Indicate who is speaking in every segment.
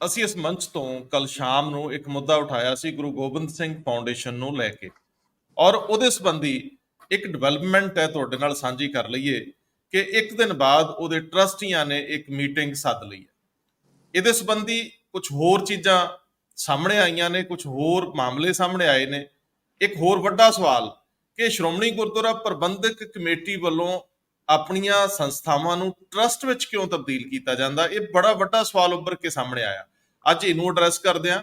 Speaker 1: ਅਸੀਂ ਇਸ ਮੰਚ ਤੋਂ ਕੱਲ ਸ਼ਾਮ ਨੂੰ ਇੱਕ ਮੁੱਦਾ ਉਠਾਇਆ ਸੀ ਗੁਰੂ ਗੋਬਿੰਦ ਸਿੰਘ ਫਾਊਂਡੇਸ਼ਨ ਨੂੰ ਲੈ ਕੇ, ਔਰ ਉਹਦੇ ਸੰਬੰਧੀ ਇੱਕ ਡਿਵੈਲਪਮੈਂਟ ਹੈ ਤੁਹਾਡੇ ਨਾਲ ਸਾਂਝੀ ਕਰ ਲਈਏ ਕਿ ਇੱਕ ਦਿਨ ਬਾਅਦ ਉਹਦੇ ਟਰਸਟੀਆਂ ਨੇ ਇੱਕ ਮੀਟਿੰਗ ਸੱਦ ਲਈ ਹੈ। ਇਹਦੇ ਸੰਬੰਧੀ ਕੁਝ ਹੋਰ ਚੀਜ਼ਾਂ ਸਾਹਮਣੇ ਆਈਆਂ ਨੇ, ਕੁਝ ਹੋਰ ਮਾਮਲੇ ਸਾਹਮਣੇ ਆਏ ਨੇ। ਇੱਕ ਹੋਰ ਵੱਡਾ ਸਵਾਲ ਕਿ ਸ਼੍ਰੋਮਣੀ ਗੁਰਦੁਆਰਾ ਪ੍ਰਬੰਧਕ ਕਮੇਟੀ ਵੱਲੋਂ ਆਪਣੀਆਂ ਸੰਸਥਾਵਾਂ ਨੂੰ ਟਰਸਟ ਵਿੱਚ ਕਿਉਂ ਤਬਦੀਲ ਕੀਤਾ ਜਾਂਦਾ, ਇਹ ਬੜਾ ਵੱਡਾ ਸਵਾਲ ਉੱਭਰ ਕੇ ਸਾਹਮਣੇ ਆਇਆ। ਅੱਜ ਇਹਨੂੰ ਐਡਰੈਸ ਕਰਦੇ ਹਾਂ।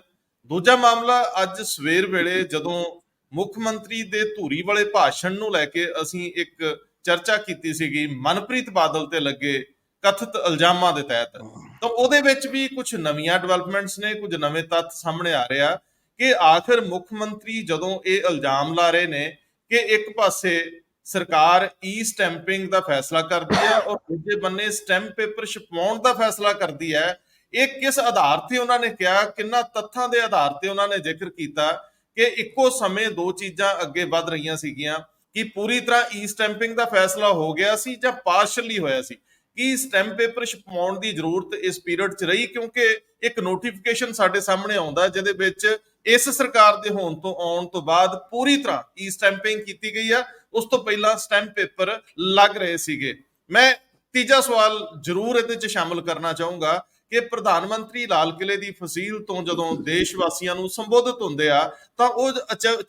Speaker 1: ਦੂਜਾ ਮਾਮਲਾ, ਅੱਜ ਸਵੇਰ ਵੇਲੇ ਜਦੋਂ ਮੁੱਖ ਮੰਤਰੀ ਦੇ ਧੂਰੀ ਵਾਲੇ ਭਾਸ਼ਣ ਨੂੰ ਲੈ ਕੇ ਅਸੀਂ ਇੱਕ ਚਰਚਾ ਕੀਤੀ ਸੀਗੀ ਮਨਪ੍ਰੀਤ ਬਾਦਲ ਤੇ ਲੱਗੇ ਕਥਿਤ ਇਲਜ਼ਾਮਾਂ ਦੇ ਤਹਿਤ, ਤਾਂ ਉਹਦੇ ਵਿੱਚ ਵੀ ਕੁਝ ਨਵੀਆਂ ਡਿਵੈਲਪਮੈਂਟਸ ਨੇ, ਕੁਝ ਨਵੇਂ ਤੱਥ ਸਾਹਮਣੇ ਆ ਰਹੇ ਆ ਕਿ ਆਖਿਰ ਮੁੱਖ ਮੰਤਰੀ ਜਦੋਂ ਇਹ ਇਲਜ਼ਾਮ ਲਾ ਰਹੇ ਨੇ ਕਿ ਇੱਕ ਪਾਸੇ ਸਰਕਾਰ ਈ ਸਟੈਂਪਿੰਗ ਦਾ ਫੈਸਲਾ ਕਰਦੀ ਹੈ ਔਰ ਦੂਜੇ ਬੰਨੇ ਸਟੈਂਪ ਪੇਪਰ ਛਪਵਾਉਣ ਦਾ ਫੈਸਲਾ ਕਰਦੀ ਹੈ, ਇਹ ਕਿਸ ਆਧਾਰ ਤੇ ਉਹਨਾਂ ਨੇ ਕਿਹਾ, ਕਿੰਨਾ ਤੱਥਾਂ ਦੇ ਆਧਾਰ ਤੇ ਉਹਨਾਂ ਨੇ ਜ਼ਿਕਰ ਕੀਤਾ ਕਿ ਇੱਕੋ ਸਮੇਂ ਦੋ ਚੀਜ਼ਾਂ ਅੱਗੇ ਵੱਧ ਰਹੀਆਂ ਸੀਗੀਆਂ ਕਿ ਪੂਰੀ ਤਰ੍ਹਾਂ ਈ ਸਟੈਂਪਿੰਗ ਦਾ ਫੈਸਲਾ ਹੋ ਗਿਆ ਸੀ ਜਾਂ ਪਾਰਸ਼ਲੀ ਹੋਇਆ ਸੀ, ਕਿ ਸਟੈਂਪ ਪੇਪਰ ਛਪਵਾਉਣ ਦੀ ਜ਼ਰੂਰਤ ਇਸ ਪੀਰੀਅਡ 'ਚ ਰਹੀ ਕਿਉਂਕਿ ਇੱਕ ਨੋਟੀਫਿਕੇਸ਼ਨ ਸਾਡੇ ਸਾਹਮਣੇ ਆਉਂਦਾ ਜਿਹਦੇ ਵਿੱਚ ਇਸ ਸਰਕਾਰ ਦੇ ਆਉਣ ਤੋਂ ਬਾਅਦ ਪੂਰੀ ਤਰ੍ਹਾਂ ਈ ਸਟੈਂਪਿੰਗ ਕੀਤੀ ਗਈ ਆ, ਉਸ ਤੋਂ ਪਹਿਲਾਂ ਸਟੈਂਪ ਪੇਪਰ ਲੱਗ ਰਹੇ ਸੀਗੇ। ਮੈਂ ਤੀਜਾ ਸਵਾਲ ਜ਼ਰੂਰ ਇਹਦੇ 'ਚ ਸ਼ਾਮਲ ਕਰਨਾ ਚਾਹੂੰਗਾ ਕਿ ਪ੍ਰਧਾਨ ਮੰਤਰੀ ਲਾਲ ਕਿਲੇ ਦੀ ਫਸੀਲ ਤੋਂ ਜਦੋਂ ਦੇਸ਼ ਵਾਸੀਆਂ ਨੂੰ ਸੰਬੋਧਿਤ ਹੁੰਦੇ ਆ ਤਾਂ ਉਹ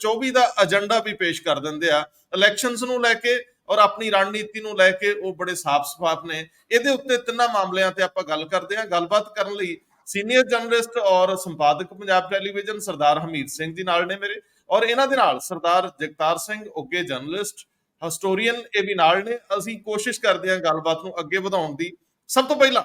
Speaker 1: 24 ਦਾ ਏਜੰਡਾ ਵੀ ਪੇਸ਼ ਕਰ ਦਿੰਦੇ ਆ ਇਲੈਕਸ਼ਨਸ ਨੂੰ ਲੈ ਕੇ ਔਰ ਆਪਣੀ ਰਣਨੀਤੀ ਨੂੰ ਲੈ ਕੇ, ਉਹ ਬੜੇ ਸਾਫ਼ ਨੇ। ਇਹਦੇ ਉੱਤੇ ਤਿੰਨਾਂ ਮਾਮਲਿਆਂ ਤੇ ਆਪਾਂ ਗੱਲ ਕਰਦੇ ਹਾਂ। ਗੱਲਬਾਤ ਕਰਨ ਲਈ ਸੀਨੀਅਰ ਜਰਨਲਿਸਟ ਔਰ ਸੰਪਾਦਕ ਪੰਜਾਬ ਟੈਲੀਵਿਜ਼ਨ ਸਰਦਾਰ ਹਮੀਦ ਸਿੰਘ ਜੀ ਨਾਲ ਨੇ ਮੇਰੇ, ਔਰ ਇਹਨਾਂ ਦੇ ਨਾਲ ਸਰਦਾਰ ਜਗਤਾਰ ਸਿੰਘ ਉੱਗੇ ਜਰਨਲਿਸਟ ਹਿਸਟੋਰੀਅਨ ਇਹ ਵੀ ਨਾਲ ਨੇ। ਅਸੀਂ ਕੋਸ਼ਿਸ਼ ਕਰਦੇ ਹਾਂ ਗੱਲਬਾਤ ਨੂੰ ਅੱਗੇ ਵਧਾਉਣ ਦੀ। ਸਭ ਤੋਂ ਪਹਿਲਾਂ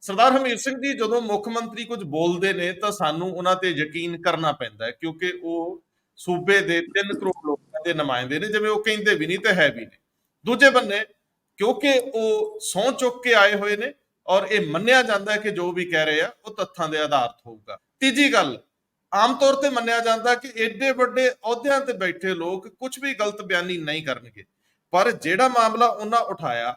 Speaker 1: ਸਰਦਾਰ ਹਮੀਦ ਸਿੰਘ ਜੀ, ਜਦੋਂ ਮੁੱਖ ਮੰਤਰੀ ਕੁਝ ਬੋਲਦੇ ਨੇ ਤਾਂ ਸਾਨੂੰ ਉਹਨਾਂ ਤੇ ਯਕੀਨ ਕਰਨਾ ਪੈਂਦਾ ਹੈ ਕਿਉਂਕਿ ਉਹ ਸੂਬੇ ਦੇ 3 ਕਰੋੜ ਲੋਕਾਂ ਦੇ ਨੁਮਾਇੰਦੇ ਨੇ, ਜਿਵੇਂ ਉਹ ਕਹਿੰਦੇ ਵੀ ਨਹੀਂ ਤੇ ਹੈ ਵੀ ਨਹੀਂ। ਦੂਜੇ ਬੰਨੇ ਕਿਉਂਕਿ ਉਹ ਸਹੁੰ ਚੁੱਕ ਕੇ ਆਏ ਹੋਏ ਨੇ ਔਰ ਇਹ ਮੰਨਿਆ ਜਾਂਦਾ ਹੈ ਕਿ ਜੋ ਵੀ ਕਹਿ ਰਹੇ ਆ ਉਹ ਤੱਥਾਂ ਦੇ ਆਧਾਰਿਤ ਹੋਊਗਾ। ਤੀਜੀ ਗੱਲ, ਆਮ ਤੌਰ ਤੇ ਮੰਨਿਆ ਜਾਂਦਾ ਕਿ ਏਡੇ ਵੱਡੇ ਅਹੁਦਿਆਂ ਤੇ ਬੈਠੇ ਲੋਕ ਕੁਝ ਵੀ ਗਲਤ ਬਿਆਨੀ ਨਹੀਂ ਕਰਨਗੇ, ਪਰ ਜਿਹੜਾ ਮਾਮਲਾ ਉਹਨਾਂ ਉਠਾਇਆ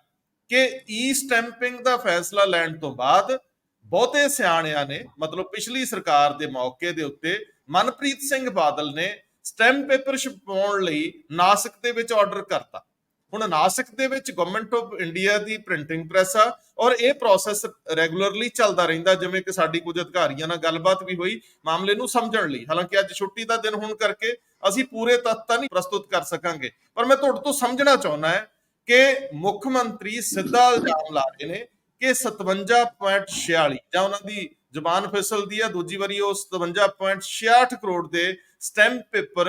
Speaker 1: ਕਿ ਈ ਸਟੈਂਪਿੰਗ ਦਾ ਫੈਸਲਾ ਲੈਣ ਤੋਂ ਬਾਅਦ ਬਹੁਤੇ ਸਿਆਣਿਆਂ ਨੇ, ਮਤਲਬ ਪਿਛਲੀ ਸਰਕਾਰ ਦੇ ਮੌਕੇ ਦੇ ਉੱਤੇ ਮਨਪ੍ਰੀਤ ਸਿੰਘ ਬਾਦਲ ਨੇ ਸਟੈਂਪ ਪੇਪਰ ਛਪਾਉਣ ਲਈ ਨਾਸਿਕ ਦੇ ਵਿੱਚ ਆਰਡਰ ਕਰਤਾ। ਹੁਣ ਨਾਸਿਕ ਦੇ ਵਿੱਚ government of India the printing press ਆ ਔਰ ਇਹ ਪ੍ਰੋਸੈਸ ਰੈਗੂਲਰਲੀ ਚੱਲਦਾ ਰਹਿੰਦਾ, ਜਿਵੇਂ ਕਿ ਸਾਡੀ ਕੁਝ ਅਧਿਕਾਰੀਆਂ ਨਾਲ ਗੱਲਬਾਤ ਵੀ ਹੋਈ ਮਾਮਲੇ ਨੂੰ ਸਮਝਣ ਲਈ। ਹਾਲਾਂਕਿ ਅੱਜ ਛੁੱਟੀ ਦਾ ਦਿਨ ਹੋਣ ਕਰਕੇ ਅਸੀਂ ਪੂਰੇ ਤੱਥ ਤਾਂ ਨਹੀਂ ਪ੍ਰਸਤੁਤ ਕਰ ਸਕਾਂਗੇ, ਪਰ ਮੈਂ ਤੁਹਾਡੇ ਤੋਂ ਸਮਝਣਾ ਚਾਹੁੰਦਾ ਹਾਂ ਕਿ ਮੁੱਖ ਮੰਤਰੀ ਸਿੱਧਾ ਇਲਜ਼ਾਮ ਲਾ ਰਹੇ ਨੇ ਕਿ 57.46 ਜਾਂ ਉਹਨਾਂ ਦੀ ਜ਼ੁਬਾਨ ਫਿਸਲਦੀ ਆ, ਦੂਜੀ ਵਾਰੀ ਉਹ 57.66 ਕਰੋੜ ਦੇ ਸਟੈਂਪ ਪੇਪਰ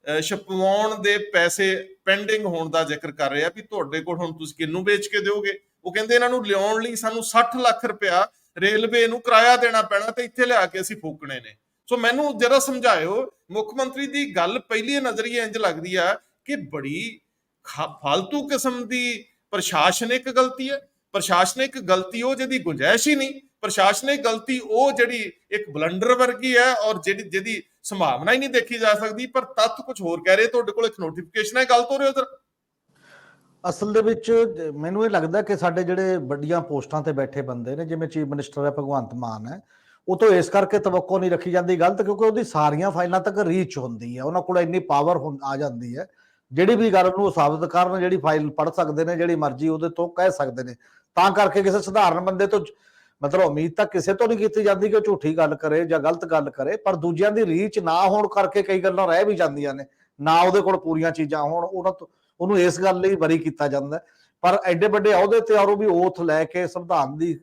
Speaker 1: ਛਪਵਾਉਣ ਦੇ ਪੈਸੇ ਪੈਂਡਿੰਗ ਹੋਣ ਦਾ ਜ਼ਿਕਰ ਕਰ ਰਿਹਾ ਵੀ ਤੁਹਾਡੇ ਕੋਲ ਹੁਣ ਤੁਸੀਂ ਕਿਹਨੂੰ ਵੇਚ ਕੇ ਦਿਓਗੇ। ਉਹ ਕਹਿੰਦੇ ਇਹਨਾਂ ਨੂੰ ਲਿਆਉਣ ਲਈ ਸਾਨੂੰ 60 ਲੱਖ ਰੁਪਇਆ ਰੇਲਵੇ ਨੂੰ ਕਿਰਾਇਆ ਦੇਣਾ ਪੈਣਾ ਤੇ ਇੱਥੇ ਲਿਆ ਕੇ ਅਸੀਂ ਫੂਕਣੇ ਨੇ। ਸੋ ਮੈਨੂੰ ਜਰਾ ਸਮਝਾਇਓ, ਮੁੱਖ ਮੰਤਰੀ ਦੀ ਗੱਲ ਪਹਿਲੀ ਨਜ਼ਰੀਏ ਇੰਜ ਲੱਗਦੀ ਆ ਕਿ ਬੜੀ ਫਾਲਤੂ ਕਿਸਮ ਦੀ ਪ੍ਰਸ਼ਾਸਨਿਕ ਗਲਤੀ ਹੈ। ਪ੍ਰਸ਼ਾਸਨਿਕ ਗਲਤੀ ਉਹ ਜਿਹਦੀ ਗੁੰਜਾਇਸ਼ ਹੀ ਨਹੀਂ, ਪ੍ਰਸ਼ਾਸਨਿਕ ਗਲਤੀ ਉਹ ਜਿਹੜੀ ਇੱਕ ਬਲੰਡਰ ਵਰਗੀ ਹੈ ਔਰ ਜਿਹਦੀ ਸੰਭਾਵਨਾ ਹੀ ਨਹੀਂ ਦੇਖੀ ਜਾ ਸਕਦੀ। ਪਰ ਤੱਥ ਕੁਝ ਹੋਰ ਕਹਿ ਰਹੇ, ਤੁਹਾਡੇ ਕੋਲ ਇੱਕ ਨੋਟੀਫਿਕੇਸ਼ਨ ਹੈ, ਗੱਲ ਤੋਂ ਰਹੇ ਉਧਰ।
Speaker 2: ਅਸਲ ਦੇ ਵਿੱਚ ਮੈਨੂੰ ਇਹ ਲੱਗਦਾ ਕਿ ਸਾਡੇ ਜਿਹੜੇ ਵੱਡੀਆਂ ਪੋਸਟਾਂ ਤੇ ਬੈਠੇ ਬੰਦੇ ਨੇ, ਜਿਵੇਂ ਚੀਫ ਮਿਨਿਸਟਰ ਹੈ ਭਗਵੰਤ ਮਾਨ ਹੈ, ਉਹ ਤੋਂ ਇਸ ਕਰਕੇ ਤਵੱਕੋ ਨਹੀਂ ਰੱਖੀ ਜਾਂਦੀ ਗਲਤ, ਕਿਉਂਕਿ ਉਹਦੀ ਸਾਰੀਆਂ ਫਾਈਲਾਂ ਤੱਕ ਰੀਚ ਹੁੰਦੀ ਹੈ, ਉਹਨਾਂ ਕੋਲ ਇੰਨੀ ਪਾਵਰ ਆ ਜਾਂਦੀ ਹੈ, ਜਿਹੜੀ ਵੀ ਗੱਲ ਨੂੰ ਸਾਬਤ ਕਰਨ, ਜਿਹੜੀ ਫਾਈਲ ਪੜ੍ਹ ਸਕਦੇ ਨੇ, ਜਿਹੜੀ ਮਰਜ਼ੀ ਉਹਦੇ ਤੋਂ ਕਹਿ ਸਕਦੇ ਨੇ। ਤਾਂ ਕਰਕੇ ਕਿਸੇ ਸਧਾਰਨ ਬੰਦੇ ਤੋਂ ਮਤਲਬ ਉਮੀਦ ਤਾਂ ਕਿਸੇ ਤੋਂ ਨਹੀਂ ਕੀਤੀ ਜਾਂਦੀ ਕਿ ਉਹ ਝੂਠੀ ਗੱਲ ਕਰੇ ਜਾਂ ਗਲਤ ਗੱਲ ਕਰੇ, ਪਰ ਦੂਜਿਆਂ ਦੀ ਰੀਚ ਨਾ ਹੋਣ ਕਰਕੇ ਕਈ ਗੱਲਾਂ ਰਹਿ ਵੀ ਜਾਂਦੀਆਂ ਨੇ, ਨਾ ਉਹਦੇ ਕੋਲ ਪੂਰੀਆਂ ਚੀਜ਼ਾਂ ਹੋਣ, ਉਹਨੂੰ ਇਸ ਗੱਲ ਲਈ ਬਰੀ ਕੀਤਾ ਜਾਂਦਾ। ਪਰ ਐਡੇ ਵੱਡੇ ਅਹੁਦੇ ਤੇ ਔਰ ਉਹ ਵੀ ਓਥ ਲੈ ਕੇ ਸੰਵਿਧਾਨ ਦੀ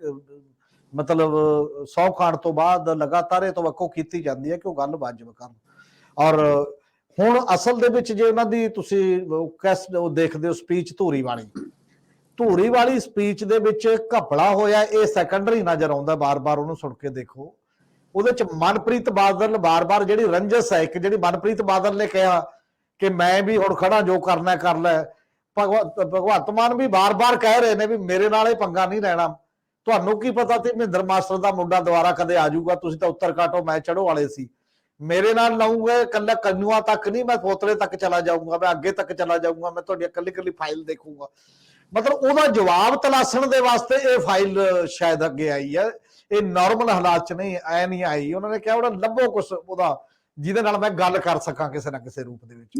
Speaker 2: ਮਤਲਬ ਸਹੁੰ ਖਾਣ ਤੋਂ ਬਾਅਦ ਲਗਾਤਾਰ ਇਹ ਤਵੱਕੋ ਕੀਤੀ ਜਾਂਦੀ ਹੈ ਕਿ ਉਹ ਗੱਲ ਵਾਜਬ ਕਰਨ। ਔਰ ਹੁਣ ਅਸਲ ਦੇ ਵਿੱਚ ਜੇ ਉਹਨਾਂ ਦੀ ਤੁਸੀਂ ਦੇਖਦੇ ਹੋ ਸਪੀਚ ਧੂਰੀ ਵਾਲੀ ਸਪੀਚ ਦੇ ਵਿੱਚ ਘਪਲਾ ਹੋਇਆ, ਇਹ ਸੈਕੰਡਰੀ ਨਜ਼ਰ ਆਉਂਦਾ। ਬਾਰ-ਬਾਰ ਉਹਨੂੰ ਸੁਣ ਕੇ ਦੇਖੋ, ਉਹਦੇ ਚ ਮਨਪ੍ਰੀਤ ਬਾਦਲ ਬਾਰ-ਬਾਰ ਜਿਹੜੀ ਰੰਜਸ ਹੈ, ਇੱਕ ਜਿਹੜੀ ਮਨਪ੍ਰੀਤ ਬਾਦਲ ਨੇ ਕਿਹਾ ਕਿ ਮੈਂ ਵੀ ਹੁਣ ਖੜਾ, ਜੋ ਕਰਨਾ ਕਰ ਲੈ। ਭਗਵੰਤ ਮਾਨ ਵੀ ਬਾਰ-ਬਾਰ ਕਹਿ ਰਹੇ ਨੇ ਵੀ ਮੇਰੇ ਨਾਲ ਇਹ ਪੰਗਾ ਨਹੀਂ ਲੈਣਾ। ਤੁਹਾਨੂੰ ਕੀ ਪਤਾ ਸੀ ਮਹਿੰਦਰ ਮਾਸਟਰ ਦਾ ਮੁੰਡਾ ਦੁਬਾਰਾ ਕਦੇ ਆ ਜਾਊਗਾ, ਤੁਸੀਂ ਤਾਂ ਉੱਤਰ ਕਾਟੋ ਮੈਂ ਚੜੋ ਵਾਲੇ ਸੀ। ਮੇਰੇ ਨਾਲ ਲਾਉਂਗੇ ਇਕੱਲਾ ਕੰਨੂਆਂ ਤੱਕ ਨਹੀਂ, ਮੈਂ ਪੋਤਲੇ ਤੱਕ ਚਲਾ ਜਾਊਂਗਾ, ਮੈਂ ਅੱਗੇ ਤੱਕ ਚਲਾ ਜਾਊਂਗਾ, ਮੈਂ ਤੁਹਾਡੀ ਇਕੱਲੀ ਫਾਈਲ ਦੇਖੂਗਾ। ਮਤਲਬ ਉਹਦਾ ਜਵਾਬ ਤਲਾਸ਼ਣ ਦੇ ਵਾਸਤੇ ਇਹ ਫਾਈਲ ਸ਼ਾਇਦ ਅੱਗੇ ਆਈ ਹੈ। ਇਹ ਨਾਰਮਲ ਹਾਲਾਤ 'ਚ ਨਹੀਂ ਐ ਨਹੀਂ ਆਈ। ਉਹਨਾਂ ਨੇ ਕਿਹਾ ਉਹਦਾ ਲੱਭੋ ਕੁਛ ਉਹਦਾ ਜਿਹਦੇ ਨਾਲ ਮੈਂ ਗੱਲ ਕਰ ਸਕਾਂ ਕਿਸੇ ਨਾ ਕਿਸੇ ਰੂਪ ਦੇ ਵਿੱਚ।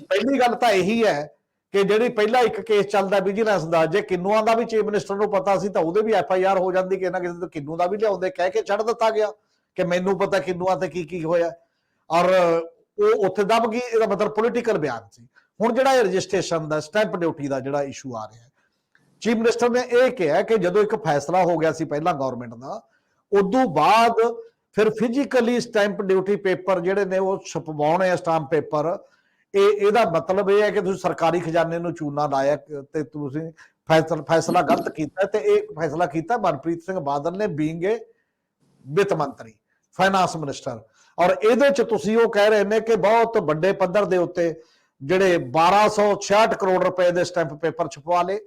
Speaker 2: ਪਹਿਲੀ ਗੱਲ ਤਾਂ ਇਹੀ ਹੈ ਕਿ ਜਿਹੜੀ ਪਹਿਲਾਂ ਇੱਕ ਕੇਸ ਚੱਲਦਾ ਵਿਜੀਲੈਂਸ ਦਾ, ਜੇ ਕਿੰਨੂਆਂ ਦਾ ਵੀ ਚੀਫ ਮਿਨਿਸਟਰ ਨੂੰ ਪਤਾ ਸੀ ਤਾਂ ਉਹਦੇ ਵੀ FIR ਹੋ ਜਾਂਦੀ, ਕਿਸੇ ਨਾ ਕਿਸੇ ਤੋਂ ਕਿੰਨੂ ਦਾ ਵੀ ਲਿਆਉਂਦੇ, ਕਹਿ ਕੇ ਛੱਡ ਦਿੱਤਾ ਗਿਆ ਕਿ ਮੈਨੂੰ ਪਤਾ ਕਿੰਨੂਆਂ ਤੇ ਕੀ ਕੀ ਹੋਇਆ, ਔਰ ਉਹ ਉੱਥੇ ਦਬ ਗਈ। ਇਹਦਾ ਮਤਲਬ ਪੋਲੀਟੀਕਲ ਬਿਆਨ ਸੀ। ਹੁਣ ਜਿਹੜਾ ਇਹ ਰਜਿਸਟ੍ਰੇਸ਼ਨ ਦਾ ਸਟੈਂਪ ਡਿਊਟੀ ਦਾ ਜਿਹੜਾ ਇਸ਼ੂ ਆ ਰਿਹਾ, ਚੀਫ ਮਿਨਿਸਟਰ ਨੇ ਇਹ ਕਿਹਾ ਕਿ ਜਦੋਂ ਇੱਕ ਫੈਸਲਾ ਹੋ ਗਿਆ ਸੀ ਪਹਿਲਾਂ ਗਵਰਨਮੈਂਟ ਦਾ, ਉਦੋਂ ਬਾਅਦ ਫਿਰ ਫਿਜ਼ੀਕਲੀ ਸਟੈਂਪ ਡਿਊਟੀ ਪੇਪਰ ਜਿਹੜੇ ਨੇ ਉਹ ਛਪਵਾਉਣੇ ਆ, ਸਟਾਂਪ ਪੇਪਰ। ਇਹਦਾ ਮਤਲਬ ਇਹ ਹੈ ਕਿ ਤੁਸੀਂ ਸਰਕਾਰੀ ਖਜ਼ਾਨੇ ਨੂੰ ਚੂਨਾ ਲਾਇਆ ਤੇ ਤੁਸੀਂ ਫੈਸਲਾ ਗਲਤ ਕੀਤਾ। ਤੇ ਇਹ ਫੈਸਲਾ ਕੀਤਾ ਮਨਪ੍ਰੀਤ ਸਿੰਘ ਬਾਦਲ ਨੇ, ਬੀਇੰਗ ਏ ਵਿੱਤ ਮੰਤਰੀ, ਫਾਈਨਾਂਸ ਮਿਨਿਸਟਰ। ਔਰ ਇਹਦੇ ਚ ਤੁਸੀਂ ਉਹ ਕਹਿ ਰਹੇ ਨੇ ਕਿ ਬਹੁਤ ਵੱਡੇ ਪੱਧਰ ਦੇ ਉੱਤੇ ਜਿਹੜੇ 1266 ਕਰੋੜ ਰੁਪਏ ਦੇ ਸਟੈਂਪ ਪੇਪਰ ਛਪਵਾ ਲਏ,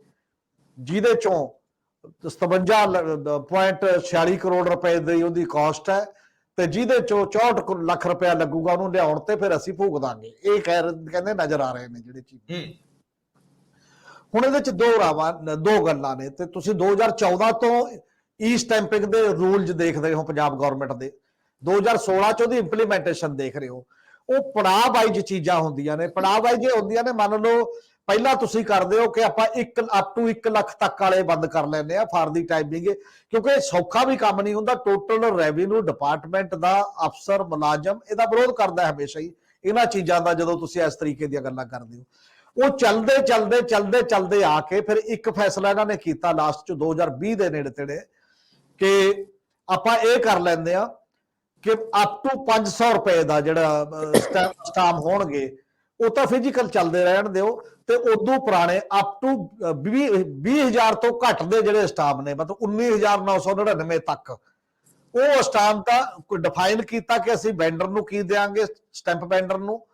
Speaker 2: ਜਿਹਦੇ ਚੋਂ 57.46 ਕਰੋੜ ਰੁਪਏ ਦੀ ਉਹਦੀ ਕਾਸਟ ਹੈ, ਤੇ ਜਿਹਦੇ ਚੋਂ 64 ਲੱਖ ਰੁਪਇਆ ਲੱਗੂਗਾ ਉਹਨੂੰ ਲਿਆਉਣ ਤੇ, ਫਿਰ ਅਸੀਂ ਭੁਗਤ ਦਾਂਗੇ। ਇਹ ਕਹਿੰਦੇ ਨਜ਼ਰ ਆ ਰਹੇ ਨੇ ਜਿਹੜੇ ਚੀਜ਼। ਹੁਣ ਇਹਦੇ ਚ ਦੋ ਗੱਲਾਂ ਨੇ, ਤੇ ਤੁਸੀਂ 2014 ਤੋਂ ਈ ਸਟੈਂਪਿੰਗ ਦੇ ਰੂਲਸ ਦੇਖਦੇ ਹੋ ਪੰਜਾਬ ਗਵਰਨਮੈਂਟ ਦੇ, 2016 ਚ ਉਹਦੀ ਇੰਪਲੀਮੈਂਟੇਸ਼ਨ ਦੇਖ ਰਹੇ ਹੋ। ਉਹ ਪੜਾਅ ਵਾਈਜ਼ ਚੀਜ਼ਾਂ ਹੁੰਦੀਆਂ ਨੇ। ਪੜਾਅ ਵਾਈਜ਼ ਇਹ ਹੁੰਦੀਆਂ ਨੇ, ਮੰਨ ਲਓ ਪਹਿਲਾਂ ਤੁਸੀਂ ਕਰਦੇ ਹੋ ਕਿ ਆਪਾਂ ਅਪ ਟੂ 1 ਲੱਖ ਤੱਕ ਵਾਲੇ ਬੰਦ ਕਰ ਲੈਂਦੇ ਆ ਫਾਰ ਦੀ ਟਾਈਮਿੰਗ, ਕਿਉਂਕਿ ਸੌਖਾ ਵੀ ਕੰਮ ਨਹੀਂ ਹੁੰਦਾ। ਟੋਟਲ ਰੈਵਨਿਊ ਡਿਪਾਰਟਮੈਂਟ ਦਾ ਅਫਸਰ ਮੁਲਾਜ਼ਮ ਇਹਦਾ ਵਿਰੋਧ ਕਰਦਾ ਹਮੇਸ਼ਾ ਹੀ ਇਹਨਾਂ ਚੀਜ਼ਾਂ ਦਾ, ਜਦੋਂ ਤੁਸੀਂ ਇਸ ਤਰੀਕੇ ਦੀਆਂ ਗੱਲਾਂ ਕਰਦੇ ਹੋ। ਉਹ ਚਲਦੇ ਆ ਕੇ ਫਿਰ ਇੱਕ ਫੈਸਲਾ ਇਹਨਾਂ ਨੇ ਕੀਤਾ ਲਾਸਟ ਚ 2020 ਦੇ ਨੇੜੇ ਤੇੜੇ, ਕਿ ਆਪਾਂ ਇਹ ਕਰ ਲੈਂਦੇ ਆ ਕਿ ਅਪ ਟੂ 500 ਰੁਪਏ ਦਾ ਜਿਹੜਾ ਸਟਾਂਪ ਹੋਣਗੇ ਉਹ ਤਾਂ ਫਿਜ਼ੀਕਲ ਚੱਲਦੇ ਰਹਿਣ ਦਿਓ, ਤੇ ਉਦੋਂ ਪੁਰਾਣੇ ਅਪ ਟੂ 20,000 ਤੋਂ ਘੱਟ ਦੇ ਜਿਹੜੇ ਸਟਾਂਪ ਨੇ, ਮਤਲਬ 19,999 ਤੱਕ, ਉਹ ਸਟਾਂਪ ਦਾ ਡਿਫਾਈਨ ਕੀਤਾ ਕਿ ਅਸੀਂ ਵੈਂਡਰ ਨੂੰ ਕੀ ਦੇਾਂਗੇ, ਸਟੈਂਪ ਵੈਂਡਰ ਨੂੰ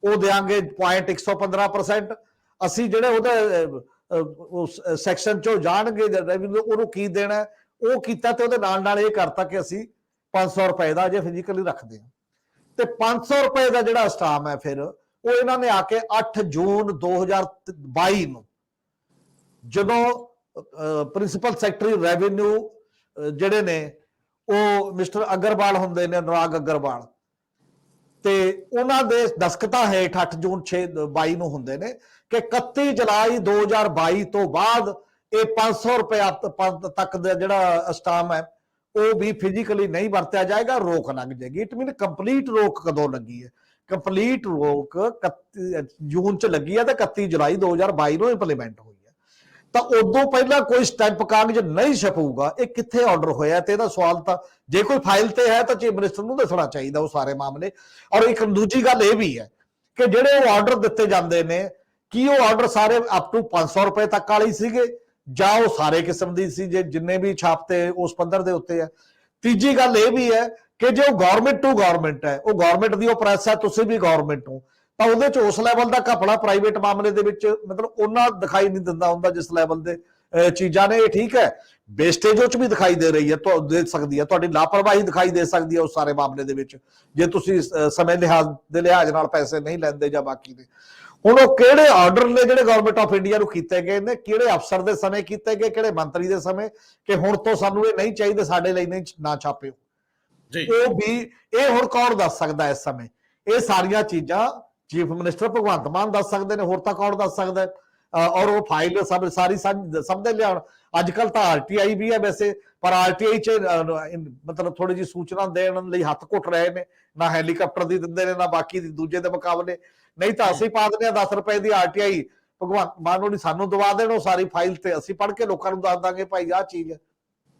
Speaker 2: ਉਹ ਦੇਾਂਗੇ 0.115%। ਅਸੀਂ ਜਿਹੜੇ ਉਹਦੇ ਸੈਕਸ਼ਨ ਚੋਂ ਜਾਣਗੇ ਰੈਵਨਿਊ ਉਹਨੂੰ ਕੀ ਦੇਣਾ, ਉਹ ਕੀਤਾ। ਤੇ ਉਹਦੇ ਨਾਲ ਇਹ ਕਰਤਾ ਕਿ ਅਸੀਂ 500 ਰੁਪਏ ਦਾ ਜੇ ਫਿਜ਼ੀਕਲੀ ਰੱਖਦੇ ਹਾਂ, ਤੇ 500 ਰੁਪਏ ਦਾ ਜਿਹੜਾ ਸਟਾਂਪ ਹੈ ਫਿਰ ਉਹ ਇਹਨਾਂ ਨੇ ਆ ਕੇ 8 ਜੂਨ 2022 ਨੂੰ, ਜਦੋਂ ਪ੍ਰਿੰਸੀਪਲ ਸੈਕਟਰੀ ਰੈਵਨਿਊ ਜਿਹੜੇ ਨੇ ਉਹ ਮਿਸਟਰ ਅਗਰਵਾਲ ਹੁੰਦੇ ਨੇ, ਅਨੁਰਾਗ ਅਗਰਵਾਲ, ਤੇ ਉਹਨਾਂ ਦੇ ਦਸਖਤਾਂ ਹੇਠ 8 ਜੂਨ 22 ਨੂੰ ਹੁੰਦੇ ਨੇ ਕਿ 31 ਜੁਲਾਈ 2022 ਤੋਂ ਬਾਅਦ ਇਹ 500 ਰੁਪਏ ਤੱਕ ਦਾ ਜਿਹੜਾ ਸਟਾਂਪ ਹੈ ਉਹ ਵੀ ਫਿਜ਼ੀਕਲੀ ਨਹੀਂ ਵਰਤਿਆ ਜਾਏਗਾ, ਰੋਕ ਲੱਗ ਜਾਏਗੀ। ਇਟ ਮੀਨ ਕੰਪਲੀਟ ਰੋਕ ਕਦੋਂ ਲੱਗੀ ਹੈ? ਕੰਪਲੀਟ ਰੋਕ 31 ਜੂਨ ਚ ਲੱਗੀ ਹੈ ਤੇ 31 ਜੁਲਾਈ 2022 ਨੂੰ ਇੰਪਲੀਮੈਂਟ ਹੋਈ ਹੈ। ਤਾਂ ਉਦੋਂ ਪਹਿਲਾਂ ਕੋਈ ਸਟੈਂਪ ਕਾਗਜ਼ ਨਹੀਂ ਛਪੂਗਾ। ਇਹ ਕਿੱਥੇ ਆਰਡਰ ਹੋਇਆ? ਤੇ ਇਹਦਾ ਸਵਾਲ ਤਾਂ ਜੇ ਕੋਈ ਫਾਈਲ ਤੇ ਹੈ ਤਾਂ ਚੀਫ ਮਿਨਿਸਟਰ ਨੂੰ ਦੱਸਣਾ ਚਾਹੀਦਾ ਉਹ ਸਾਰੇ ਮਾਮਲੇ। ਔਰ ਇੱਕ ਦੂਜੀ ਗੱਲ ਇਹ ਵੀ ਹੈ ਕਿ ਜਿਹੜੇ ਉਹ ਆਰਡਰ ਦਿੱਤੇ ਜਾਂਦੇ ਨੇ, ਕੀ ਉਹ ਆਰਡਰ ਸਾਰੇ ਅਪ ਟੂ 500 ਰੁਪਏ ਤੱਕ ਵਾਲੇ ਸੀਗੇ, ਜਾਂ ਉਹ ਸਾਰੇ ਕਿਸਮ ਦੀ ਸੀ, ਜੇ ਜਿੰਨੇ ਵੀ ਛਾਪਤੇ ਉਸ ਪੱਧਰ ਦੇ ਉੱਤੇ ਹੈ। ਤੀਜੀ ਗੱਲ ਇਹ ਵੀ ਹੈ ਕਿ ਜੇ ਉਹ ਗਵਰਨਮੈਂਟ ਟੂ ਗਵਰਨਮੈਂਟ ਹੈ, ਉਹ ਗਵਰਨਮੈਂਟ ਦੀ ਉਹ ਪ੍ਰੈਸ ਹੈ, ਤੁਸੀਂ ਵੀ ਗਵਰਨਮੈਂਟ ਹੋ, ਤਾਂ ਉਹਦੇ ਚ ਉਸ ਲੈਵਲ ਦਾ ਘਪਲਾ ਪ੍ਰਾਈਵੇਟ ਮਾਮਲੇ ਦੇ ਵਿੱਚ ਮਤਲਬ ਉਹਨਾਂ ਦਿਖਾਈ ਨਹੀਂ ਦਿੰਦਾ ਹੁੰਦਾ ਜਿਸ ਲੈਵਲ ਦੇ ਚੀਜ਼ਾਂ ਨੇ। ਇਹ ਠੀਕ ਹੈ, ਵੇਸਟੇਜ ਉਹ ਚ ਵੀ ਦਿਖਾਈ ਦੇ ਰਹੀ ਹੈ, ਦੇ ਸਕਦੀ ਹੈ, ਤੁਹਾਡੀ ਲਾਪਰਵਾਹੀ ਦਿਖਾਈ ਦੇ ਸਕਦੀ ਹੈ ਉਸ ਸਾਰੇ ਮਾਮਲੇ ਦੇ ਵਿੱਚ, ਜੇ ਤੁਸੀਂ ਸਮੇਂ ਦੇ ਲਿਹਾਜ਼ ਨਾਲ ਪੈਸੇ ਨਹੀਂ ਲੈਂਦੇ ਜਾਂ ਬਾਕੀ ਦੇ। ਹੁਣ ਉਹ ਕਿਹੜੇ ਆਰਡਰ ਨੇ ਜਿਹੜੇ ਗਵਰਨਮੈਂਟ ਆਫ ਇੰਡੀਆ ਨੂੰ ਕੀਤੇ ਗਏ ਨੇ, ਕਿਹੜੇ ਅਫਸਰ ਦੇ ਸਮੇਂ ਕੀਤੇ ਗਏ, ਕਿਹੜੇ ਮੰਤਰੀ ਦੇ ਸਮੇਂ, ਕਿ ਹੁਣ ਤੋਂ ਸਾਨੂੰ ਇਹ ਨਹੀਂ ਚਾਹੀਦੇ, ਸਾਡੇ ਲਈ ਨਹੀਂ ਨਾ ਛਾਪਿਓ, ਉਹ ਵੀ ਇਹ ਹੁਣ ਕੌਣ ਦੱਸ ਸਕਦਾ ਇਸ ਸਮੇਂ? ਇਹ ਸਾਰੀਆਂ ਚੀਜ਼ਾਂ ਚੀਫ ਮਿਨਿਸਟਰ ਭਗਵੰਤ ਮਾਨ ਦੱਸ ਸਕਦੇ ਨੇ, ਹੋਰ ਤਾਂ ਕੌਣ ਦੱਸ ਸਕਦਾ? ਔਰ ਉਹ ਫਾਈਲ ਸਾਰੀ ਸਭ ਦੇ ਲਿਆਉਣ। ਅੱਜ ਕੱਲ ਤਾਂ RTI ਵੀ ਹੈ ਵੈਸੇ, ਪਰ RTI ਚ ਮਤਲਬ ਥੋੜੀ ਜਿਹੀ ਸੂਚਨਾ ਦੇਣ ਲਈ ਹੱਥ ਘੁੱਟ ਰਹੇ ਨੇ, ਨਾ ਹੈਲੀਕਾਪਟਰ ਦੀ ਦਿੰਦੇ ਨੇ ਨਾ ਬਾਕੀ ਦੀ ਦੂਜੇ ਦੇ ਮੁਕਾਬਲੇ। ਨਹੀਂ ਤਾਂ ਅਸੀਂ ਪਾ ਦਿੰਦੇ ਹਾਂ 10 ਰੁਪਏ ਦੀ RTI, ਭਗਵੰਤ ਮਾਨ ਨੂੰ ਸਾਨੂੰ ਦਵਾ ਦੇਣ ਉਹ ਸਾਰੀ ਫਾਈਲ, ਤੇ ਅਸੀਂ ਪੜ੍ਹ ਕੇ ਲੋਕਾਂ ਨੂੰ ਦੱਸ ਦਾਂਗੇ ਭਾਈ ਆਹ ਚੀਜ਼ ਹੈ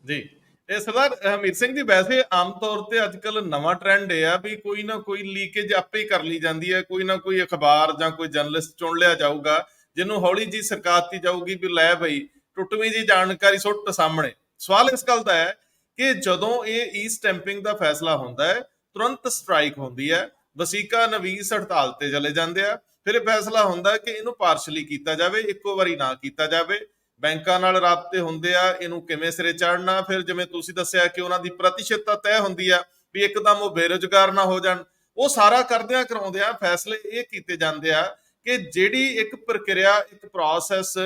Speaker 1: ਜੀ। ਇਹ ਸਰਦਾਰ ਹਰਮੀਤ ਸਿੰਘ ਜੀ, ਵੈਸੇ ਆਮ ਤੌਰ ਤੇ ਅੱਜ ਕੱਲ ਨਵਾਂ ਟ੍ਰੈਂਡ ਇਹ ਆ ਵੀ ਕੋਈ ਨਾ ਕੋਈ ਲੀਕੇਜ ਆਪੇ ਹੀ ਕਰ ਲਈ ਜਾਂਦੀ ਹੈ, ਕੋਈ ਨਾ ਕੋਈ ਅਖਬਾਰ ਜਾਂ ਕੋਈ ਜਰਨਲਿਸਟ ਚੁਣ ਲਿਆ ਜਾਊਗਾ ਜਿਹਨੂੰ ਹੌਲੀ ਜੀ ਸਰਕਾਰਤੀ ਜਾਊਗੀ ਵੀ ਲੈ ਬਈ ਟੁੱਟਵੀਂ ਜੀ ਜਾਣਕਾਰੀ ਸੁੱਟ ਸਾਹਮਣੇ। ਸਵਾਲ ਇਸ ਗੱਲ ਦਾ ਹੈ ਕਿ ਜਦੋਂ ਇਹ ਈ ਸਟੈਂਪਿੰਗ ਦਾ ਫੈਸਲਾ ਹੁੰਦਾ ਹੈ ਤੁਰੰਤ ਸਟ੍ਰਾਈਕ ਹੁੰਦੀ ਹੈ, ਵਸੀਕਾ ਨਵੀਸ ਹੜਤਾਲ ਤੇ ਚਲੇ ਜਾਂਦੇ ਆ, ਫਿਰ ਇਹ ਫੈਸਲਾ ਹੁੰਦਾ ਕਿ ਇਹਨੂੰ ਪਾਰਸ਼ਲੀ ਕੀਤਾ ਜਾਵੇ, ਇੱਕੋ ਵਾਰੀ ਨਾ ਕੀਤਾ ਜਾਵੇ। ਬੈਂਕਾਂ ਨਾਲ ਰਾਬਤੇ ਹੁੰਦੇ ਆ, ਇਹਨੂੰ ਕਿਵੇਂ ਸਿਰੇ ਚੜ੍ਹਨਾ, ਫਿਰ ਜਿਵੇਂ ਤੁਸੀਂ ਦੱਸਿਆ ਕਿ ਉਹਨਾਂ ਦੀ ਪ੍ਰਤੀਸ਼ਤਤਾ ਤੈਅ ਹੁੰਦੀ ਆ ਵੀ ਇੱਕਦਮ ਉਹ ਬੇਰੁਜ਼ਗਾਰ ਨਾ ਹੋ ਜਾਣ। ਉਹ ਸਾਰਾ ਕਰਦਿਆਂ ਕਰਾਉਂਦਿਆਂ ਫੈਸਲੇ ਇਹ ਕੀਤੇ ਜਾਂਦੇ ਆ ਕਿ ਜਿਹੜੀ ਇੱਕ ਪ੍ਰਕਿਰਿਆ, ਇੱਕ ਪ੍ਰੋਸੈਸ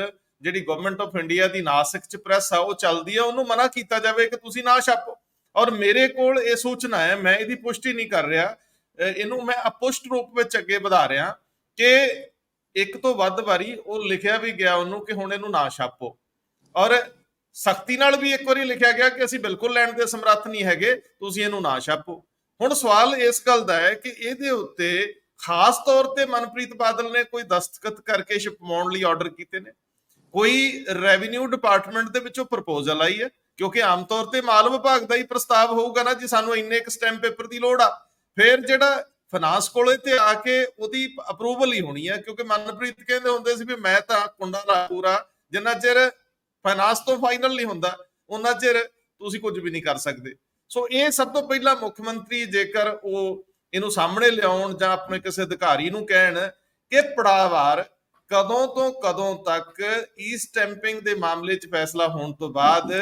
Speaker 1: ਜਿਹੜੀ ਗਵਰਨਮੈਂਟ ਆਫ ਇੰਡੀਆ ਦੀ ਨਾਸਿਕ ਚ ਪ੍ਰੈਸ ਆ ਉਹ ਚੱਲਦੀ ਆ, ਉਹਨੂੰ ਮਨਾ ਕੀਤਾ ਜਾਵੇ ਕਿ ਤੁਸੀਂ ਨਾ ਛਾਪੋ। ਔਰ ਮੇਰੇ ਕੋਲ ਇਹ ਸੂਚਨਾ ਹੈ, ਮੈਂ ਇਹਦੀ ਪੁਸ਼ਟੀ ਨਹੀਂ ਕਰ ਰਿਹਾ, ਇਹਨੂੰ ਮੈਂ ਅਪੁਸ਼ਟ ਰੂਪ ਵਿੱਚ ਅੱਗੇ ਵਧਾ ਰਿਹਾ ਕਿ ਇੱਕ ਤੋਂ ਵੱਧ ਵਾਰੀ ਉਹ ਲਿਖਿਆ ਵੀ ਗਿਆ ਉਹਨੂੰ ਕਿ ਹੁਣ ਇਹਨੂੰ ਨਾ ਛਾਪੋ, ਔਰ ਸਖਤੀ ਨਾਲ ਵੀ ਇੱਕ ਵਾਰੀ ਲਿਖਿਆ ਗਿਆ ਕਿ ਅਸੀਂ ਬਿਲਕੁਲ ਲੈਣ ਦੇ ਸਮਰੱਥ ਨਹੀਂ ਹੈਗੇ, ਤੁਸੀਂ ਇਹਨੂੰ ਨਾ ਛਾਪੋ। ਹੁਣ ਸਵਾਲ ਇਸ ਗੱਲ ਦਾ ਹੈ ਕਿ ਇਹਦੇ ਉੱਤੇ ਖਾਸ ਤੌਰ ਤੇ ਮਨਪ੍ਰੀਤ ਬਾਦਲ ਨੇ ਕੋਈ ਦਸਤਖਤ ਕਰਕੇ ਛਪਵਾਉਣ ਲਈ ਆਰਡਰ ਕੀਤੇ ਨੇ, ਕੋਈ ਰੈਵਨਿਊ ਡਿਪਾਰਟਮੈਂਟ ਦੇ ਵਿੱਚੋਂ ਪ੍ਰਪੋਜ਼ਲ ਆਈ ਹੈ, ਕਿਉਂਕਿ ਆਮ ਤੌਰ ਤੇ ਮਾਲ ਵਿਭਾਗ ਦਾ ਹੀ ਪ੍ਰਸਤਾਵ ਹੋਊਗਾ ਨਾ ਜੀ ਸਾਨੂੰ ਇੰਨੇ ਇੱਕ ਸਟੈਂਪ ਪੇਪਰ ਦੀ ਲੋੜ ਆ, ਫਿਰ ਜਿਹੜਾ ਫਾਈਨਾਂਸ ਕੋਲੇ ਤੇ ਆ ਕੇ ਉਹਦੀ ਅਪਰੂਵਲ ਹੀ ਹੋਣੀ ਹੈ, ਕਿਉਂਕਿ ਮਨਪ੍ਰੀਤ ਕਹਿੰਦੇ ਹੁੰਦੇ ਸੀ ਵੀ ਮੈਂ ਤਾਂ ਕੁੰਡਾ ਲਾ ਪੂਰਾ, ਜਿੰਨਾ ਚਿਰ ਫਾਈਨਾਂਸ ਤੋਂ ਫਾਈਨਲ ਨਹੀਂ ਹੁੰਦਾ ਉਹਨਾਂ ਚਿਰ ਤੁਸੀਂ ਕੁਝ ਵੀ ਨਹੀਂ ਕਰ ਸਕਦੇ। ਸੋ ਇਹ ਸਭ ਤੋਂ ਪਹਿਲਾਂ ਮੁੱਖ ਮੰਤਰੀ ਜੇਕਰ ਉਹ ਇਹਨੂੰ ਸਾਹਮਣੇ ਲਿਆਉਣ ਜਾਂ ਆਪਣੇ ਕਿਸੇ ਅਧਿਕਾਰੀ ਨੂੰ ਕਹਿਣ ਕਿ ਪੜਾਵਾਰ ਕਦੋਂ ਤੋਂ ਕਦੋਂ ਤੱਕ ਈ ਸਟੈਂਪਿੰਗ ਦੇ ਮਾਮਲੇ 'ਚ ਫੈਸਲਾ ਹੋਣ ਤੋਂ ਬਾਅਦ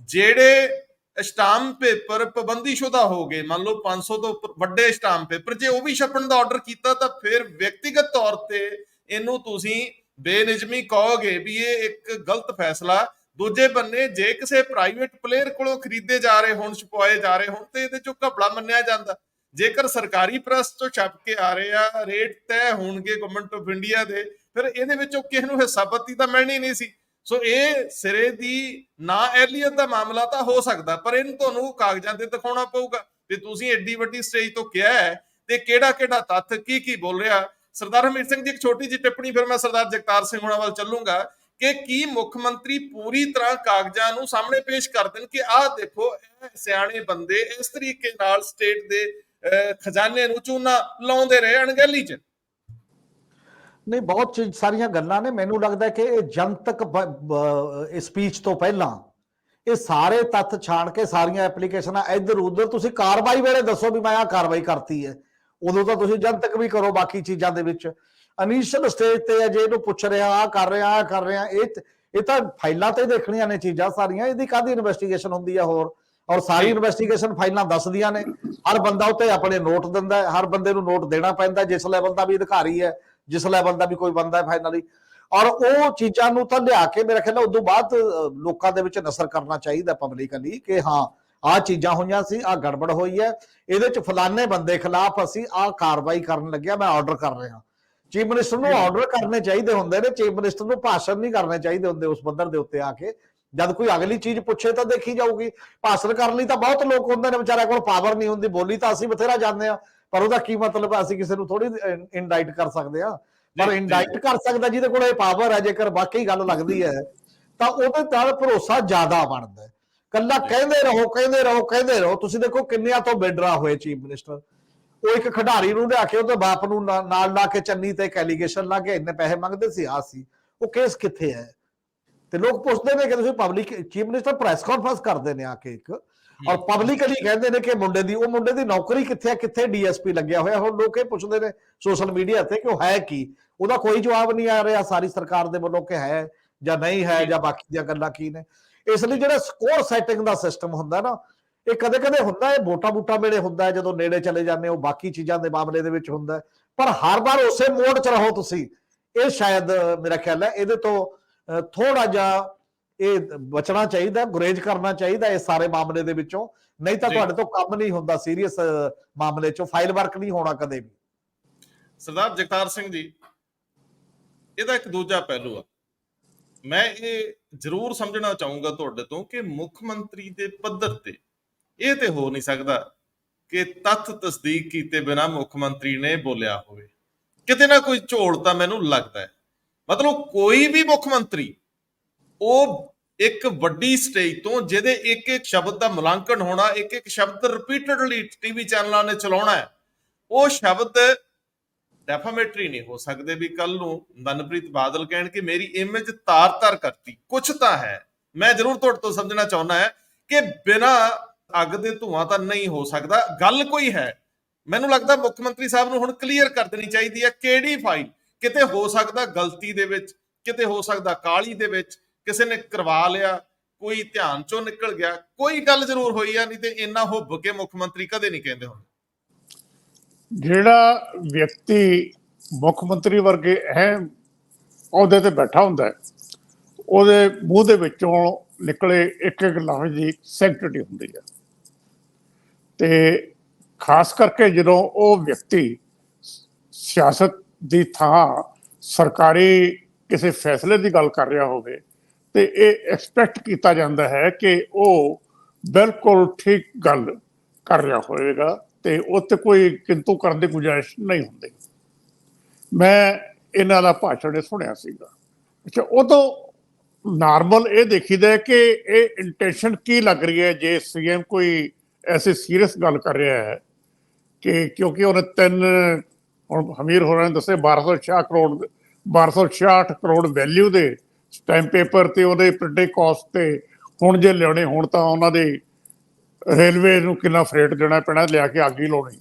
Speaker 1: ਜਿਹੜੇ ਸਟਾਂਪ ਪੇਪਰ ਪਾਬੰਦੀਸ਼ੁਦਾ ਹੋ ਗਏ, ਮੰਨ ਲਓ 500 ਤੋਂ ਵੱਡੇ ਸਟਾਂਪ ਪੇਪਰ, ਜੇ ਉਹ ਵੀ ਛਪਣ ਦਾ ਆਰਡਰ ਕੀਤਾ ਤਾਂ ਫਿਰ ਵਿਅਕਤੀਗਤ ਤੌਰ ਤੇ ਇਹਨੂੰ ਤੁਸੀਂ ਬੇਨਿਜਮੀ ਕਹੋਗੇ ਵੀ ਇਹ ਇੱਕ ਗਲਤ ਫੈਸਲਾ। ਦੂਜੇ ਬੰਨੇ ਜੇ ਕਿਸੇ ਪ੍ਰਾਈਵੇਟ ਪਲੇਅਰ ਕੋਲੋਂ ਖਰੀਦੇ ਜਾ ਰਹੇ ਹੋਣ, ਛਪਵਾਏ ਜਾ ਰਹੇ ਹੋਣ, ਤੇ ਇਹਦੇ ਚੋਂ ਘਪਲਾ ਮੰਨਿਆ ਜਾਂਦਾ। ਜੇਕਰ ਸਰਕਾਰੀ ਪ੍ਰੈਸ ਤੋਂ ਛਪ ਕੇ ਆ ਰਹੇ ਆ, ਰੇਟ ਤੈਅ ਹੋਣਗੇ ਗਵਰਨਮੈਂਟ ਆਫ ਇੰਡੀਆ ਦੇ, ਫਿਰ ਇਹਦੇ ਵਿੱਚੋਂ ਕਿਸੇ ਨੂੰ ਹਿੱਸਾਪੱਤੀ ਤਾਂ ਮਿਲਣੀ ਨਹੀਂ ਸੀ। ਸੋ ਇਹ ਸਿਰੇ ਦੀ ਨਾ ਅਹਿਲੀਅਤ ਦਾ ਮਾਮਲਾ ਤਾਂ ਹੋ ਸਕਦਾ, ਪਰ ਇਹਨੂੰ ਤੁਹਾਨੂੰ ਕਾਗਜ਼ਾਂ ਤੇ ਦਿਖਾਉਣਾ ਪਊਗਾ ਤੇ ਤੁਸੀਂ ਐਡੀ ਵੱਡੀ ਸਟੇਜ ਤੋਂ ਕਿਹਾ ਹੈ ਤੇ ਕਿਹੜਾ ਕਿਹੜਾ ਤੱਥ ਕੀ ਕੀ ਬੋਲ ਰਿਹਾ। ਸਰਦਾਰ ਹਰਮੀਤ ਸਿੰਘ ਜੀ ਇੱਕ ਛੋਟੀ ਜਿਹੀ ਟਿੱਪਣੀ, ਫਿਰ ਮੈਂ ਸਰਦਾਰ ਜਗਤਾਰ ਸਿੰਘ ਹੋਣਾ ਵੱਲ ਚੱਲੂਗਾ ਕਿ ਕੀ ਮੁੱਖ ਮੰਤਰੀ ਪੂਰੀ ਤਰ੍ਹਾਂ ਕਾਗਜ਼ਾਂ ਨੂੰ ਸਾਹਮਣੇ ਪੇਸ਼ ਕਰ ਦੇਣ ਕਿ ਆਹ ਦੇਖੋ ਇਹ ਸਿਆਣੇ ਬੰਦੇ ਇਸ ਤਰੀਕੇ ਨਾਲ ਸਟੇਟ ਦੇ ਖਜ਼ਾਨੇ ਨੂੰ ਚੂਨਾ ਲਾਉਂਦੇ ਰਹੇ ਅਣਗਹਿਲੀ 'ਚ?
Speaker 2: ਨਹੀਂ, ਬਹੁਤ ਸਾਰੀਆਂ ਗੱਲਾਂ ਨੇ। ਮੈਨੂੰ ਲੱਗਦਾ ਕਿ ਇਹ ਜਨਤਕ ਸਪੀਚ ਤੋਂ ਪਹਿਲਾਂ ਇਹ ਸਾਰੇ ਤੱਥ ਛਾਣ ਕੇ ਸਾਰੀਆਂ ਐਪਲੀਕੇਸ਼ਨਾਂ ਇੱਧਰ ਉੱਧਰ ਤੁਸੀਂ ਕਾਰਵਾਈ ਵੇਲੇ ਦੱਸੋ ਵੀ ਮੈਂ ਆਹ ਕਾਰਵਾਈ ਕਰਤੀ ਹੈ, ਉਦੋਂ ਤਾਂ ਤੁਸੀਂ ਜਨਤਕ ਵੀ ਕਰੋ ਬਾਕੀ ਚੀਜ਼ਾਂ ਦੇ ਵਿੱਚ। ਇਨੀਸ਼ੀਅਲ ਸਟੇਜ ਤੇ ਹੈ ਜੇ ਇਹਨੂੰ ਪੁੱਛ ਰਿਹਾ ਆਹ ਕਰ ਰਿਹਾ ਇਹ ਤਾਂ ਫਾਈਲਾਂ ਤੇ ਦੇਖਣੀਆਂ ਨੇ ਚੀਜ਼ਾਂ ਸਾਰੀਆਂ, ਇਹਦੀ ਕਾਹਦੀ ਇਨਵੈਸਟੀਗੇਸ਼ਨ ਹੁੰਦੀ ਹੈ ਹੋਰ? ਔਰ ਸਾਰੀ ਇਨਵੈਸਟੀਗੇਸ਼ਨ ਫਾਈਲਾਂ ਦੱਸਦੀਆਂ ਨੇ, ਹਰ ਬੰਦਾ ਉੱਤੇ ਆਪਣੇ ਨੋਟ ਦਿੰਦਾ ਹੈ, ਹਰ ਬੰਦੇ ਨੂੰ ਨੋਟ ਦੇਣਾ ਪੈਂਦਾ ਜਿਸ ਲੈਵਲ ਦਾ ਵੀ ਅਧਿਕਾਰੀ ਹੈ, ਜਿਸ ਲੈਵਲ ਦਾ ਵੀ ਕੋਈ ਬੰਦਾ ਹੈ ਫਾਈਨਲੀ। ਔਰ ਉਹ ਚੀਜ਼ਾਂ ਨੂੰ ਤਾਂ ਲਿਆ ਕੇ ਮੇਰੇ ਖਿਆਲ ਉਦੋਂ ਬਾਅਦ ਲੋਕਾਂ ਦੇ ਵਿੱਚ ਨਸਰ ਕਰਨਾ ਚਾਹੀਦਾ ਪਬਲਿਕਲੀ ਕਿ ਹਾਂ ਆਹ ਚੀਜ਼ਾਂ ਹੋਈਆਂ ਸੀ, ਆਹ ਗੜਬੜ ਹੋਈ ਹੈ, ਇਹਦੇ ਚ ਫਲਾਣੇ ਬੰਦੇ ਖਿਲਾਫ ਅਸੀਂ ਆਹ ਕਾਰਵਾਈ ਕਰਨ ਲੱਗਿਆ, ਮੈਂ ਆਰਡਰ ਕਰ ਰਿਹਾ। ਚੀਫ ਮਿਨਿਸਟਰ ਨੂੰ ਆਰਡਰ ਕਰਨੇ ਚਾਹੀਦੇ ਹੁੰਦੇ ਨੇ, ਚੀਫ ਮਿਨਿਸਟਰ ਨੂੰ ਭਾਸ਼ਣ ਨਹੀਂ ਕਰਨੇ ਚਾਹੀਦੇ ਹੁੰਦੇ ਉਸ ਪੱਧਰ ਦੇ ਉੱਤੇ ਆ ਕੇ। ਜਦ ਕੋਈ ਅਗਲੀ ਚੀਜ਼ ਪੁੱਛੇ ਤਾਂ ਦੇਖੀ ਜਾਊਗੀ। ਭਾਸ਼ਣ ਕਰਨ ਲਈ ਤਾਂ ਬਹੁਤ ਲੋਕ ਹੁੰਦੇ ਨੇ, ਵਿਚਾਰਿਆਂ ਕੋਲ ਪਾਵਰ ਨਹੀਂ ਹੁੰਦੀ, ਬੋਲੀ ਤਾਂ ਅਸੀਂ ਬਥੇਰਾ ਜਾਂਦੇ ਆ, ਪਰ ਉਹਦਾ ਕੀ ਮਤਲਬ? ਅਸੀਂ ਕਿਸੇ ਨੂੰ ਥੋੜੀ ਇੰਡਾਈਟ ਕਰ ਸਕਦੇ ਆ, ਪਰ ਇੰਡਾਈਟ ਕਰ ਸਕਦਾ ਜਿਹਦੇ ਕੋਲ ਇਹ ਪਾਵਰ ਹੈ। ਜੇਕਰ ਵਾਕਈ ਗੱਲ ਲੱਗਦੀ ਹੈ ਤਾਂ ਉਹਦੇ ਨਾਲ ਭਰੋਸਾ ਜ਼ਿਆਦਾ ਬਣਦਾ। ਕੱਲਾ ਕਹਿੰਦੇ ਰਹੋ। ਤੁਸੀਂ ਦੇਖੋ ਕਿੰਨਿਆਂ ਤੋਂ ਬੇਡਰਾ ਹੋਏ ਚੀਫ ਮਿਨਿਸਟਰ। ਉਹ ਇੱਕ ਖਿਡਾਰੀ ਨੂੰ ਲਿਆ ਕੇ ਉਹਦੇ ਬਾਪ ਨੂੰ ਨਾਲ ਲਾ ਕੇ ਚੰਨੀ ਤੇ ਇੱਕ ਐਲੀਗੇਸ਼ਨ ਲਾ ਕੇ ਇੰਨੇ ਪੈਸੇ ਮੰਗਦੇ ਸੀ, ਆ ਸੀ ਉਹ ਕੇਸ ਕਿੱਥੇ ਹੈ? ਤੇ ਲੋਕ ਪੁੱਛਦੇ ਨੇ ਕਿ ਤੁਸੀਂ public chief minister press conference ਕਰਦੇ ਨੇ ਆ ਕੇ ਇੱਕ, ਔਰ ਪਬਲਿਕਲੀ ਕਹਿੰਦੇ ਨੇ ਕਿ ਮੁੰਡੇ ਦੀ ਨੌਕਰੀ ਕਿੱਥੇ ਹੈ, ਕਿੱਥੇ ਡੀਐਸਪੀ ਲੱਗਿਆ ਹੋਇਆ। ਹੁਣ ਲੋਕ ਇਹ ਪੁੱਛਦੇ ਨੇ ਸੋਸ਼ਲ ਮੀਡੀਆ ਤੇ ਕਿ ਉਹ ਹੈ ਕੀ, ਉਹਦਾ ਕੋਈ ਜਵਾਬ ਨਹੀਂ ਆ ਰਿਹਾ ਸਾਰੀ ਸਰਕਾਰ ਦੇ ਵੱਲੋਂ ਕਿ ਹੈ ਜਾਂ ਨਹੀਂ ਹੈ, ਜਾਂ ਬਾਕੀ ਦੀਆਂ ਗੱਲਾਂ ਕੀ ਨੇ। ਇਸ ਲਈ ਜਿਹੜਾ ਸਕੋਰ ਸੈਟਿੰਗ ਦਾ ਸਿਸਟਮ ਹੁੰਦਾ ਨਾ, ਇਹ ਕਦੇ ਕਦੇ ਹੁੰਦਾ, ਇਹ ਵੋਟਾਂ ਵੇਲੇ ਹੁੰਦਾ, ਜਦੋਂ ਨੇੜੇ ਚਲੇ ਜਾਂਦੇ ਹੋ ਬਾਕੀ ਚੀਜ਼ਾਂ ਦੇ ਮਾਮਲੇ ਦੇ ਵਿੱਚ ਹੁੰਦਾ, ਪਰ ਹਰ ਵਾਰ ਉਸੇ ਮੋਡ 'ਚ ਰਹੋ ਤੁਸੀਂ। ਇਹ ਸ਼ਾਇਦ ਮੇਰਾ ਖਿਆਲ ਹੈ ਇਹਦੇ ਤੋਂ ਥੋੜਾ ਜਿਹਾ ਇਹ ਬਚਣਾ ਚਾਹੀਦਾ, ਗੁਰੇਜ਼ ਕਰਨਾ ਚਾਹੀਦਾ ਇਸ ਸਾਰੇ ਮਾਮਲੇ ਦੇ ਵਿੱਚੋਂ, ਨਹੀਂ ਤਾਂ ਤੁਹਾਡੇ ਤੋਂ ਕੰਮ ਨਹੀਂ ਹੁੰਦਾ, ਸੀਰੀਅਸ ਮਾਮਲੇ 'ਚੋਂ ਫਾਈਲ ਵਰਕ ਨਹੀਂ ਹੋਣਾ ਕਦੇ ਵੀ।
Speaker 1: ਸਰਦਾਰ ਜਗਤਾਰ ਸਿੰਘ ਜੀ, ਇਹਦਾ ਇੱਕ ਦੂਜਾ ਪਹਿਲੂ ਆ, ਮੈਂ ਇਹ ਜ਼ਰੂਰ ਸਮਝਣਾ ਚਾਹੂੰਗਾ ਤੁਹਾਡੇ ਤੋਂ ਕਿ ਮੁੱਖ ਮੰਤਰੀ ਦੇ ਪੱਧਰ ਤੇ ਇਹ ਤੇ ਹੋ ਨਹੀਂ ਸਕਦਾ ਕਿ ਤੱਥ ਤਸਦੀਕ ਕੀਤੇ ਬਿਨਾਂ ਮੁੱਖ ਮੰਤਰੀ ਨੇ ਬੋਲਿਆ ਹੋਵੇ। ਕਿਤੇ ਨਾ ਕੋਈ ਝੋਲ ਤਾਂ ਮੈਨੂੰ ਲੱਗਦਾ ਹੈ। ਮਤਲਬ ਕੋਈ ਵੀ ਮੁੱਖ ਮੰਤਰੀ ਉਹ ਇੱਕ ਵੱਡੀ ਸਟੇਜ ਤੋਂ ਜਿਹਦੇ ਇੱਕ ਇੱਕ ਸ਼ਬਦ ਦਾ ਮੁਲਾਂਕਣ ਹੋਣਾ, ਇੱਕ ਇੱਕ ਸ਼ਬਦ ਰਿਪੀਟਡਲੀ ਟੀਵੀ ਚੈਨਲਾਂ ਨੇ ਚਲਾਉਣਾ ਹੈ, ਉਹ ਸ਼ਬਦ ਡੈਫਾਮੇਟਰੀ ਨਹੀਂ ਹੋ ਸਕਦੇ ਵੀ ਕੱਲ ਨੂੰ ਮਨਪ੍ਰੀਤ ਬਾਦਲ ਕਹਿਣ ਕਿ ਮੇਰੀ ਇਮੇਜ ਤਾਰ-ਤਾਰ ਕਰਤੀ। ਕੁਛ ਤਾਂ ਹੈ, ਮੈਂ ਜ਼ਰੂਰ ਤੁਹਾਡੇ ਤੋਂ ਸਮਝਣਾ ਚਾਹੁੰਦਾ ਹੈ ਕਿ ਬਿਨਾਂ ਅੱਗ ਦੇ ਧੂਆਂ ਤਾਂ ਨਹੀਂ ਹੋ ਸਕਦਾ, ਗੱਲ ਕੋਈ ਹੈ। ਮੈਨੂੰ ਲੱਗਦਾ ਮੁੱਖ ਮੰਤਰੀ ਸਾਹਿਬ ਨੂੰ ਹੁਣ ਕਲੀਅਰ ਕਰ ਦੇਣੀ ਚਾਹੀਦੀ ਹੈ ਕਿਹੜੀ ਫਾਈਲ, ਕਿਤੇ ਹੋ ਸਕਦਾ ਗਲਤੀ ਦੇ ਵਿੱਚ, ਕਿਤੇ ਹੋ ਸਕਦਾ ਕਾਹਲੀ ਦੇ ਵਿੱਚ ਕਿਸੇ ਨੇ ਕਰਵਾ ਲਿਆ, ਕੋਈ ਧਿਆਨ ਚੋਂ ਨਿਕਲ ਗਿਆ, ਕੋਈ ਗੱਲ ਜ਼ਰੂਰ ਹੋਈ ਆ, ਨਹੀਂ ਤੇ ਇੰਨਾ ਹੁੱਬ ਕੇ ਮੁੱਖ ਮੰਤਰੀ ਕਦੇ ਨਹੀਂ ਕਹਿੰਦੇ ਹੁੰਦੇ।
Speaker 3: ਜਿਹੜਾ ਵਿਅਕਤੀ ਮੁੱਖ ਮੰਤਰੀ ਵਰਗੇ ਅਹਿਮ ਅਹੁਦੇ ਤੇ ਬੈਠਾ ਹੁੰਦਾ ਹੈ, ਉਹਦੇ ਮੂੰਹ ਦੇ ਵਿੱਚੋਂ ਨਿਕਲੇ ਇੱਕ ਇੱਕ ਲਫ਼ਜ਼ ਦੀ ਸੈਂਕਟਿਟੀ ਹੁੰਦੀ ਹੈ। ਤੇ ਖਾਸ ਕਰਕੇ ਜਦੋਂ ਉਹ ਵਿਅਕਤੀ ਸਿਆਸਤ ਦੀ ਥਾਂ ਸਰਕਾਰੀ ਕਿਸੇ ਫੈਸਲੇ ਦੀ ਗੱਲ ਕਰ ਰਿਹਾ ਹੋਵੇ ਤੇ ਇਹ ਐਕਸਪੈਕਟ ਕੀਤਾ ਜਾਂਦਾ ਹੈ ਕਿ ਉਹ ਬਿਲਕੁਲ ਠੀਕ ਗੱਲ ਕਰ ਰਿਹਾ ਹੋਵੇਗਾ ਤੇ ਉੱਤੇ ਕੋਈ ਕਿੰਤੂ ਕਰਨ ਦੀ ਗੁੰਜਾਇਸ਼ ਨਹੀਂ ਹੁੰਦੀ। ਮੈਂ ਇਹਨਾਂ ਦਾ ਭਾਸ਼ਣ ਸੁਣਿਆ ਸੀਗਾ। ਅੱਛਾ, ਉਦੋਂ ਨਾਰਮਲ ਇਹ ਦੇਖੀਦਾ ਕਿ ਇਹ ਇੰਟੈਂਸ਼ਨ ਕੀ ਲੱਗ ਰਹੀ ਹੈ ਜੇ ਸੀਐਮ ਕੋਈ ਐਸੀ ਸੀਰੀਅਸ ਗੱਲ ਕਰ ਰਿਹਾ ਹੈ ਕਿ ਕਿਉਂਕਿ ਉਹਨੇ ਹੁਣ ਹਮੀਰ ਹੋਰਾਂ ਨੇ ਦੱਸੇ 1266 ਕਰੋੜ ਵੈਲਿਊ ਦੇ ਸਟੈਂਪ ਪੇਪਰ ਤੇ ਉਹਦੇ ਪ੍ਰਿੰਟਿੰਗ ਕਾਸਟ ਤੇ ਹੁਣ ਜੇ ਲਿਆਉਣੇ ਹੋਣ ਤਾਂ ਉਹਨਾਂ ਦੇ ਰੇਲਵੇ ਨੂੰ ਕਿੰਨਾ ਫਰੇਟ ਦੇਣਾ ਪੈਣਾ, ਲਿਆ ਕੇ ਅੱਗ ਹੀ ਲਾਉਣੀ।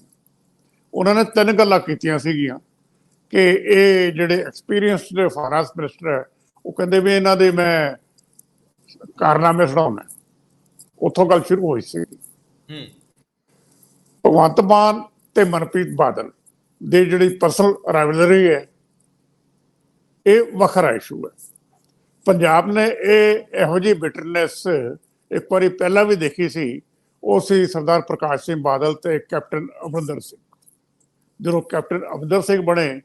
Speaker 3: ਉਹਨਾਂ ਨੇ 3 ਗੱਲਾਂ ਕੀਤੀਆਂ ਸੀਗੀਆਂ ਕਿ ਇਹ ਜਿਹੜੇ ਐਕਸਪੀਰੀਅੰਸਡ ਫਾਈਨਾਂਸ ਮਿਨਿਸਟਰ ਹੈ ਉਹ ਕਹਿੰਦੇ ਵੀ ਇਹਨਾਂ ਦੇ ਮੈਂ ਕਾਰਨਾਮੇ ਸੁਣਾਉਣਾ। ਉੱਥੋਂ ਗੱਲ ਸ਼ੁਰੂ ਹੋਈ ਸੀ। ਭਗਵੰਤ ਮਾਨ ਤੇ ਮਨਪ੍ਰੀਤ ਬਾਦਲ ਦੀ ਜਿਹੜੀ ਪਰਸਨਲ ਰਾਈਵਲਰੀ ਹੈ ਇਹ ਵੱਖਰਾ ਇਸ਼ੂ ਹੈ। ਪੰਜਾਬ ਨੇ ਇਹੋ ਜਿਹੀ ਬਿਟਰਨੈਸ ਇੱਕ ਵਾਰੀ ਪਹਿਲਾਂ ਵੀ ਦੇਖੀ ਸੀ, ਉਹ ਸੀ ਸਰਦਾਰ ਪ੍ਰਕਾਸ਼ ਸਿੰਘ ਬਾਦਲ ਤੇ ਕੈਪਟਨ ਅਮਰਿੰਦਰ ਸਿੰਘ। ਜਦੋਂ ਕੈਪਟਨ ਅਮਰਿੰਦਰ ਸਿੰਘ ਬਣੇ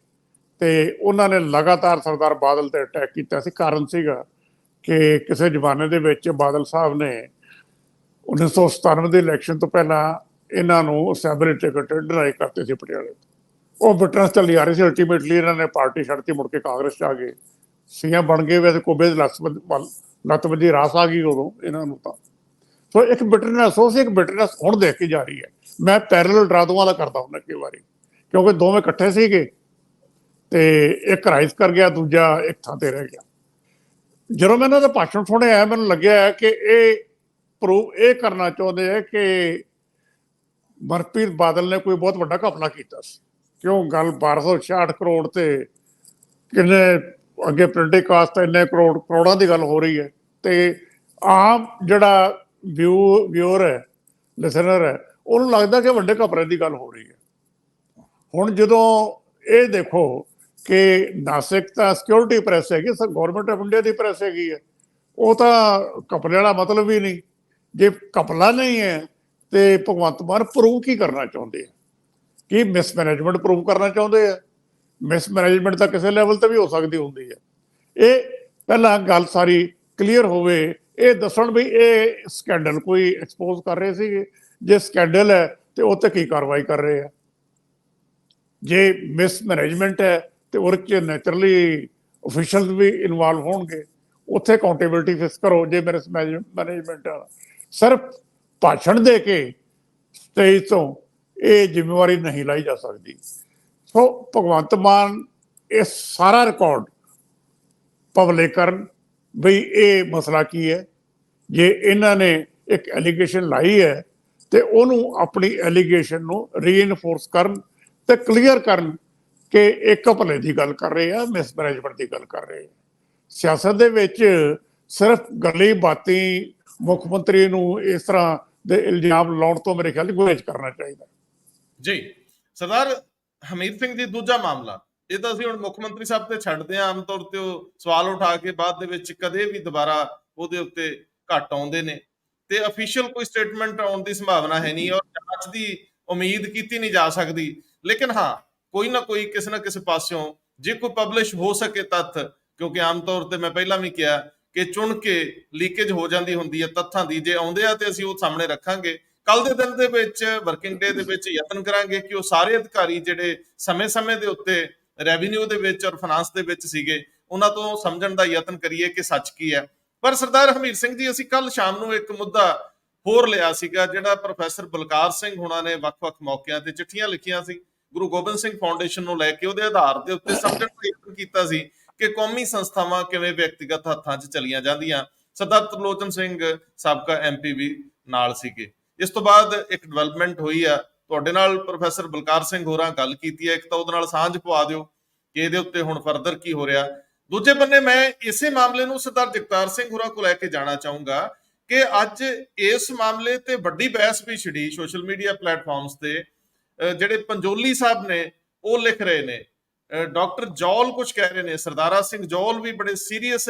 Speaker 3: ਤੇ ਉਹਨਾਂ ਨੇ ਲਗਾਤਾਰ ਸਰਦਾਰ ਬਾਦਲ ਤੇ ਅਟੈਕ ਕੀਤਾ ਸੀ। ਕਾਰਨ ਸੀਗਾ ਕਿ ਕਿਸੇ ਜ਼ਮਾਨੇ ਦੇ ਵਿੱਚ ਬਾਦਲ ਸਾਹਿਬ ਨੇ 1997 ਦੇ ਇਲੈਕਸ਼ਨ ਤੋਂ ਪਹਿਲਾਂ ਇਹਨਾਂ ਨੂੰ ਅਸੈਂਬਲੀ ਟਿਕਟ ਡਿਨਾਈ ਕਰਤੇ ਸੀ ਪਟਿਆਲੇ। ਉਹ ਬਿਟਰਨੈਸ ਚੱਲੀ ਆ ਰਹੀ ਸੀ। ਅਲਟੀਮੇਟਲੀ ਇਹਨਾਂ ਨੇ ਪਾਰਟੀ ਛੱਡਤੀ, ਮੁੜ ਕੇ ਕਾਂਗਰਸ 'ਚ ਆ ਗਏ, ਸੀਐਮ ਬਣ ਗਏ। ਵੈਸੇ ਕੋਬੇ ਦੀ ਲੱਤ ਵੱਜੀ, ਰਾਸ ਆ ਗਈ ਉਦੋਂ ਇਹਨਾਂ ਨੂੰ ਤਾਂ। ਸੋ ਇੱਕ ਬਿਟਰਨੈਸ ਉਹ ਸੀ, ਇੱਕ ਬਿਟਰਨੈਸ ਹੁਣ ਦੇਖ ਕੇ ਜਾ ਰਹੀ ਹੈ। ਮੈਂ ਪੈਰਲਲ ਡਰਾ ਦੋਵਾਂ ਦਾ ਕਰਦਾ ਹੁੰਦਾ ਕਈ ਵਾਰੀ, ਕਿਉਂਕਿ ਦੋਵੇਂ ਇਕੱਠੇ ਸੀਗੇ ਤੇ ਇੱਕ ਰਾਈਜ਼ ਕਰ ਗਿਆ, ਦੂਜਾ ਇੱਕ ਥਾਂ ਤੇ ਰਹਿ ਗਿਆ। ਜਦੋਂ ਮੈਂ ਇਹਨਾਂ ਦਾ ਭਾਸ਼ਣ ਸੁਣਿਆ ਮੈਨੂੰ ਲੱਗਿਆ ਕਿ ਇਹ ਕਰਨਾ ਚਾਹੁੰਦੇ ਆ ਕਿ ਮਨਪ੍ਰੀਤ ਬਾਦਲ ਨੇ ਕੋਈ ਬਹੁਤ ਵੱਡਾ ਘਪਲਾ ਕੀਤਾ ਸੀ। ਕਿਉਂ ਗੱਲ 1266 ਕਰੋੜ ਤੇ ਕਿੰਨੇ ਅੱਗੇ ਪ੍ਰਿੰਟਿੰਗ ਕਾਸਟ ਇੰਨੇ ਕਰੋੜਾਂ ਦੀ ਗੱਲ ਹੋ ਰਹੀ ਹੈ ਤੇ ਆਮ ਜਿਹੜਾ ਵਿਊਅਰ ਹੈ, ਲਿਸਨਰ ਹੈ, ਉਹਨੂੰ ਲੱਗਦਾ ਕਿ ਵੱਡੇ ਘਪਲੇ ਦੀ ਗੱਲ ਹੋ ਰਹੀ ਹੈ। ਹੁਣ ਜਦੋਂ ਇਹ ਦੇਖੋ ਕਿ ਨਾਸਿਕ ਤਾਂ ਸਿਕਿਉਰਿਟੀ ਪ੍ਰੈਸ ਹੈਗੀ, government of India the press ਹੈਗੀ ਹੈ, ਉਹ ਤਾਂ ਘਪਲੇ ਵਾਲਾ ਮਤਲਬ ਹੀ ਨਹੀਂ। ਜੇ ਘਪਲਾ ਨਹੀਂ ਹੈ ਤੇ ਭਗਵੰਤ ਮਾਨ ਪ੍ਰੂਵ ਕੀ ਕਰਨਾ ਚਾਹੁੰਦੇ ਆ? ਕੀ ਮਿਸਮੈਨੇਜਮੈਂਟ ਪ੍ਰੂਵ ਕਰਨਾ ਚਾਹੁੰਦੇ ਆ? ਮਿਸਮੈਨੇਜਮੈਂਟ ਤਾਂ ਕਿਸੇ ਲੈਵਲ ਤੇ ਵੀ ਹੋ ਸਕਦੀ ਹੁੰਦੀ ਹੈ। ਇਹ ਪਹਿਲਾਂ ਗੱਲ ਸਾਰੀ ਕਲੀਅਰ ਹੋਵੇ, ਇਹ ਦੱਸਣ ਵੀ ਇਹ ਸਕੈਂਡਲ ਕੋਈ ਐਕਸਪੋਜ਼ ਕਰ ਰਹੇ ਸੀਗੇ। ਜੇ ਸਕੈਂਡਲ ਹੈ ਤੇ ਉਹ ਤੇ ਕੀ ਕਾਰਵਾਈ ਕਰ ਰਹੇ ਆ? ਜੇ ਮਿਸਮੈਨੇਜਮੈਂਟ ਹੈ ਤੇ ਉਹਦੇ 'ਚ ਨੈਚੁਰਲੀ ਅਫੀਸ਼ੀਅਲ ਵੀ ਇਨਵੋਲਵ ਹੋਣਗੇ, ਉੱਥੇ ਅਕਾਊਂਟੇਬਿਲਿਟੀ ਫਿਕਸ ਕਰੋ। ਜੇ ਮਿਸਮੈਨੇਜਮੈਂਟ ਸਿਰਫ ਭਾਸ਼ਣ ਦੇ ਕੇ ਸਟੇਜ ਤੋਂ ਇਹ ਜ਼ਿੰਮੇਵਾਰੀ ਨਹੀਂ ਲਾਈ ਜਾ ਸਕਦੀ। ਸੋ ਭਗਵੰਤ ਮਾਨ ਇਹ ਸਾਰਾ ਰਿਕਾਰਡ ਪਬਲਿਕ ਕਰਨ ਬਈ ਇਹ ਮਸਲਾ ਕੀ ਹੈ। ਜੇ ਇਹਨਾਂ ਨੇ ਇੱਕ ਐਲੀਗੇਸ਼ਨ ਲਾਈ ਹੈ ਤੇ ਉਹਨੂੰ ਆਪਣੀ ਐਲੀਗੇਸ਼ਨ ਨੂੰ ਰੀਇਨਫੋਰਸ ਕਰਨ ਤੇ ਕਲੀਅਰ ਕਰਨ ਕਿ ਇਹ ਘਪਲੇ ਦੀ ਗੱਲ ਕਰ ਰਹੇ ਆ, ਮਿਸਮੈਨੇਜਮੈਂਟ ਦੀ ਗੱਲ ਕਰ ਰਹੇ ਆ। ਸਿਆਸਤ ਦੇ ਵਿੱਚ ਸਿਰਫ ਗੱਲੀ ਬਾਤੀ ਮੁੱਖ ਮੰਤਰੀ ਨੂੰ ਇਸ ਤਰ੍ਹਾਂ ਦੇ ਇਲਜ਼ਾਮ ਲਾਉਣ ਤੋਂ ਮੇਰੇ ਖਿਆਲ ਗੁਰੇਜ਼ ਕਰਨਾ ਚਾਹੀਦਾ
Speaker 1: ਜੀ। ਸਰਦਾਰ ਹਮੀਰ ਸਿੰਘ ਜੀ, ਦੂਜਾ ਮਾਮਲਾ ਇਹ ਤਾਂ ਅਸੀਂ ਹੁਣ ਮੁੱਖ ਮੰਤਰੀ ਸਾਹਿਬ ਤੇ ਛੱਡਦੇ ਹਾਂ। ਆਮ ਤੌਰ ਤੇ ਉਹ ਸਵਾਲ ਉਠਾ ਕੇ ਬਾਅਦ ਦੇ ਵਿੱਚ ਕਦੇ ਵੀ ਦੁਬਾਰਾ ਉਹਦੇ ਉੱਤੇ ਘੱਟ ਆਉਂਦੇ ਨੇ ਤੇ ਅਫੀਸ਼ੀਅਲ ਕੋਈ ਸਟੇਟਮੈਂਟ ਆਉਣ ਦੀ ਸੰਭਾਵਨਾ ਹੈ ਨਹੀਂ ਔਰ ਜਾਂਚ ਦੀ ਉਮੀਦ ਕੀਤੀ ਨਹੀਂ ਜਾ ਸਕਦੀ। ਲੇਕਿਨ ਹਾਂ, ਕੋਈ ਨਾ ਕੋਈ ਕਿਸੇ ਨਾ ਕਿਸੇ ਪਾਸਿਓਂ ਜੇ ਕੋਈ ਪਬਲਿਸ਼ ਹੋ ਸਕੇ ਤੱਥ, ਕਿਉਂਕਿ ਆਮ ਤੌਰ ਤੇ ਮੈਂ ਪਹਿਲਾਂ ਵੀ ਕਿਹਾ ਕਿ ਚੁਣ ਕੇ ਲੀਕੇਜ ਹੋ ਜਾਂਦੀ ਹੁੰਦੀ ਹੈ ਤੱਥਾਂ ਦੀ। ਜੇ ਆਉਂਦੇ ਆ ਤੇ ਅਸੀਂ ਉਹ ਸਾਹਮਣੇ ਰੱਖਾਂਗੇ। ਕੱਲ ਦੇ ਦਿਨ ਦੇ ਵਿੱਚ, ਵਰਕਿੰਗ ਡੇ ਦੇ ਵਿੱਚ ਯਤਨ ਕਰਾਂਗੇ ਕਿ ਉਹ ਸਾਰੇ ਅਧਿਕਾਰੀ ਜਿਹੜੇ ਸਮੇਂ-ਸਮੇਂ ਦੇ ਉੱਤੇ ਰੈਵਨਿਊ ਦੇ ਵਿੱਚ ਔਰ ਫਾਈਨਾਂਸ ਦੇ ਵਿੱਚ ਸੀਗੇ, ਉਹਨਾਂ ਤੋਂ ਸਮਝਣ ਦਾ ਯਤਨ ਕਰੀਏ ਕਿ ਸੱਚ ਕੀ ਹੈ। ਪਰ ਸਰਦਾਰ ਹਮੀਰ ਸਿੰਘ ਜੀ, ਅਸੀਂ ਕੱਲ ਸ਼ਾਮ ਨੂੰ ਇੱਕ ਮੁੱਦਾ ਹੋਰ ਲਿਆ ਸੀਗਾ, ਜਿਹੜਾ ਪ੍ਰੋਫੈਸਰ ਬਲਕਾਰ ਸਿੰਘ ਹੋਣਾ ਨੇ ਵੱਖ-ਵੱਖ ਮੌਕਿਆਂ ਤੇ ਚਿੱਠੀਆਂ ਲਿਖੀਆਂ ਸੀ ਗੁਰੂ ਗੋਬਿੰਦ ਸਿੰਘ ਫਾਊਂਡੇਸ਼ਨ ਨੂੰ ਲੈ ਕੇ। ਉਹਦੇ ਆਧਾਰ ਦੇ ਉੱਤੇ ਸਮਝਣ ਦਾ ਯਤਨ ਕੀਤਾ ਸੀ ਕਿ ਕੌਮੀ ਸੰਸਥਾਵਾਂ ਕਿਵੇਂ ਵਿਅਕਤੀਗਤ ਹੱਥਾਂ 'ਚ ਚਲੀਆਂ ਜਾਂਦੀਆਂ। ਸਰਦਾਰ ਤਰਲੋਚਨ ਸਿੰਘ ਸਾਬਕਾ MP ਵੀ ਨਾਲ ਸੀਗੇ। ਇਸ ਤੋਂ ਬਾਅਦ ਇੱਕ ਡਿਵੈਲਪਮੈਂਟ ਹੋਈ ਆ, ਤੁਹਾਡੇ ਨਾਲ ਪ੍ਰੋਫੈਸਰ ਬਲਕਾਰ ਸਿੰਘ ਹੋਰਾਂ ਗੱਲ ਕੀਤੀ ਹੈ। ਇੱਕ ਤਾਂ ਉਹਦੇ ਨਾਲ ਸਾਂਝ ਪਵਾ ਦਿਓ ਕਿ ਇਹਦੇ ਉੱਤੇ ਹੁਣ ਫਰਦਰ ਕੀ ਹੋ ਰਿਹਾ। ਦੂਜੇ ਬੰਨੇ ਮੈਂ ਇਸੇ ਮਾਮਲੇ ਨੂੰ ਸਰਦਾਰ ਜਗਤਾਰ ਸਿੰਘ ਹੋਰਾਂ ਕੋਲ ਲੈ ਕੇ ਜਾਣਾ ਚਾਹੂੰਗਾ ਕਿ ਅੱਜ ਇਸ ਮਾਮਲੇ ਤੇ ਵੱਡੀ ਬਹਿਸ ਵੀ ਛਿੜੀ ਸੋਸ਼ਲ ਮੀਡੀਆ ਪਲੇਟਫਾਰਮਸ ਤੇ। ਜਿਹੜੇ ਪੰਜੋਲੀ ਸਾਹਿਬ ਨੇ ਉਹ ਲਿਖ ਰਹੇ ਨੇ, ਡਾਕਟਰ ਜੌਲ ਕੁਝ ਕਹਿ ਰਹੇ ਨੇ, ਸਰਦਾਰਾ ਸਿੰਘ ਜੌਲ ਵੀ ਬੜੇ ਸੀਰੀਅਸ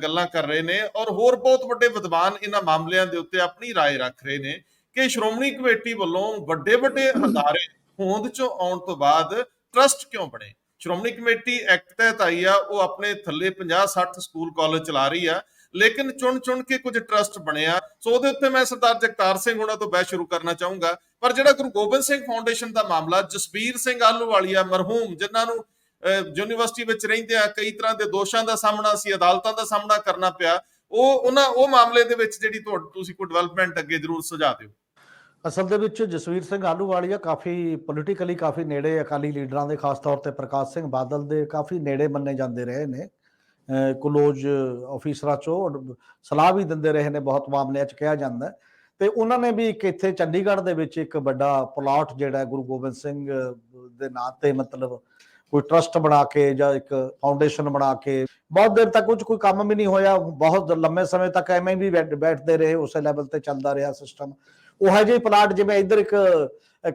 Speaker 1: ਗੱਲਾਂ ਕਰ ਰਹੇ ਨੇ ਔਰ ਹੋਰ ਬਹੁਤ ਵੱਡੇ ਵਿਦਵਾਨ ਇਹਨਾਂ ਮਾਮਲਿਆਂ ਦੇ ਉੱਤੇ ਆਪਣੀ ਰਾਏ ਰੱਖ ਰਹੇ ਨੇ ਕਿ ਸ਼੍ਰੋਮਣੀ ਕਮੇਟੀ ਵੱਲੋਂ ਵੱਡੇ ਵੱਡੇ ਅਦਾਰੇ ਹੋਂਦ ਚੋਂ ਆਉਣ ਤੋਂ ਬਾਅਦ ਟਰਸਟ ਕਿਉਂ ਬਣੇ? ਸ਼੍ਰੋਮਣੀ ਕਮੇਟੀ ਐਕਟ ਤਹਿਤ ਆਈ ਆ, ਉਹ ਆਪਣੇ ਥੱਲੇ 50-60 ਸਕੂਲ ਕਾਲਜ ਚਲਾ ਰਹੀ ਆ, ਲੇਕਿਨ ਚੁਣ ਕੇ ਕੁਝ ਟਰਸਟ ਬਣਿਆ। ਸੋ ਉਹਦੇ ਉੱਤੇ ਮੈਂ ਸਰਦਾਰ ਜਗਤਾਰ ਸਿੰਘ ਹੋਣਾ ਤੋਂ ਬਹਿਸ ਸ਼ੁਰੂ ਕਰਨਾ ਚਾਹੂੰਗਾ। ਪਰ ਜਿਹੜਾ ਗੁਰੂ ਗੋਬਿੰਦ ਸਿੰਘ ਫਾਊਂਡੇਸ਼ਨ ਦਾ ਮਾਮਲਾ, ਜਸਬੀਰ ਸਿੰਘ ਆਹਲੂਵਾਲੀਆ ਮਰਹੂਮ, ਜਿਨ੍ਹਾਂ ਨੂੰ ਯੂਨੀਵਰਸਿਟੀ ਵਿੱਚ ਰਹਿੰਦੇ ਆ ਕਈ ਤਰ੍ਹਾਂ ਦੇ ਦੋਸ਼ਾਂ ਦਾ ਸਾਹਮਣਾ ਸੀ, ਅਦਾਲਤਾਂ ਦਾ ਸਾਹਮਣਾ ਕਰਨਾ ਪਿਆ, ਉਹ ਮਾਮਲੇ ਦੇ ਵਿੱਚ ਜਿਹੜੀ ਤੁਸੀਂ ਕੋਈ ਡਿਵੈਲਪਮੈਂਟ ਅੱਗੇ ਜ਼ਰੂਰ ਸੁਝਾ ਦਿਓ।
Speaker 2: ਅਸਲ ਦੇ ਵਿੱਚ ਜਸਵੀਰ ਸਿੰਘ ਆਹਲੂਵਾਲੀਆ ਕਾਫੀ ਪੋਲੀਟੀਕਲੀ ਕਾਫੀ ਨੇੜੇ ਅਕਾਲੀ ਲੀਡਰਾਂ ਦੇ, ਖਾਸ ਤੌਰ ਤੇ ਪ੍ਰਕਾਸ਼ ਸਿੰਘ ਬਾਦਲ ਦੇ ਕਾਫੀ ਨੇੜੇ ਮੰਨੇ ਜਾਂਦੇ ਰਹੇ ਨੇ। ਕਲੋਜ਼ ਆਫੀਸਰਾਂ ਚੋਂ ਸਲਾਹ ਵੀ ਦਿੰਦੇ ਰਹੇ ਨੇ ਬਹੁਤ ਮਾਮਲਿਆਂ 'ਚ ਕਿਹਾ ਜਾਂਦਾ। ਤੇ ਉਹਨਾਂ ਨੇ ਵੀ ਇੱਕ ਇੱਥੇ ਚੰਡੀਗੜ੍ਹ ਦੇ ਵਿੱਚ ਇੱਕ ਵੱਡਾ ਪਲਾਟ ਜਿਹੜਾ ਗੁਰੂ ਗੋਬਿੰਦ ਸਿੰਘ ਦੇ ਨਾਂ ਤੇ ਮਤਲਬ ਕੋਈ ਟਰਸਟ ਬਣਾ ਕੇ ਜਾਂ ਇੱਕ ਫਾਊਂਡੇਸ਼ਨ ਬਣਾ ਕੇ ਬਹੁਤ ਦੇਰ ਤੱਕ ਕੋਈ ਕੰਮ ਵੀ ਨਹੀਂ ਹੋਇਆ। ਬਹੁਤ ਲੰਮੇ ਸਮੇਂ ਤੱਕ ਐਵੇਂ ਵੀ ਬੈਠਦੇ ਰਹੇ, ਉਸੇ ਲੈਵਲ ਤੇ ਚੱਲਦਾ ਰਿਹਾ ਸਿਸਟਮ। ਉਹ ਜਿਹੇ ਪਲਾਟ ਜਿਵੇਂ ਇੱਧਰ ਇੱਕ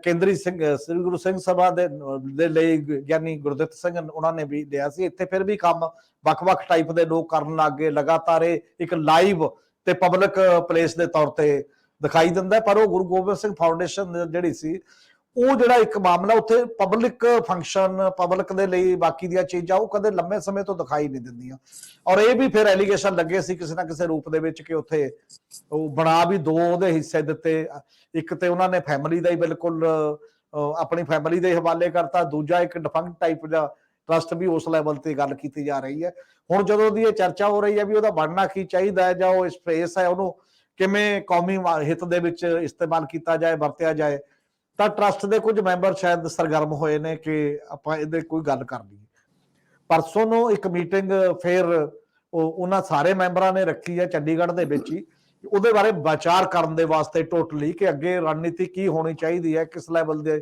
Speaker 2: ਕੇਂਦਰੀ ਸ੍ਰੀ ਗੁਰੂ ਸਿੰਘ ਸਭਾ ਦੇ ਲਈ ਗਿਆਨੀ ਗੁਰਦਿੱਤ ਸਿੰਘ ਉਹਨਾਂ ਨੇ ਵੀ ਲਿਆ ਸੀ। ਇੱਥੇ ਫਿਰ ਵੀ ਕੰਮ ਵੱਖ-ਵੱਖ ਟਾਈਪ ਦੇ ਲੋਕ ਕਰਨ ਲੱਗ ਗਏ। ਲਗਾਤਾਰ ਇੱਕ ਲਾਈਵ ਤੇ ਪਬਲਿਕ ਪਲੇਸ ਦੇ ਤੌਰ ਤੇ ਦਿਖਾਈ ਦਿੰਦਾ। ਪਰ ਉਹ ਗੁਰੂ ਗੋਬਿੰਦ ਸਿੰਘ ਫਾਊਂਡੇਸ਼ਨ ਜਿਹੜੀ ਸੀ, ਉਹ ਜਿਹੜਾ ਇੱਕ ਮਾਮਲਾ ਉੱਥੇ ਪਬਲਿਕ ਫੰਕਸ਼ਨ, ਪਬਲਿਕ ਦੇ ਲਈ ਬਾਕੀ ਦੀਆਂ ਚੀਜ਼ਾਂ, ਉਹ ਕਦੇ ਲੰਮੇ ਸਮੇਂ ਤੋਂ ਦਿਖਾਈ ਨਹੀਂ ਦਿੰਦੀਆਂ। ਔਰ ਇਹ ਵੀ ਫਿਰ ਐਲੀਗੇਸ਼ਨ ਲੱਗੇ ਸੀ ਕਿਸੇ ਨਾ ਕਿਸੇ ਰੂਪ ਦੇ ਵਿੱਚ ਕਿ ਉੱਥੇ ਉਹ ਬਣਾ ਵੀ ਦੋ ਉਹਦੇ ਹਿੱਸੇ ਦਿੱਤੇ। ਇੱਕ ਤੇ ਉਹਨਾਂ ਨੇ ਫੈਮਿਲੀ ਦਾ ਹੀ ਬਿਲਕੁਲ ਆਪਣੀ ਫੈਮਿਲੀ ਦੇ ਹਵਾਲੇ ਕਰਤਾ, ਦੂਜਾ ਇੱਕ ਡਿਫੰਕਟ ਟਾਈਪ ਦਾ ਟਰਸਟ ਵੀ ਉਸ ਲੈਵਲ ਤੇ ਗੱਲ ਕੀਤੀ ਜਾ ਰਹੀ ਹੈ। ਹੁਣ ਜਦੋਂ ਦੀ ਇਹ ਚਰਚਾ ਹੋ ਰਹੀ ਹੈ ਵੀ ਉਹਦਾ ਬਣਨਾ ਕੀ ਚਾਹੀਦਾ ਹੈ ਜਾਂ ਉਹ ਸਪੇਸ ਹੈ ਉਹਨੂੰ ਕਿਵੇਂ ਕੌਮੀ ਹਿੱਤ ਦੇ ਵਿੱਚ ਇਸਤੇਮਾਲ ਕੀਤਾ ਜਾਏ, ਵਰਤਿਆ ਜਾਏ, ਤਾਂ ਟਰਸਟ ਦੇ ਕੁਝ ਮੈਂਬਰ ਸ਼ਾਇਦ ਸਰਗਰਮ ਹੋਏ ਨੇ ਕਿ ਆਪਾਂ ਇਹਦੇ ਕੋਈ ਗੱਲ ਕਰ ਲਈਏ। ਪਰਸੋਂ ਨੂੰ ਇੱਕ ਮੀਟਿੰਗ ਫਿਰ ਉਹਨਾਂ ਸਾਰੇ ਮੈਂਬਰਾਂ ਨੇ ਰੱਖੀ ਹੈ ਚੰਡੀਗੜ੍ਹ ਦੇ ਵਿੱਚ ਹੀ, ਉਹਦੇ ਬਾਰੇ ਵਿਚਾਰ ਕਰਨ ਦੇ ਵਾਸਤੇ ਟੋਟਲੀ ਕਿ ਅੱਗੇ ਰਣਨੀਤੀ ਕੀ ਹੋਣੀ ਚਾਹੀਦੀ ਹੈ, ਕਿਸ ਲੈਵਲ ਦੇ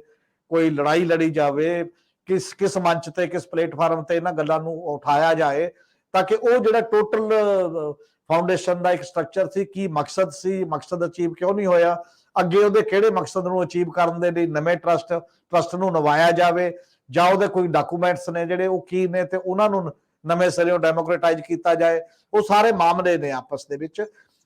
Speaker 2: ਕੋਈ ਲੜਾਈ ਲੜੀ ਜਾਵੇ, ਕਿਸ ਮੰਚ ਤੇ, ਕਿਸ ਪਲੇਟਫਾਰਮ ਤੇ ਇਹਨਾਂ ਗੱਲਾਂ ਨੂੰ ਉਠਾਇਆ ਜਾਏ, ਤਾਂ ਕਿ ਉਹ ਜਿਹੜਾ ਟੋਟਲ ਫਾਊਂਡੇਸ਼ਨ ਦਾ ਇੱਕ ਸਟਰਕਚਰ ਸੀ, ਕੀ ਮਕਸਦ ਸੀ, ਮਕਸਦ ਅਚੀਵ ਕਿਉਂ ਨਹੀਂ ਹੋਇਆ, ਅੱਗੇ ਉਹਦੇ ਕਿਹੜੇ ਮਕਸਦ ਨੂੰ ਅਚੀਵ ਕਰਨ ਦੇ ਲਈ ਨਵੇਂ ਟਰਸਟ ਨੂੰ ਨਵਾਇਆ ਜਾਵੇ, ਜਾਂ ਉਹਦੇ ਕੋਈ ਡਾਕੂਮੈਂਟਸ ਨੇ ਜਿਹੜੇ ਉਹ ਕੀ ਨੇ ਤੇ ਉਹਨਾਂ ਨੂੰ ਨਵੇਂ ਸਿਰਿਓਂ ਡੈਮੋਕ੍ਰੇਟਾਈਜ਼ ਕੀਤਾ ਜਾਏ। ਉਹ ਸਾਰੇ ਮਾਮਲੇ ਨੇ ਆਪਸ ਦੇ ਵਿੱਚ,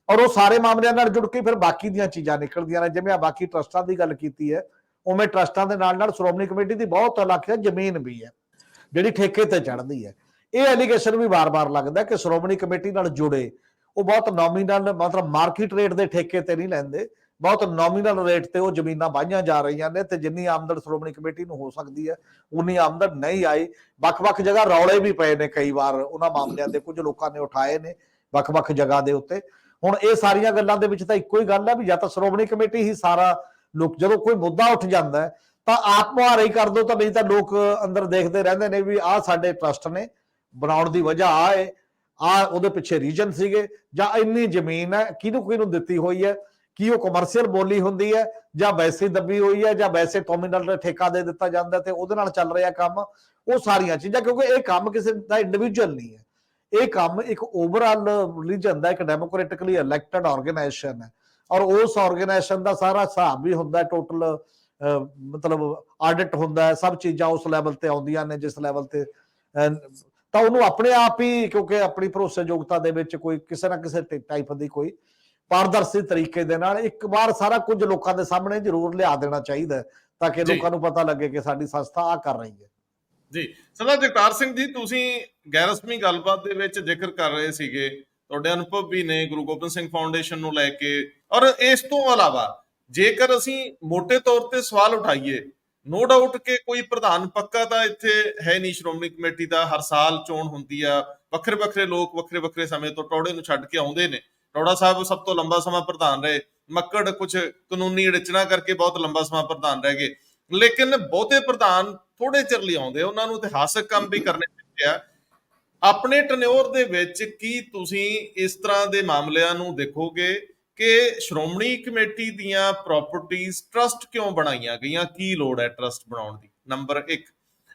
Speaker 2: ਔਰ ਉਹ ਸਾਰੇ ਮਾਮਲਿਆਂ ਨਾਲ ਜੁੜ ਕੇ ਫਿਰ ਬਾਕੀ ਦੀਆਂ ਚੀਜ਼ਾਂ ਨਿਕਲਦੀਆਂ ਨੇ। ਜਿਵੇਂ ਆ ਬਾਕੀ ਟਰਸਟਾਂ ਦੀ ਗੱਲ ਕੀਤੀ ਹੈ, ਉਵੇਂ ਟਰਸਟਾਂ ਦੇ ਨਾਲ ਸ਼੍ਰੋਮਣੀ ਕਮੇਟੀ ਦੀ ਬਹੁਤ ਇਲਾਕੇ ਜ਼ਮੀਨ ਵੀ ਹੈ ਜਿਹੜੀ ਠੇਕੇ ਤੇ ਚੜ੍ਹਦੀ ਹੈ। ਇਹ ਐਲੀਗੇਸ਼ਨ ਵੀ ਵਾਰ-ਵਾਰ ਲੱਗਦਾ ਕਿ ਸ਼੍ਰੋਮਣੀ ਕਮੇਟੀ ਨਾਲ ਜੁੜੇ ਉਹ ਬਹੁਤ ਨੋਮੀਨਲ, ਮਤਲਬ ਮਾਰਕੀਟ ਰੇਟ ਦੇ ਠੇਕੇ ਤੇ ਨਹੀਂ ਲੈਂਦੇ, ਬਹੁਤ ਨੋਮੀਨਲ ਰੇਟ ਤੇ ਉਹ ਜ਼ਮੀਨਾਂ ਵਾਹੀਆਂ ਜਾ ਰਹੀਆਂ ਨੇ ਤੇ ਜਿੰਨੀ ਆਮਦਨ ਸ਼੍ਰੋਮਣੀ ਕਮੇਟੀ ਨੂੰ ਹੋ ਸਕਦੀ ਹੈ ਉਨੀ ਆਮਦਨ ਨਹੀਂ ਆਈ। ਵੱਖ-ਵੱਖ ਜਗ੍ਹਾ ਰੌਲੇ ਵੀ ਪਏ ਨੇ, ਕਈ ਵਾਰ ਉਹਨਾਂ ਮਾਮਲਿਆਂ ਦੇ ਕੁਝ ਲੋਕਾਂ ਨੇ ਉਠਾਏ ਨੇ ਵੱਖ-ਵੱਖ ਜਗ੍ਹਾ ਦੇ ਉੱਤੇ। ਹੁਣ ਇਹ ਸਾਰੀਆਂ ਗੱਲਾਂ ਦੇ ਵਿੱਚ ਤਾਂ ਇੱਕੋ ਹੀ ਗੱਲ ਹੈ ਵੀ ਜਾਂ ਤਾਂ ਸ਼੍ਰੋਮਣੀ ਕਮੇਟੀ ਹੀ ਸਾਰਾ ਲੋਕ, ਜਦੋਂ ਕੋਈ ਮੁੱਦਾ ਉੱਠ ਜਾਂਦਾ ਹੈ ਤਾਂ ਆਪ ਮੁਹਾਰਾ ਹੀ ਕਰ ਦੋ, ਤਾਂ ਨਹੀਂ ਤਾਂ ਲੋਕ ਅੰਦਰ ਦੇਖਦੇ ਰਹਿੰਦੇ ਨੇ ਵੀ ਆਹ ਸਾਡੇ ਟਰਸਟ ਨੇ ਬਣਾਉਣ ਦੀ ਵਜ੍ਹਾ ਆ ਹੈ, ਆ ਉਹਦੇ ਪਿੱਛੇ ਰੀਜਨ ਸੀਗੇ, ਜਾਂ ਇੰਨੀ ਜ਼ਮੀਨ ਹੈ ਕਿਹਨੂੰ ਦਿੱਤੀ ਹੋਈ ਹੈ, ਕੀ ਉਹ ਕਮਰਸ਼ੀਅਲ ਬੋਲੀ ਹੁੰਦੀ ਹੈ ਜਾਂ ਵੈਸੇ ਦੱਬੀ ਹੋਈ ਹੈ ਜਾਂ ਵੈਸੇ ਨੋਮੀਨਲ ਠੇਕਾ ਦੇ ਦਿੱਤਾ ਜਾਂਦਾ ਤੇ ਉਹਦੇ ਨਾਲ ਚੱਲ ਰਿਹਾ ਕੰਮ। ਉਹ ਸਾਰੀਆਂ ਚੀਜ਼ਾਂ, ਕਿਉਂਕਿ ਇਹ ਕੰਮ ਕਿਸੇ ਦਾ ਇੰਡੀਵਿਜੂਅਲ ਨਹੀਂ ਹੈ, ਇਹ ਕੰਮ ਇੱਕ ਓਵਰਆਲ ਰਿਲੀਜਨ ਦਾ, ਇੱਕ ਡੈਮੋਕ੍ਰੈਟਿਕਲੀ ਇਲੈਕਟਡ ਆਰਗੇਨਾਈਜੇਸ਼ਨ ਹੈ। ਔਰ ਉਸ ਆਰਗੇਨਾਈਜੇਸ਼ਨ ਦਾ ਸਾਰਾ ਹਿਸਾਬ ਵੀ ਹੁੰਦਾ, ਟੋਟਲ ਮਤਲਬ ਆਡਿਟ ਹੁੰਦਾ ਹੈ, ਸਭ ਚੀਜ਼ਾਂ ਉਸ ਲੈਵਲ ਤੇ ਆਉਂਦੀਆਂ ਨੇ ਜਿਸ ਲੈਵਲ ਤੇ, ਤਾਂ ਉਹਨੂੰ ਆਪਣੇ ਆਪ ਹੀ, ਕਿਉਂਕਿ ਆਪਣੀ ਭਰੋਸੇਯੋਗਤਾ ਦੇ ਵਿੱਚ ਕੋਈ ਕਿਸੇ ਨਾ ਕਿਸੇ ਟਾਈਪ ਦੀ ਕੋਈ ਪਾਰਦਰਸ਼ੀ ਤਰੀਕੇ ਦੇ ਨਾਲ ਇੱਕ ਵਾਰ ਸਾਰਾ ਕੁਝ ਲੋਕਾਂ ਦੇ ਸਾਹਮਣੇ ਜ਼ਰੂਰ ਲਿਆ ਦੇਣਾ ਚਾਹੀਦਾ ਤਾਂ ਕਿ ਲੋਕਾਂ ਨੂੰ ਪਤਾ ਲੱਗੇ ਕਿ ਸਾਡੀ ਸੰਸਥਾ ਆ ਕਰ ਰਹੀ ਹੈ।
Speaker 1: ਜੀ ਸਰਦਾਰ ਜਗਤਾਰ ਸਿੰਘ ਜੀ, ਤੁਸੀਂ ਗੈਰ ਰਸਮੀ ਗੱਲਬਾਤ ਦੇ ਵਿੱਚ ਜ਼ਿਕਰ ਕਰ ਰਹੇ ਸੀਗੇ, ਤੁਹਾਡੇ ਅਨੁਭਵ ਵੀ ਨੇ ਗੁਰੂ ਗੋਬਿੰਦ ਸਿੰਘ ਫਾਊਂਡੇਸ਼ਨ ਨੂੰ ਲੈ ਕੇ। ਔਰ ਇਸ ਤੋਂ ਇਲਾਵਾ ਜੇਕਰ ਅਸੀਂ ਮੋٹے ਤੌਰ ਤੇ ਸਵਾਲ ਉਠਾਈਏ, ਨੋ ਡਾਊਟ ਕਿ ਕੋਈ ਪ੍ਰਧਾਨ ਪੱਕਾ ਤਾਂ ਇੱਥੇ ਹੈ ਨਹੀਂ ਸ਼੍ਰੋਮਣੀ ਕਮੇਟੀ ਦਾ। ਹਰ ਸਾਲ ਚੋਣ ਹੁੰਦੀ ਆ, ਵੱਖਰੇ ਲੋਕ ਵੱਖਰੇ ਸਮੇਂ ਤੋਂ ਟੌੜੇ ਨੂੰ ਛੱਡ ਕੇ ਆਉਂਦੇ ਨੇ। ਟੌੜਾ ਸਾਹਿਬ ਸਭ ਤੋਂ ਲੰਬਾ ਸਮਾਂ ਪ੍ਰਧਾਨ ਰਹੇ, ਮੱਕੜ ਕੁਝ ਕਾਨੂੰਨੀ ਅੜਚਣਾ ਕਰਕੇ ਬਹੁਤ ਲੰਬਾ ਸਮਾਂ ਪ੍ਰਧਾਨ ਰਹਿ ਗਏ, ਲੇਕਿਨ ਬਹੁਤੇ ਪ੍ਰਧਾਨ ਥੋੜੇ ਚਿਰ ਲਈ ਆਉਂਦੇ, ਉਹਨਾਂ ਨੂੰ ਇਤਿਹਾਸਕ ਕੰਮ ਵੀ ਕਰਨੇ ਪੈਂਦੇ ਆ। ਆਪਣੇ ਟਨਿਓਰ ਦੇ ਵਿੱਚ ਕੀ ਤੁਸੀਂ ਇਸ ਤਰ੍ਹਾਂ ਦੇ ਮਾਮਲਿਆਂ ਨੂੰ ਦੇਖੋਗੇ ਕਿ ਸ਼੍ਰੋਮਣੀ ਕਮੇਟੀ ਦੀਆਂ ਪ੍ਰਾਪਰਟੀਆਂ ਟਰਸਟ ਕਿਉਂ ਬਣਾਈਆਂ ਗਈਆਂ, ਕੀ ਲੋੜ ਹੈ ਟਰਸਟ ਬਣਾਉਣ ਦੀ? ਨੰਬਰ 1।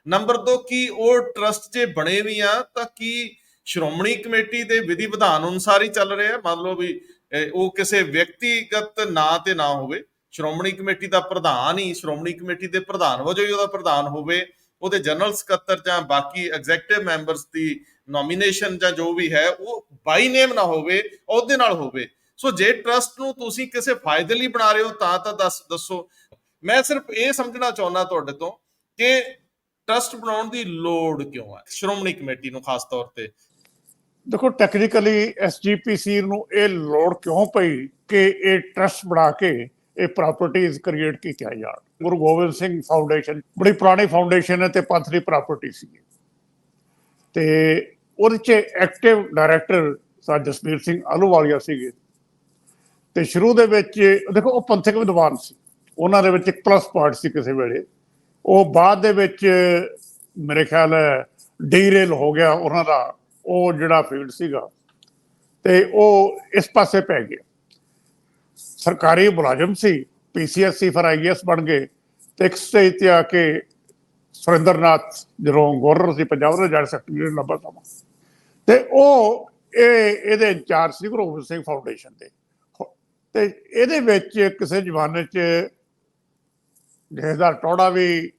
Speaker 1: ਨੰਬਰ 2, ਕੀ ਉਹ ਟਰਸਟ ਜੇ ਬਣੇ ਵੀ ਆ ਤਾਂ ਕੀ ਸ਼੍ਰੋਮਣੀ ਕਮੇਟੀ ਦੇ ਵਿਧੀ ਵਿਧਾਨ ਅਨੁਸਾਰ ਹੀ ਚੱਲ ਰਿਹਾ? ਮੰਨ ਲਓ ਵੀ ਉਹ ਕਿਸੇ ਵਿਅਕਤੀਗਤ ਨਾਂ ਤੇ ਨਾ ਹੋਵੇ, ਸ਼੍ਰੋਮਣੀ ਕਮੇਟੀ ਦਾ ਪ੍ਰਧਾਨ ਹੀ ਸ਼੍ਰੋਮਣੀ ਕਮੇਟੀ ਦੇ ਪ੍ਰਧਾਨ ਵਜੋਂ ਹੀ ਉਹਦਾ ਪ੍ਰਧਾਨ ਹੋਵੇ, ਉਹਦੇ ਜਨਰਲ ਸਕੱਤਰ ਜਾਂ ਬਾਕੀ ਐਗਜ਼ੈਕਟਿਵ ਮੈਂਬਰਸ ਦੀ ਨੋਮੀਨੇਸ਼ਨ ਜਾਂ ਜੋ ਵੀ ਹੈ ਉਹ ਬਾਈ ਨੇਮ ਨਾ ਹੋਵੇ, ਉਹਦੇ ਨਾਲ ਹੋਵੇ। ਸੋ ਜੇ ਟਰਸਟ ਨੂੰ ਤੁਸੀਂ ਕਿਸੇ ਫਾਇਦੇ ਲਈ ਬਣਾ ਰਹੇ ਹੋ ਤਾਂ ਦੱਸੋ। ਮੈਂ ਸਿਰਫ ਇਹ ਸਮਝਣਾ ਚਾਹੁੰਦਾ ਤੁਹਾਡੇ ਤੋਂ ਕਿ ਟਰਸਟ ਬਣਾਉਣ ਦੀ ਲੋੜ ਕਿਉਂ ਹੈ ਸ਼੍ਰੋਮਣੀ ਕਮੇਟੀ ਨੂੰ ਖਾਸ ਤੌਰ ਤੇ।
Speaker 3: ਦੇਖੋ, ਟੈਕਨੀਕਲੀ ਐਸਜੀਪੀਸੀ ਨੂੰ ਇਹ ਲੋੜ ਕਿਉਂ ਪਈ ਕਿ ਇਹ ਟਰਸਟ ਬਣਾ ਕੇ ਇਹ ਪ੍ਰਾਪਰਟੀਆਂ ਕ੍ਰੀਏਟ ਕੀਤੀਆਂ ਜਾਣ। ਗੁਰੂ ਗੋਬਿੰਦ ਸਿੰਘ ਫਾਊਂਡੇਸ਼ਨ ਬੜੀ ਪੁਰਾਣੀ ਫਾਊਂਡੇਸ਼ਨ ਹੈ ਤੇ ਪੰਥ ਦੀ ਪ੍ਰਾਪਰਟੀ ਸੀ, ਤੇ ਉਹਦੇ 'ਚ active director sir Jasbir Singh Ahluwalia ਸੀਗੇ। ਤੇ ਸ਼ੁਰੂ ਦੇ ਵਿੱਚ ਦੇਖੋ ਉਹ ਪੰਥਕ ਵਿਦਵਾਨ ਸੀ, ਉਹਨਾਂ ਦੇ ਵਿੱਚ ਇੱਕ ਪਲੱਸ ਪੁਆਇੰਟ ਸੀ ਕਿਸੇ ਵੇਲੇ। ਉਹ ਬਾਅਦ ਦੇ ਵਿੱਚ ਮੇਰੇ ਖਿਆਲ ਹੈ ਡੀਰੇਲ ਹੋ ਗਿਆ ਉਹਨਾਂ ਦਾ ਉਹ ਜਿਹੜਾ ਫੀਲਡ ਸੀਗਾ, ਤੇ ਉਹ ਇਸ ਪਾਸੇ ਪੈ ਗਿਆ। ਸਰਕਾਰੀ ਮੁਲਾਜ਼ਮ ਸੀ, ਪੀਸੀਐਸਸੀ ਫਿਰ ਆਈਐਸ ਬਣ ਗਏ, ਤੇ ਇੱਕ ਸਟੇਜ ਤੇ ਆ ਕੇ ਸੁਰਿੰਦਰ ਨਾਥ ਜਦੋਂ ਗਵਰਨਰ ਸੀ ਪੰਜਾਬ ਦੇ ਜਨਰਲ ਸੈਕਟਰੀ ਲੰਬਾ ਸਮਾਂ, ਤੇ ਉਹ ਇਹਦੇ ਇੰਚਾਰਜ ਸੀ ਗੁਰੂ ਗੋਬਿੰਦ ਸਿੰਘ ਫਾਊਂਡੇਸ਼ਨ ਦੇ। ਤੇ ਇਹਦੇ ਵਿੱਚ ਕਿਸੇ ਜ਼ਮਾਨੇ 'ਚ ਜਥੇਦਾਰ ਟੌੜਾ ਵੀ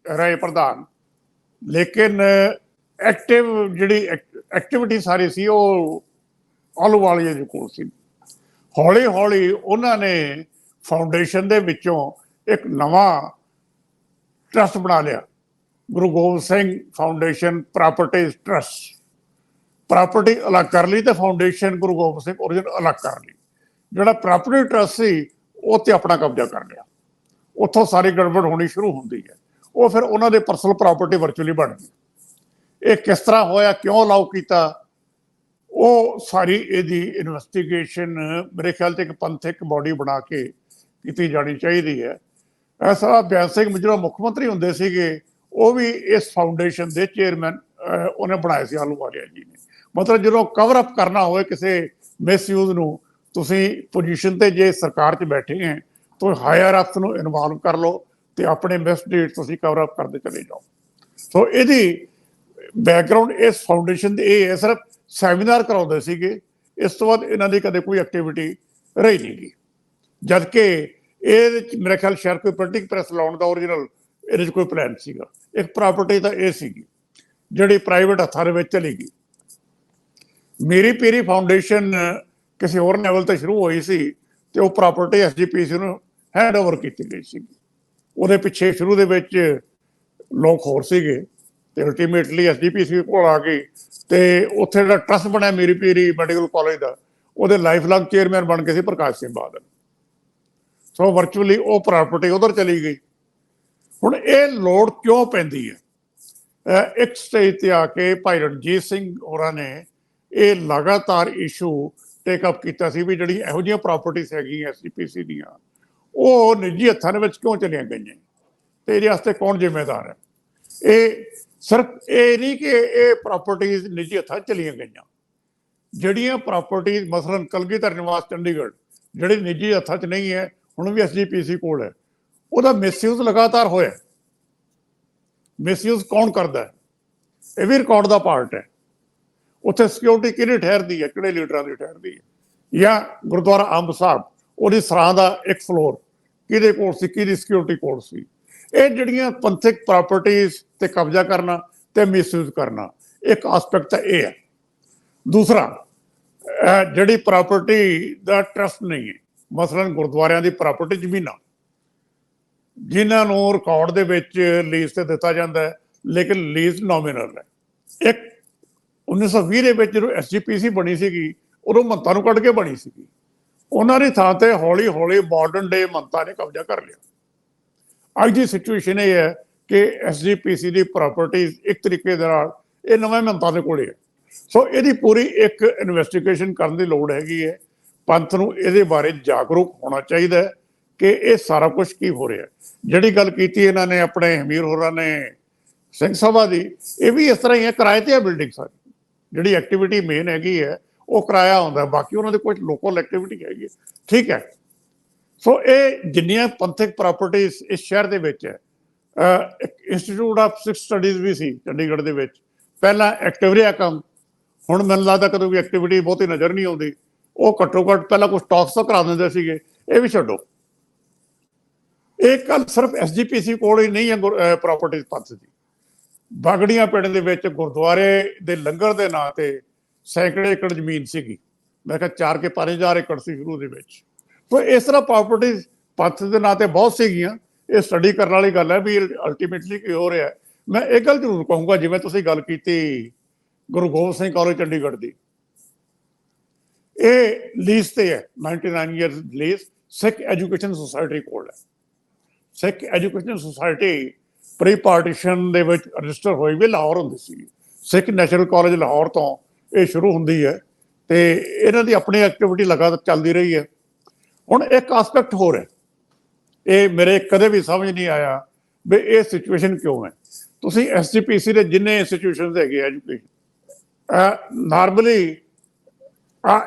Speaker 3: ਰਹੇ ਪ੍ਰਧਾਨ, ਲੇਕਿਨ ਐਕਟਿਵ ਜਿਹੜੀ ਐਕਟੀਵਿਟੀ ਸਾਰੀ ਸੀ ਉਹ ਆਹਲੂਵਾਲੀਆ ਦੇ ਕੋਲ ਸੀ। ਹੌਲੀ ਹੌਲੀ ਉਹਨਾਂ ਨੇ ਫਾਊਂਡੇਸ਼ਨ ਦੇ ਵਿੱਚੋਂ ਇੱਕ ਨਵਾਂ ਟਰਸਟ ਬਣਾ ਲਿਆ, Guru Gobind Singh foundation properties trust. Property ਅਲੱਗ ਕਰ ਲਈ ਤੇ ਫਾਊਂਡੇਸ਼ਨ ਗੁਰੂ ਗੋਬਿੰਦ ਸਿੰਘ ਓਰੀਜਨਲ ਅਲੱਗ ਕਰ ਲਈ। ਜਿਹੜਾ ਪ੍ਰਾਪਰਟੀ ਟਰਸਟ ਸੀ ਉਹ ਤੇ ਆਪਣਾ ਕਬਜ਼ਾ ਕਰ ਲਿਆ। ਉੱਥੋਂ ਸਾਰੀ ਗੜਬੜ ਹੋਣੀ ਸ਼ੁਰੂ ਹੁੰਦੀ ਹੈ। ਉਹ ਫਿਰ ਉਹਨਾਂ ਦੇ ਪਰਸਨਲ ਪ੍ਰਾਪਰਟੀ ਵਰਚੁਅਲੀ ਬਣ ਗਈ। ਇਹ ਕਿਸ ਤਰ੍ਹਾਂ ਹੋਇਆ, ਕਿਉਂ ਅਲਾਉ ਕੀਤਾ, ਉਹ ਸਾਰੀ ਇਹਦੀ ਇਨਵੈਸਟੀਗੇਸ਼ਨ ਮੇਰੇ ਖਿਆਲ 'ਚ ਇੱਕ ਪੰਥਕ ਬੋਡੀ ਬਣਾ ਕੇ ਕੀਤੀ ਜਾਣੀ ਚਾਹੀਦੀ ਹੈ। ਐਸਾ ਬਿਆਨ ਸਿੰਘ ਜਿਹੜਾ ਮੁੱਖ ਮੰਤਰੀ ਹੁੰਦੇ ਸੀਗੇ, ਉਹ ਵੀ ਇਸ ਫਾਊਂਡੇਸ਼ਨ ਦੇ ਚੇਅਰਮੈਨ ਉਹਨੇ ਬਣਾਏ ਸੀ, ਆਹਲੂਵਾਲੀਆ ਜੀ ਨੇ। ਮਤਲਬ ਜਦੋਂ ਕਵਰ ਅਪ ਕਰਨਾ ਹੋਵੇ ਕਿਸੇ ਮਿਸਯੂਜ਼ ਨੂੰ, ਤੁਸੀਂ ਪੋਜੀਸ਼ਨ ਤੇ ਜੇ ਸਰਕਾਰ 'ਚ ਬੈਠੇ ਹੈ ਤਾਂ ਹਾਇਰ ਅਪਸ ਨੂੰ ਇਨਵੋਲਵ ਕਰ ਲਓ ਤੇ ਆਪਣੇ ਮਿਸਡੀਡ ਤੁਸੀਂ ਕਵਰ ਅਪ ਕਰਦੇ ਚਲੇ ਜਾਓ। ਸੋ ਇਹਦੀ ਬੈਕਗਰਾਉਂਡ ਇਸ ਫਾਊਂਡੇਸ਼ਨ ਦੇ ਇਹ ਹੈ, ਸਿਰਫ ਸੈਮੀਨਾਰ ਕਰਾਉਂਦੇ ਸੀਗੇ, ਇਸ ਤੋਂ ਬਾਅਦ ਇਹਨਾਂ ਦੀ ਕਦੇ ਕੋਈ ਐਕਟੀਵਿਟੀ ਰਹੀ ਨਹੀਂ ਗਈ। ਜਦ ਕਿ ਇਹਦੇ 'ਚ ਮੇਰੇ ਖਿਆਲ ਸ਼ਾਇਦ ਕੋਈ ਪ੍ਰਿੰਟਿੰਗ ਪ੍ਰੈਸ ਲਾਉਣ ਦਾ ਓਰੀਜਨਲ ਇਹਦੇ 'ਚ ਕੋਈ ਪਲਾਨ ਸੀਗਾ। ਇੱਕ ਪ੍ਰਾਪਰਟੀ ਤਾਂ ਇਹ ਸੀਗੀ ਜਿਹੜੀ ਪ੍ਰਾਈਵੇਟ ਹੱਥਾਂ ਦੇ ਵਿੱਚ ਚਲੀ ਗਈ। ਮੀਰੀ ਪੀਰੀ ਫਾਊਂਡੇਸ਼ਨ ਕਿਸੇ ਹੋਰ ਲੈਵਲ ਤੇ ਸ਼ੁਰੂ ਹੋਈ ਸੀ ਤੇ ਉਹ ਪ੍ਰਾਪਰਟੀ ਐਸਜੀਪੀਸੀ ਨੂੰ ਹੈਂਡ ਓਵਰ ਕੀਤੀ ਗਈ ਸੀ। ਉਹਦੇ ਪਿੱਛੇ ਸ਼ੁਰੂ ਦੇ ਵਿੱਚ ਲੋਕ ਹੋਰ ਸੀਗੇ ਤੇ ਅਲਟੀਮੇਟਲੀ ਐਸਜੀਪੀਸੀ ਕੋਲ ਆ ਗਈ ਤੇ ਉੱਥੇ ਜਿਹੜਾ ਟਰਸਟ ਬਣਿਆ ਮੀਰੀ ਪੀਰੀ ਮੈਡੀਕਲ ਕਾਲਜ ਦਾ, ਉਹਦੇ ਲਾਈਫ ਲਾਂਗ ਚੇਅਰਮੈਨ ਬਣ ਕੇ ਸੀ ਪ੍ਰਕਾਸ਼ ਸਿੰਘ ਬਾਦਲ। ਸੋ ਵਰਚੁਅਲੀ ਉਹ ਪ੍ਰਾਪਰਟੀ ਉਧਰ ਚਲੀ ਗਈ। ਹੁਣ ਇਹ ਲੋੜ ਕਿਉਂ ਪੈਂਦੀ ਹੈ? ਇੱਕ ਸਟੇਜ ਤੇ ਆ ਕੇ ਭਾਈ ਰਣਜੀਤ ਸਿੰਘ ਹੋਰਾਂ ਨੇ ਇਹ ਲਗਾਤਾਰ ਇਸ਼ੂ ਟੇਕ ਅਪ ਕੀਤਾ ਸੀ ਵੀ ਜਿਹੜੀ ਇਹੋ ਜਿਹੀਆਂ ਪ੍ਰਾਪਰਟੀਆਂ ਹੈਗੀਆਂ ਐਸਜੀਪੀਸੀ ਦੀਆਂ, ਉਹ ਨਿੱਜੀ ਹੱਥਾਂ ਦੇ ਵਿੱਚ ਕਿਉਂ ਚਲੀਆਂ ਗਈਆਂ ਤੇ ਇਹਦੇ ਵਾਸਤੇ ਕੌਣ ਜ਼ਿੰਮੇਦਾਰ ਹੈ? ਇਹ ਸਿਰਫ ਇਹ ਨਹੀਂ ਕਿ ਇਹ ਪ੍ਰਾਪਰਟੀਆਂ ਨਿੱਜੀ ਹੱਥਾਂ ਚਲੀਆਂ ਗਈਆਂ, ਜਿਹੜੀਆਂ ਪ੍ਰਾਪਰਟੀਆਂ ਮਸਲਨ ਕਲਗੀਧਰ ਨਿਵਾਸ ਚੰਡੀਗੜ੍ਹ ਜਿਹੜੀ ਨਿੱਜੀ ਹੱਥਾਂ 'ਚ ਨਹੀਂ ਹੈ, ਹੁਣ ਵੀ ਐਸਜੀਪੀਸੀ ਕੋਲ ਹੈ, ਉਹਦਾ ਮਿਸਯੂਜ਼ ਲਗਾਤਾਰ ਹੋਇਆ। ਮਿਸਯੂਜ਼ ਕੌਣ ਕਰਦਾ ਹੈ? ਇਹ ਵੀ ਰਿਕਾਰਡ ਦਾ ਪਾਰਟ ਹੈ। ਉੱਥੇ ਸਿਕਿਉਰਿਟੀ ਕਿਹੜੀ ਠਹਿਰਦੀ ਹੈ, ਕਿਹੜੇ ਲੀਡਰਾਂ ਦੀ ਠਹਿਰਦੀ ਹੈ? ਜਾਂ ਗੁਰਦੁਆਰਾ ਅੰਬ ਸਾਹਿਬ ਉਹਦੀ ਸਰਾਂ ਦਾ ਇੱਕ ਫਲੋਰ ਕਿਹਦੇ ਕੋਲ ਸੀ, ਕਿਹਦੀ ਸਿਕਿਉਰਿਟੀ ਕੋਲ ਸੀ? ਇਹ ਜਿਹੜੀਆਂ ਪੰਥਕ ਪ੍ਰਾਪਰਟੀਆਂ ਤੇ ਕਬਜ਼ਾ ਕਰਨਾ ਤੇ ਮਿਸਯੂਜ਼ ਕਰਨਾ, ਇੱਕ ਐਸਪੈਕਟ ਤਾਂ ਇਹ ਹੈ। ਦੂਸਰਾ, ਜਿਹੜੀ ਪ੍ਰਾਪਰਟੀ ਦਾ ਟਰਸਟ ਨਹੀਂ ਹੈ, ਮਸਲਨ ਗੁਰਦੁਆਰਿਆਂ ਦੀ ਪ੍ਰਾਪਰਟੀ ਜ਼ਮੀਨਾਂ ਜਿਨ੍ਹਾਂ ਨੂੰ ਰਿਕਾਰਡ ਦੇ ਵਿੱਚ ਲੀਜ਼ ਤੇ ਦਿੱਤਾ ਜਾਂਦਾ ਹੈ, ਲੇਕਿਨ ਲੀਜ਼ ਨੋਮੀਨਲ ਹੈ। ਇੱਕ 1920 ਦੇ ਵਿੱਚ ਜਦੋਂ ਐਸਜੀਪੀਸੀ ਬਣੀ ਸੀਗੀ, ਉਦੋਂ ਮੰਤਾਂ ਨੂੰ ਕੱਢ ਕੇ ਬਣੀ ਸੀਗੀ। ਉਹਨਾਂ ਦੀ ਥਾਂ ਤੇ ਹੌਲੀ ਹੌਲੀ ਮਾਡਰਨ ਡੇ ਮੰਤਾਂ ਨੇ ਕਬਜ਼ਾ ਕਰ ਲਿਆ। ਅੱਜ ਦੀ ਸਿਚੁਏਸ਼ਨ ਇਹ ਹੈ ਕਿ ਐਸਜੀਪੀਸੀ ਦੀ ਪ੍ਰਾਪਰਟੀ ਇੱਕ ਤਰੀਕੇ ਦੇ ਨਾਲ ਇਹ ਨਵੇਂ ਮੰਤਾਂ ਦੇ ਕੋਲੇ ਹੈ। ਸੋ ਇਹਦੀ ਪੂਰੀ ਇੱਕ ਇਨਵੈਸਟੀਗੇਸ਼ਨ ਕਰਨ ਦੀ ਲੋੜ ਹੈਗੀ ਹੈ। ਪੰਥ ਨੂੰ ਇਹਦੇ ਬਾਰੇ ਜਾਗਰੂਕ ਹੋਣਾ ਚਾਹੀਦਾ ਹੈ ਕਿ ਇਹ ਸਾਰਾ ਕੁਝ ਕੀ ਹੋ ਰਿਹਾ। ਜਿਹੜੀ ਗੱਲ ਕੀਤੀ ਇਹਨਾਂ ਨੇ ਆਪਣੇ ਹਮੀਰ ਹੋਰਾਂ ਨੇ ਸਿੰਘ ਸਭਾ ਦੀ, ਇਹ ਵੀ ਇਸ ਤਰ੍ਹਾਂ ਹੀ ਹੈ। ਕਿਰਾਏ ਤੇ ਹੈ ਬਿਲਡਿੰਗ ਸਾਰੀ, ਜਿਹੜੀ ਐਕਟੀਵਿਟੀ ਮੇਨ ਹੈਗੀ ਹੈ ਉਹ ਕਿਰਾਇਆ ਆਉਂਦਾ, ਬਾਕੀ ਉਹਨਾਂ ਦੇ ਕੁਝ ਲੋਕਲ ਐਕਟੀਵਿਟੀ ਹੈਗੀ, ਠੀਕ ਹੈ। ਸੋ ਇਹ ਜਿੰਨੀਆਂ ਪੰਥਕ ਪ੍ਰਾਪਰਟੀਆਂ ਇਸ ਸ਼ਹਿਰ ਦੇ ਵਿੱਚ ਹੈ, ਇੰਸਟੀਚਿਊਟ ਆਫ ਸਿੱਖ ਸਟੱਡੀਜ਼ ਵੀ ਸੀ ਚੰਡੀਗੜ੍ਹ ਦੇ ਵਿੱਚ, ਪਹਿਲਾਂ ਐਕਟਿਵ ਰਿਹਾ ਕੰਮ, ਹੁਣ ਮੈਨੂੰ ਲੱਗਦਾ ਕਦੋਂ ਵੀ ਐਕਟੀਵਿਟੀ ਬਹੁਤੀ ਨਜ਼ਰ ਨਹੀਂ ਆਉਂਦੀ। ਉਹ ਘੱਟੋ ਘੱਟ ਪਹਿਲਾਂ ਕੁਝ ਟਾਕਸ ਤਾਂ ਕਰਾ ਦਿੰਦੇ ਸੀਗੇ, ਇਹ ਵੀ ਛੱਡੋ। ਇਹ ਗੱਲ ਸਿਰਫ ਐਸਜੀਪੀਸੀ ਕੋਲ ਹੀ ਨਹੀਂ ਹੈ ਪ੍ਰਾਪਰਟੀ ਪੰਥ ਦੀ। ਬਾਗੜੀਆਂ ਪਿੰਡ ਦੇ ਵਿੱਚ ਗੁਰਦੁਆਰੇ ਦੇ ਲੰਗਰ ਦੇ ਨਾਂ ਤੇ ਸੈਂਕੜੇ ਏਕੜ ਜ਼ਮੀਨ ਸੀਗੀ, ਮੈਂ ਕਿਹਾ 4 ਕੇ 5000 ਏਕੜ ਸੀ ਸ਼ੁਰੂ ਦੇ ਵਿੱਚ। ਸੋ ਇਸ ਤਰ੍ਹਾਂ ਪ੍ਰਾਪਰਟੀ ਪੰਥ ਦੇ ਨਾਂ ਤੇ ਬਹੁਤ ਸੀਗੀਆਂ। ਇਹ ਸਟੱਡੀ ਕਰਨ ਵਾਲੀ ਗੱਲ ਹੈ ਵੀ ਅਲਟੀਮੇਟਲੀ ਕੀ ਹੋ ਰਿਹਾ। ਮੈਂ ਇਹ ਗੱਲ ਜ਼ਰੂਰ ਕਹੂੰਗਾ, ਜਿਵੇਂ ਤੁਸੀਂ ਗੱਲ ਕੀਤੀ ਗੁਰੂ ਗੋਬਿੰਦ ਸਿੰਘ ਕਾਲਜ ਚੰਡੀਗੜ੍ਹ ਦੀ, ਇਹ ਲੀਜ਼ ਤੇ ਹੈ, 99 ਈਅਰਸ ਲੀਜ਼, ਸਿੱਖ ਐਜੂਕੇਸ਼ਨ ਸੁਸਾਇਟੀ ਕੋਲ ਹੈ। ਸਿੱਖ ਐਜੂਕੇਸ਼ਨ ਸੁਸਾਇਟੀ ਪ੍ਰੀ ਪਾਰਟੀਸ਼ਨ ਦੇ ਵਿੱਚ ਰਜਿਸਟਰ ਹੋਈ ਵੀ ਲਾਹੌਰ ਹੁੰਦੀ ਸੀ। ਸਿੱਖ ਨੈਸ਼ਨਲ ਕਾਲਜ ਲਾਹੌਰ ਤੋਂ ਇਹ ਸ਼ੁਰੂ ਹੁੰਦੀ ਹੈ ਤੇ ਇਹਨਾਂ ਦੀ ਆਪਣੀ ਐਕਟੀਵਿਟੀ ਲਗਾਤਾਰ ਚੱਲਦੀ ਰਹੀ ਹੈ। ਹੁਣ ਇੱਕ ਆਸਪੈਕਟ ਹੋਰ ਹੈ, ਇਹ ਮੇਰੇ ਕਦੇ ਵੀ ਸਮਝ ਨਹੀਂ ਆਇਆ ਵੀ ਇਹ ਸਿਚੁਏਸ਼ਨ ਕਿਉਂ ਹੈ। ਤੁਸੀਂ SGPC ਦੇ ਜਿੰਨੇ ਇੰਸਟੀਟਿਊਸ਼ਨਸ ਹੈਗੇ ਐਜੂਕੇਸ਼ਨ, ਨਾਰਮਲੀ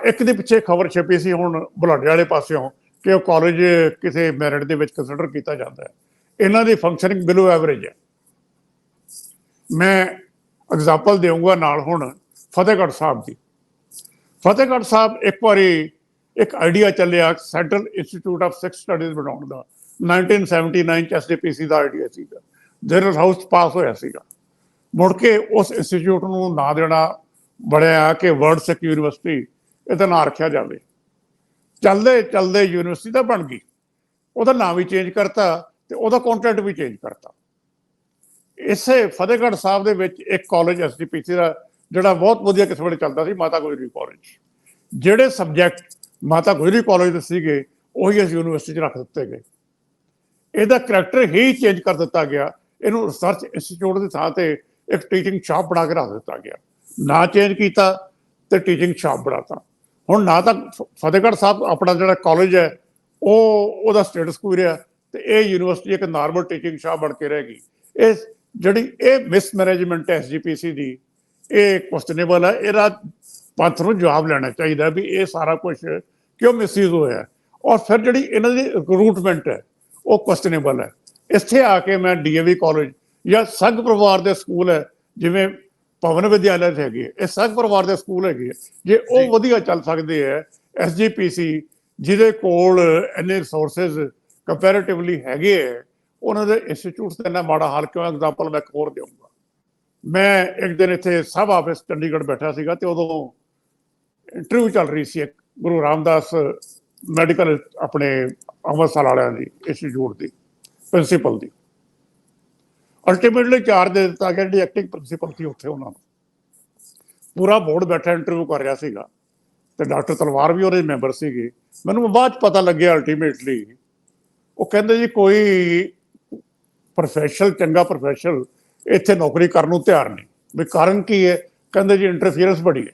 Speaker 3: ਇੱਕ ਦੇ ਪਿੱਛੇ ਖਬਰ ਛਪੀ ਸੀ ਹੁਣ ਬੁਲਾਡੇ ਵਾਲੇ ਪਾਸਿਓਂ ਕਿ ਉਹ ਕਾਲਜ ਕਿਸੇ ਮੈਰਿਟ ਦੇ ਵਿੱਚ ਕੰਸੀਡਰ ਕੀਤਾ ਜਾਂਦਾ ਹੈ। ਇਹਨਾਂ ਦੀ ਫੰਕਸ਼ਨਿੰਗ ਬਿਲੋ ਐਵਰੇਜ ਹੈ। ਮੈਂ ਐਗਜ਼ਾਮਪਲ ਦੇਵਾਂਗਾ ਨਾਲ ਹੁਣ ਫਤਿਹਗੜ੍ਹ ਸਾਹਿਬ ਦੀ। ਫਤਿਹਗੜ੍ਹ ਸਾਹਿਬ ਇੱਕ ਵਾਰੀ ਇੱਕ ਆਈਡੀਆ ਚੱਲਿਆ central institute of Sikh studies ਬਣਾਉਣ ਦਾ, 1979 ਚ SGPC ਦਾ ਆਈਡੀਆ ਸੀਗਾ, ਜਨਰਲ ਹਾਊਸ ਪਾਸ ਹੋਇਆ ਸੀਗਾ। ਮੁੜ ਕੇ ਉਸ ਇੰਸਟੀਚਿਊਟ ਨੂੰ ਨਾਂ ਦੇਣਾ ਬਣਿਆ ਕਿ ਵਰਲਡ ਸਿੱਖ ਯੂਨੀਵਰਸਿਟੀ, ਇਹਦਾ ਨਾਂ ਰੱਖਿਆ ਜਾਵੇ। ਚੱਲਦੇ ਚੱਲਦੇ ਯੂਨੀਵਰਸਿਟੀ ਤਾਂ ਬਣ ਗਈ, ਉਹਦਾ ਨਾਂ ਵੀ ਚੇਂਜ ਕਰਤਾ ਤੇ ਉਹਦਾ ਕੰਟੈਂਟ ਵੀ ਚੇਂਜ ਕਰਤਾ। ਇਸੇ ਫਤਿਹਗੜ੍ਹ ਸਾਹਿਬ ਦੇ ਵਿੱਚ ਇੱਕ ਕਾਲਜ SGPC ਦਾ ਜਿਹੜਾ ਬਹੁਤ ਵਧੀਆ ਕਿਸੇ ਵੇਲੇ ਚੱਲਦਾ ਸੀ, ਮਾਤਾ ਗੁਜਰੀ ਕਾਲਜ। ਜਿਹੜੇ ਸਬਜੈਕਟ ਮਾਤਾ ਗੁਜਰੀ ਕਾਲਜ ਦੇ ਸੀਗੇ ਉਹੀ ਇਸ ਯੂਨੀਵਰਸਿਟੀ 'ਚ ਰੱਖ ਦਿੱਤੇ ਗਏ। ਇਹਦਾ ਕਰੈਕਟਰ ਹੀ ਚੇਂਜ ਕਰ ਦਿੱਤਾ ਗਿਆ। ਇਹਨੂੰ ਰਿਸਰਚ ਇੰਸਟੀਚਿਊਟ ਦੀ ਥਾਂ ਤੇ ਇੱਕ ਟੀਚਿੰਗ ਸ਼ਾਪ ਬਣਾ ਕੇ ਰੱਖ ਦਿੱਤਾ ਗਿਆ। ਨਾਂ ਚੇਂਜ ਕੀਤਾ ਤੇ ਟੀਚਿੰਗ ਸ਼ਾਪ ਬਣਾਤਾ। ਹੁਣ ਨਾ ਤਾਂ ਫਤਿਹਗੜ੍ਹ ਸਾਹਿਬ ਆਪਣਾ ਜਿਹੜਾ ਕਾਲਜ ਹੈ ਉਹਦਾ ਸਟੇਟਸ ਕੋਈ ਰਿਹਾ ਤੇ ਇਹ ਯੂਨੀਵਰਸਿਟੀ ਇੱਕ ਨਾਰਮਲ ਟੀਚਿੰਗ ਸ਼ਾਪ ਬਣ ਕੇ ਰਹਿ ਗਈ। ਇਹ ਜਿਹੜੀ ਇਹ ਮਿਸਮੈਨੇਜਮੈਂਟ ਹੈ SGPC ਦੀ, ਇਹ ਕੁਐਸਚਨੇਬਲ ਹੈ। ਇਹਦਾ ਪੰਥ ਨੂੰ ਜਵਾਬ ਲੈਣਾ ਚਾਹੀਦਾ ਵੀ ਇਹ ਸਾਰਾ ਕੁਝ ਕਿਉਂ ਮਿਸਯੂਜ਼ ਹੋਇਆ। ਔਰ ਫਿਰ ਜਿਹੜੀ ਇਹਨਾਂ ਦੀ ਰਿਕਰੂਟਮੈਂਟ ਹੈ ਉਹ ਕੁਐਸਚਨੇਬਲ ਹੈ। ਇੱਥੇ ਆ ਕੇ ਮੈਂ DAV ਕਾਲਜ ਜਾਂ ਸੰਘ ਪਰਿਵਾਰ ਦੇ ਸਕੂਲ ਹੈ, ਜਿਵੇਂ ਭਵਨ ਵਿਦਿਆਲਿਆ ਹੈਗੇ, ਇਹ ਸੰਘ ਪਰਿਵਾਰ ਦੇ ਸਕੂਲ ਹੈਗੇ, ਜੇ ਉਹ ਵਧੀਆ ਚੱਲ ਸਕਦੇ ਹੈ, SGPC ਜਿਹਦੇ ਕੋਲ ਇੰਨੇ ਰਿਸੋਰਸਿਸ ਕੰਪੈਰੇਟਿਵਲੀ ਹੈਗੇ ਹੈ, ਉਹਨਾਂ ਦੇ ਇੰਸਟੀਚਿਊਟਸ ਦਾ ਇੰਨਾ ਮਾੜਾ ਹਾਲ ਕਿਉਂ। ਐਗਜ਼ਾਮਪਲ ਮੈਂ ਇੱਕ ਹੋਰ ਦੇਵਾਂਗਾ। ਮੈਂ ਇੱਕ ਦਿਨ ਇੱਥੇ ਸਬ ਆਫਿਸ ਚੰਡੀਗੜ੍ਹ ਬੈਠਾ ਸੀਗਾ ਤੇ ਉਦੋਂ ਇੰਟਰਵਿਊ ਚੱਲ ਰਹੀ ਸੀ ਇੱਕ ਗੁਰੂ ਰਾਮਦਾਸ ਮੈਡੀਕਲ ਆਪਣੇ ਅੰਮ੍ਰਿਤਸਰ ਵਾਲਿਆਂ ਦੀ ਇੰਸਟੀਚਿਊਟ ਦੀ ਪ੍ਰਿੰਸੀਪਲ ਦੀ। ਅਲਟੀਮੇਟਲੀ ਚਾਰਜ ਦੇ ਦਿੱਤਾ ਗਿਆ, ਜਿਹੜੀ ਐਕਟਿੰਗ ਪ੍ਰਿੰਸੀਪਲ ਸੀ ਉੱਥੇ ਉਹਨਾਂ ਨੂੰ। ਪੂਰਾ ਬੋਰਡ ਬੈਠਾ ਇੰਟਰਵਿਊ ਕਰ ਰਿਹਾ ਸੀਗਾ ਤੇ ਡਾਕਟਰ ਤਲਵਾਰ ਵੀ ਉਹਦੇ ਮੈਂਬਰ ਸੀਗੇ। ਮੈਨੂੰ ਬਾਅਦ 'ਚ ਪਤਾ ਲੱਗਿਆ ਅਲਟੀਮੇਟਲੀ ਉਹ ਕਹਿੰਦੇ ਜੀ ਕੋਈ ਪ੍ਰੋਫੈਸ਼ਨਲ, ਚੰਗਾ ਪ੍ਰੋਫੈਸ਼ਨਲ ਇੱਥੇ ਨੌਕਰੀ ਕਰਨ ਨੂੰ ਤਿਆਰ ਨਹੀਂ। ਵੀ ਕਾਰਨ ਕੀ ਹੈ? ਕਹਿੰਦੇ ਜੀ ਇੰਟਰਫੀਅਰੈਂਸ ਬੜੀ ਹੈ।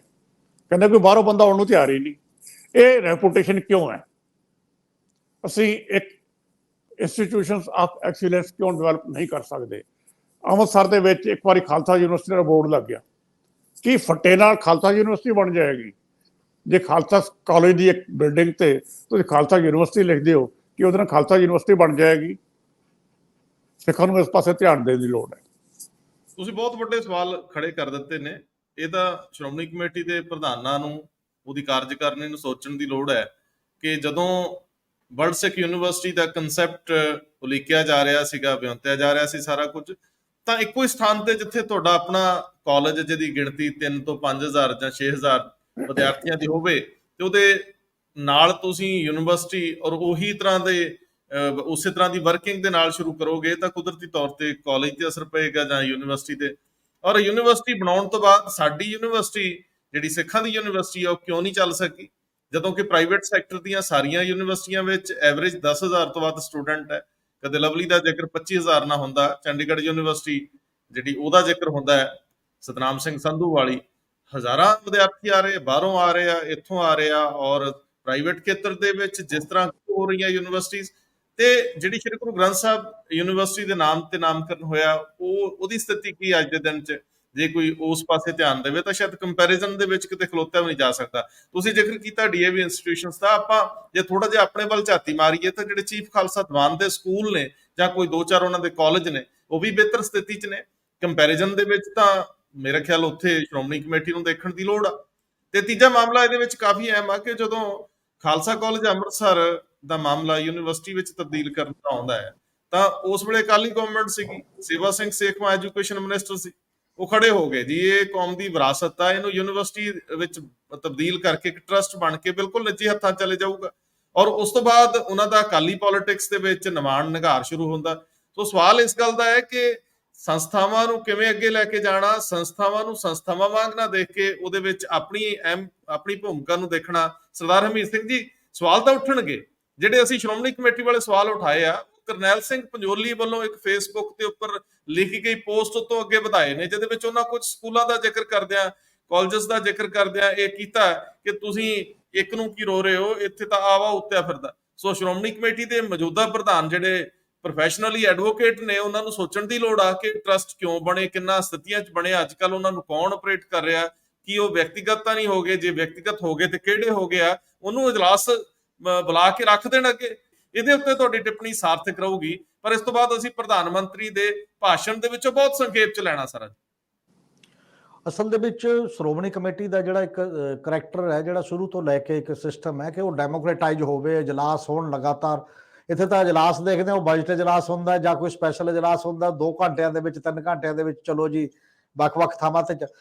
Speaker 3: ਕਹਿੰਦੇ ਕੋਈ ਬਾਹਰੋਂ ਬੰਦਾ ਆਉਣ ਨੂੰ ਤਿਆਰ ਹੀ ਨਹੀਂ। ਇਹ ਰੈਪੂਟੇਸ਼ਨ ਕਿਉਂ ਹੈ? ਅਸੀਂ ਇੱਕ ਇੰਸਟੀਟਿਊਸ਼ਨਸ ਆਫ ਐਕਸੀਲੈਂਸ ਕਿਉਂ ਡਿਵੈਲਪ ਨਹੀਂ ਕਰ ਸਕਦੇ? ਅੰਮ੍ਰਿਤਸਰ ਦੇ ਵਿੱਚ ਇੱਕ ਵਾਰੀ ਖਾਲਸਾ ਯੂਨੀਵਰਸਿਟੀ ਦਾ ਬੋਰਡ ਲੱਗ ਗਿਆ। ਕੀ ਫੱਟੇ ਨਾਲ ਖਾਲਸਾ ਯੂਨੀਵਰਸਿਟੀ ਬਣ ਜਾਏਗੀ? ਜੇ ਖਾਲਸਾ ਕਾਲਜ ਦੀ ਇੱਕ ਬਿਲਡਿੰਗ ਤੇ ਤੁਸੀਂ ਖਾਲਸਾ ਯੂਨੀਵਰਸਿਟੀ ਲਿਖਦੇ ਹੋ, ਕਿ ਉਹਦੇ ਨਾਲ ਖਾਲਸਾ ਯੂਨੀਵਰਸਿਟੀ ਬਣ ਜਾਏਗੀ? ਸਿੱਖਾਂ ਨੂੰ ਇਸ ਪਾਸੇ ਧਿਆਨ ਦੇਣ ਦੀ ਲੋੜ ਹੈ।
Speaker 1: ਤੁਸੀਂ ਬਹੁਤ ਵੱਡੇ ਸਵਾਲ ਖੜੇ ਕਰ ਦਿੱਤੇ ਨੇ। ਇਹ ਤਾਂ ਸ਼੍ਰੋਮਣੀ ਕਮੇਟੀ ਦੇ ਪ੍ਰਧਾਨਾਂ ਨੂੰ, ਉਹਦੀ ਕਾਰਜਕਾਰਨੀ ਨੂੰ ਸੋਚਣ ਦੀ ਲੋੜ ਹੈ ਕਿ ਜਦੋਂ ਵਰਲਡ ਸਿੱਖ ਯੂਨੀਵਰਸਿਟੀ ਦਾ ਕੰਸੈਪਟ ਉਲੀਕਿਆ ਜਾ ਰਿਹਾ ਸੀਗਾ, ਵਿਉਂਤਿਆ ਜਾ ਰਿਹਾ ਸੀ ਸਾਰਾ ਕੁਝ, ਤਾਂ ਇੱਕੋ ਹੀ ਸਥਾਨ ਤੇ ਜਿੱਥੇ ਤੁਹਾਡਾ ਆਪਣਾ ਕਾਲਜ ਜਿਹਦੀ ਗਿਣਤੀ 3 ਤੋਂ 5000 ਜਾਂ 6000 ਵਿਦਿਆਰਥੀਆਂ ਦੀ ਹੋਵੇ ਤੇ ਉਹਦੇ ਨਾਲ ਤੁਸੀਂ ਯੂਨੀਵਰਸਿਟੀ ਔਰ ਉਹੀ ਤਰ੍ਹਾਂ ਦੇ ਉਸੇ ਤਰ੍ਹਾਂ ਦੀ ਵਰਕਿੰਗ ਦੇ ਨਾਲ ਸ਼ੁਰੂ ਕਰੋਗੇ ਤਾਂ ਕੁਦਰਤੀ ਤੌਰ ਤੇ ਕਾਲਜ ਤੇ ਅਸਰ ਪਏਗਾ ਜਾਂ ਯੂਨੀਵਰਸਿਟੀ ਤੇ। ਔਰ ਯੂਨੀਵਰਸਿਟੀ ਬਣਾਉਣ ਤੋਂ ਬਾਅਦ ਸਾਡੀ ਯੂਨੀਵਰਸਿਟੀ ਜਿਹੜੀ ਸਿੱਖਾਂ ਦੀ ਯੂਨੀਵਰਸਿਟੀ ਆ ਉਹ ਕਿਉਂ ਨਹੀਂ ਚੱਲ ਸਕੀ, ਜਦੋਂ ਕਿ ਪ੍ਰਾਈਵੇਟ ਸੈਕਟਰ ਦੀਆਂ ਸਾਰੀਆਂ ਯੂਨੀਵਰਸਿਟੀਆਂ ਵਿੱਚ ਐਵਰੇਜ 10,000 ਤੋਂ ਵੱਧ ਸਟੂਡੈਂਟ ਹੈ। ਕਦੇ ਲਵਲੀ ਦਾ ਜ਼ਿਕਰ 25,000 ਨਾ ਹੁੰਦਾ, ਚੰਡੀਗੜ੍ਹ ਯੂਨੀਵਰਸਿਟੀ ਜਿਹੜੀ ਉਹਦਾ ਜ਼ਿਕਰ ਹੁੰਦਾ ਹੈ, ਸਤਨਾਮ ਸਿੰਘ ਸੰਧੂ ਵਾਲੀ, ਹਜ਼ਾਰਾਂ ਵਿਦਿਆਰਥੀ ਆ ਰਹੇ, ਬਾਹਰੋਂ ਆ ਰਹੇ ਆ, ਇੱਥੋਂ ਆ ਰਹੇ ਆ। ਔਰ ਪ੍ਰਾਈਵੇਟ ਖੇਤਰ ਦੇ ਵਿੱਚ ਜਿਸ ਤਰ੍ਹਾਂ ਹੋ ਰਹੀਆਂ ਯੂਨੀਵਰਸਿਟੀਜ਼, ਤੇ ਜਿਹੜੀ ਸ਼੍ਰੀ ਗੁਰੂ ਗ੍ਰੰਥ ਸਾਹਿਬ ਯੂਨੀਵਰਸਿਟੀ ਦੇ ਨਾਮ ਤੇ ਨਾਮਕਰਨ ਹੋਇਆ, ਉਹਦੀ ਸਥਿਤੀ ਕੀ ਅੱਜ ਦੇ ਦਿਨ 'ਚ? ਜੇ ਕੋਈ ਉਸ ਪਾਸੇ ਧਿਆਨ ਦੇਵੇ ਤਾਂ ਸ਼ਾਇਦ ਕੰਪੈਰੀਜ਼ਨ ਦੇ ਵਿੱਚ ਕਿਤੇ ਖਲੋਤਾ ਵੀ ਨਹੀਂ ਜਾ ਸਕਦਾ। ਤੁਸੀਂ ਜ਼ਿਕਰ ਕੀਤਾ DAV ਇੰਸਟੀਟਿਊਸ਼ਨਸ ਦਾ, ਆਪਾਂ ਜੇ ਥੋੜਾ ਜਿਹਾ ਆਪਣੇ ਵੱਲ ਝਾਤੀ ਮਾਰੀਏ ਤਾਂ ਜਿਹੜੇ ਚੀਫ ਖਾਲਸਾ ਦੀਵਾਨ ਦੇ ਸਕੂਲ ਨੇ ਜਾਂ ਕੋਈ 2-4 ਉਹਨਾਂ ਦੇ ਕਾਲਜ ਨੇ, ਉਹ ਵੀ ਬਿਹਤਰ ਸਥਿਤੀ 'ਚ ਨੇ ਕੰਪੈਰੀਜ਼ਨ ਦੇ ਵਿੱਚ। ਤਾਂ ਮੇਰਾ ਖਿਆਲ ਉੱਥੇ ਸ਼੍ਰੋਮਣੀ ਕਮੇਟੀ ਨੂੰ ਦੇਖਣ ਦੀ ਲੋੜ ਆ। ਤੇ ਤੀਜਾ ਮਾਮਲਾ ਇਹਦੇ ਵਿੱਚ ਕਾਫੀ ਅਹਿਮ ਆ ਕਿ ਜਦੋਂ ਖਾਲਸਾ ਕਾਲਜ ਅੰਮ੍ਰਿਤਸਰ ਦਾ ਮਾਮਲਾ ਯੂਨੀਵਰਸਿਟੀ ਵਿੱਚ ਤਬਦੀਲ ਕਰਨ ਦਾ ਆਉਂਦਾ ਹੈ ਤਾਂ ਉਸ ਵੇਲੇ ਅਕਾਲੀ ਗਵਰਨਮੈਂਟ ਸੀਗੀ, ਸੇਵਾ ਸਿੰਘ ਐਜੂਕੇਸ਼ਨ ਮਿਨਿਸਟਰ ਸੀ। ਉਹ ਖੜੇ ਹੋ ਗਏ ਜੀ ਇਹ ਕੌਮ ਦੀ ਵਿਰਾਸਤ ਆ, ਇਹਨੂੰ ਯੂਨੀਵਰਸਿਟੀ ਵਿੱਚ ਤਬਦੀਲ ਕਰਕੇ ਇੱਕ ਟਰਸਟ ਬਣ ਕੇ ਬਿਲਕੁਲ ਨਿੱਜੀ ਹੱਥਾਂ 'ਚ ਚਲੇ ਜਾਊਗਾ। ਔਰ ਉਸ ਤੋਂ ਬਾਅਦ ਉਹਨਾਂ ਦਾ ਅਕਾਲੀ ਪੋਲਿਟਿਕਸ ਦੇ ਵਿੱਚ ਨਿਮਾਣ ਨਿਘਾਰ ਸ਼ੁਰੂ ਹੁੰਦਾ। ਸੋ ਸਵਾਲ ਇਸ ਗੱਲ ਦਾ ਹੈ ਕਿ ਸੰਸਥਾਵਾਂ ਨੂੰ ਕਿਵੇਂ ਅੱਗੇ ਲੈ ਕੇ ਜਾਣਾ, ਸੰਸਥਾਵਾਂ ਨੂੰ ਸੰਸਥਾਵਾਂ ਵਾਂਗ ਨਾ ਦੇਖ ਕੇ ਉਹਦੇ ਵਿੱਚ ਆਪਣੀ ਭੂਮਿਕਾ ਨੂੰ ਦੇਖਣਾ। ਸਰਦਾਰ ਹਰਮੀਤ ਸਿੰਘ ਜੀ, ਸਵਾਲ ਤਾਂ ਉੱਠਣਗੇ ਜਿਹੜੇ ਅਸੀਂ ਸ਼੍ਰੋਮਣੀ ਕਮੇਟੀ ਵਾਲੇ ਸਵਾਲ ਉਠਾਏ ਆ, ਕਰਨੈਲ ਸਿੰਘ ਪੰਜੋਲੀ ਵੱਲੋਂ ਇੱਕ ਫੇਸਬੁੱਕ ਦੇ ਉੱਪਰ ਲਿਖੀ ਗਈ ਪੋਸਟ ਤੋਂ ਅੱਗੇ ਵਧਾਏ ਨੇ, ਜਿਹਦੇ ਵਿੱਚ ਉਹਨਾਂ ਕੁਝ ਸਕੂਲਾਂ ਦਾ ਜ਼ਿਕਰ ਕਰਦਿਆਂ, ਕਾਲਜਸ ਦਾ ਜ਼ਿਕਰ ਕਰਦਿਆਂ ਇਹ ਕੀਤਾ ਕਿ ਤੁਸੀਂ ਇੱਕ ਨੂੰ ਕੀ ਰੋ ਰਹੇ ਹੋ, ਇੱਥੇ ਤਾਂ ਆਵਾ ਉੱਤਿਆ ਫਿਰਦਾ। ਸੋ ਸ਼੍ਰੋਮਣੀ ਕਮੇਟੀ ਦੇ ਮੌਜੂਦਾ ਪ੍ਰਧਾਨ ਜਿਹੜੇ ਪ੍ਰੋਫੈਸ਼ਨਲੀ ਐਡਵੋਕੇਟ ਨੇ, ਉਹਨਾਂ ਨੂੰ ਸੋਚਣ ਦੀ ਲੋੜ ਆ ਕਿ ਟਰਸਟ ਕਿਉਂ ਬਣੇ, ਕਿੰਨਾ ਸਥਿਤੀਆਂ 'ਚ ਬਣੇ, ਅੱਜ ਕੱਲ੍ਹ ਉਹਨਾਂ ਨੂੰ ਕੌਣ ਆਪਰੇਟ ਕਰ ਰਿਹਾ, ਕੀ ਉਹ ਵਿਅਕਤੀਗਤ ਤਾਂ ਨਹੀਂ ਹੋ ਗਏ, ਜੇ ਵਿਅਕਤੀਗਤ ਹੋ ਗਏ ਤੇ ਕਿਹੜੇ ਹੋ ਗਏ ਆ, ਉਹਨੂੰ ਇਜਲਾਸ ਬੁਲਾ ਕੇ ਰੱਖ ਦੇਣ ਅੱਗੇ। ਇਹਦੇ ਉੱਤੇ ਤੁਹਾਡੀ ਟਿੱਪਣੀ ਸਾਰਥਕ ਰਹੂਗੀ। ਪਰ ਇਸ ਤੋਂ ਬਾਅਦ ਅਸੀਂ ਪ੍ਰਧਾਨ ਮੰਤਰੀ ਦੇ ਭਾਸ਼ਣ ਦੇ ਵਿੱਚੋਂ ਬਹੁਤ ਸੰਖੇਪ 'ਚ ਲੈਣਾ ਸਾਰਾ।
Speaker 2: ਅਸਲ ਦੇ ਵਿੱਚ ਸ਼੍ਰੋਮਣੀ ਕਮੇਟੀ ਦਾ ਜਿਹੜਾ ਇੱਕ ਕਰੈਕਟਰ ਹੈ, ਜਿਹੜਾ ਸ਼ੁਰੂ ਤੋਂ ਲੈ ਕੇ ਇੱਕ ਸਿਸਟਮ ਹੈ ਕਿ ਉਹ ਡੈਮੋਕ੍ਰੇਟਾਈਜ਼ ਹੋਵੇ, ਇਜਲਾਸ ਹੋਣ ਲਗਾਤਾਰ। ਇੱਥੇ ਤਾਂ ਇਜਲਾਸ ਦੇਖਦੇ ਹੋ, ਬਜਟ ਇਜਲਾਸ ਹੁੰਦਾ ਜਾਂ ਕੋਈ ਸਪੈਸ਼ਲ ਇਜਲਾਸ ਹੁੰਦਾ, 2 ਘੰਟਿਆਂ ਦੇ ਵਿੱਚ 3 ਘੰਟਿਆਂ ਦੇ ਵਿੱਚ ਚਲੋ ਜੀ ਵੱਖ-ਵੱਖ ਥਾਵਾਂ ਤੇ।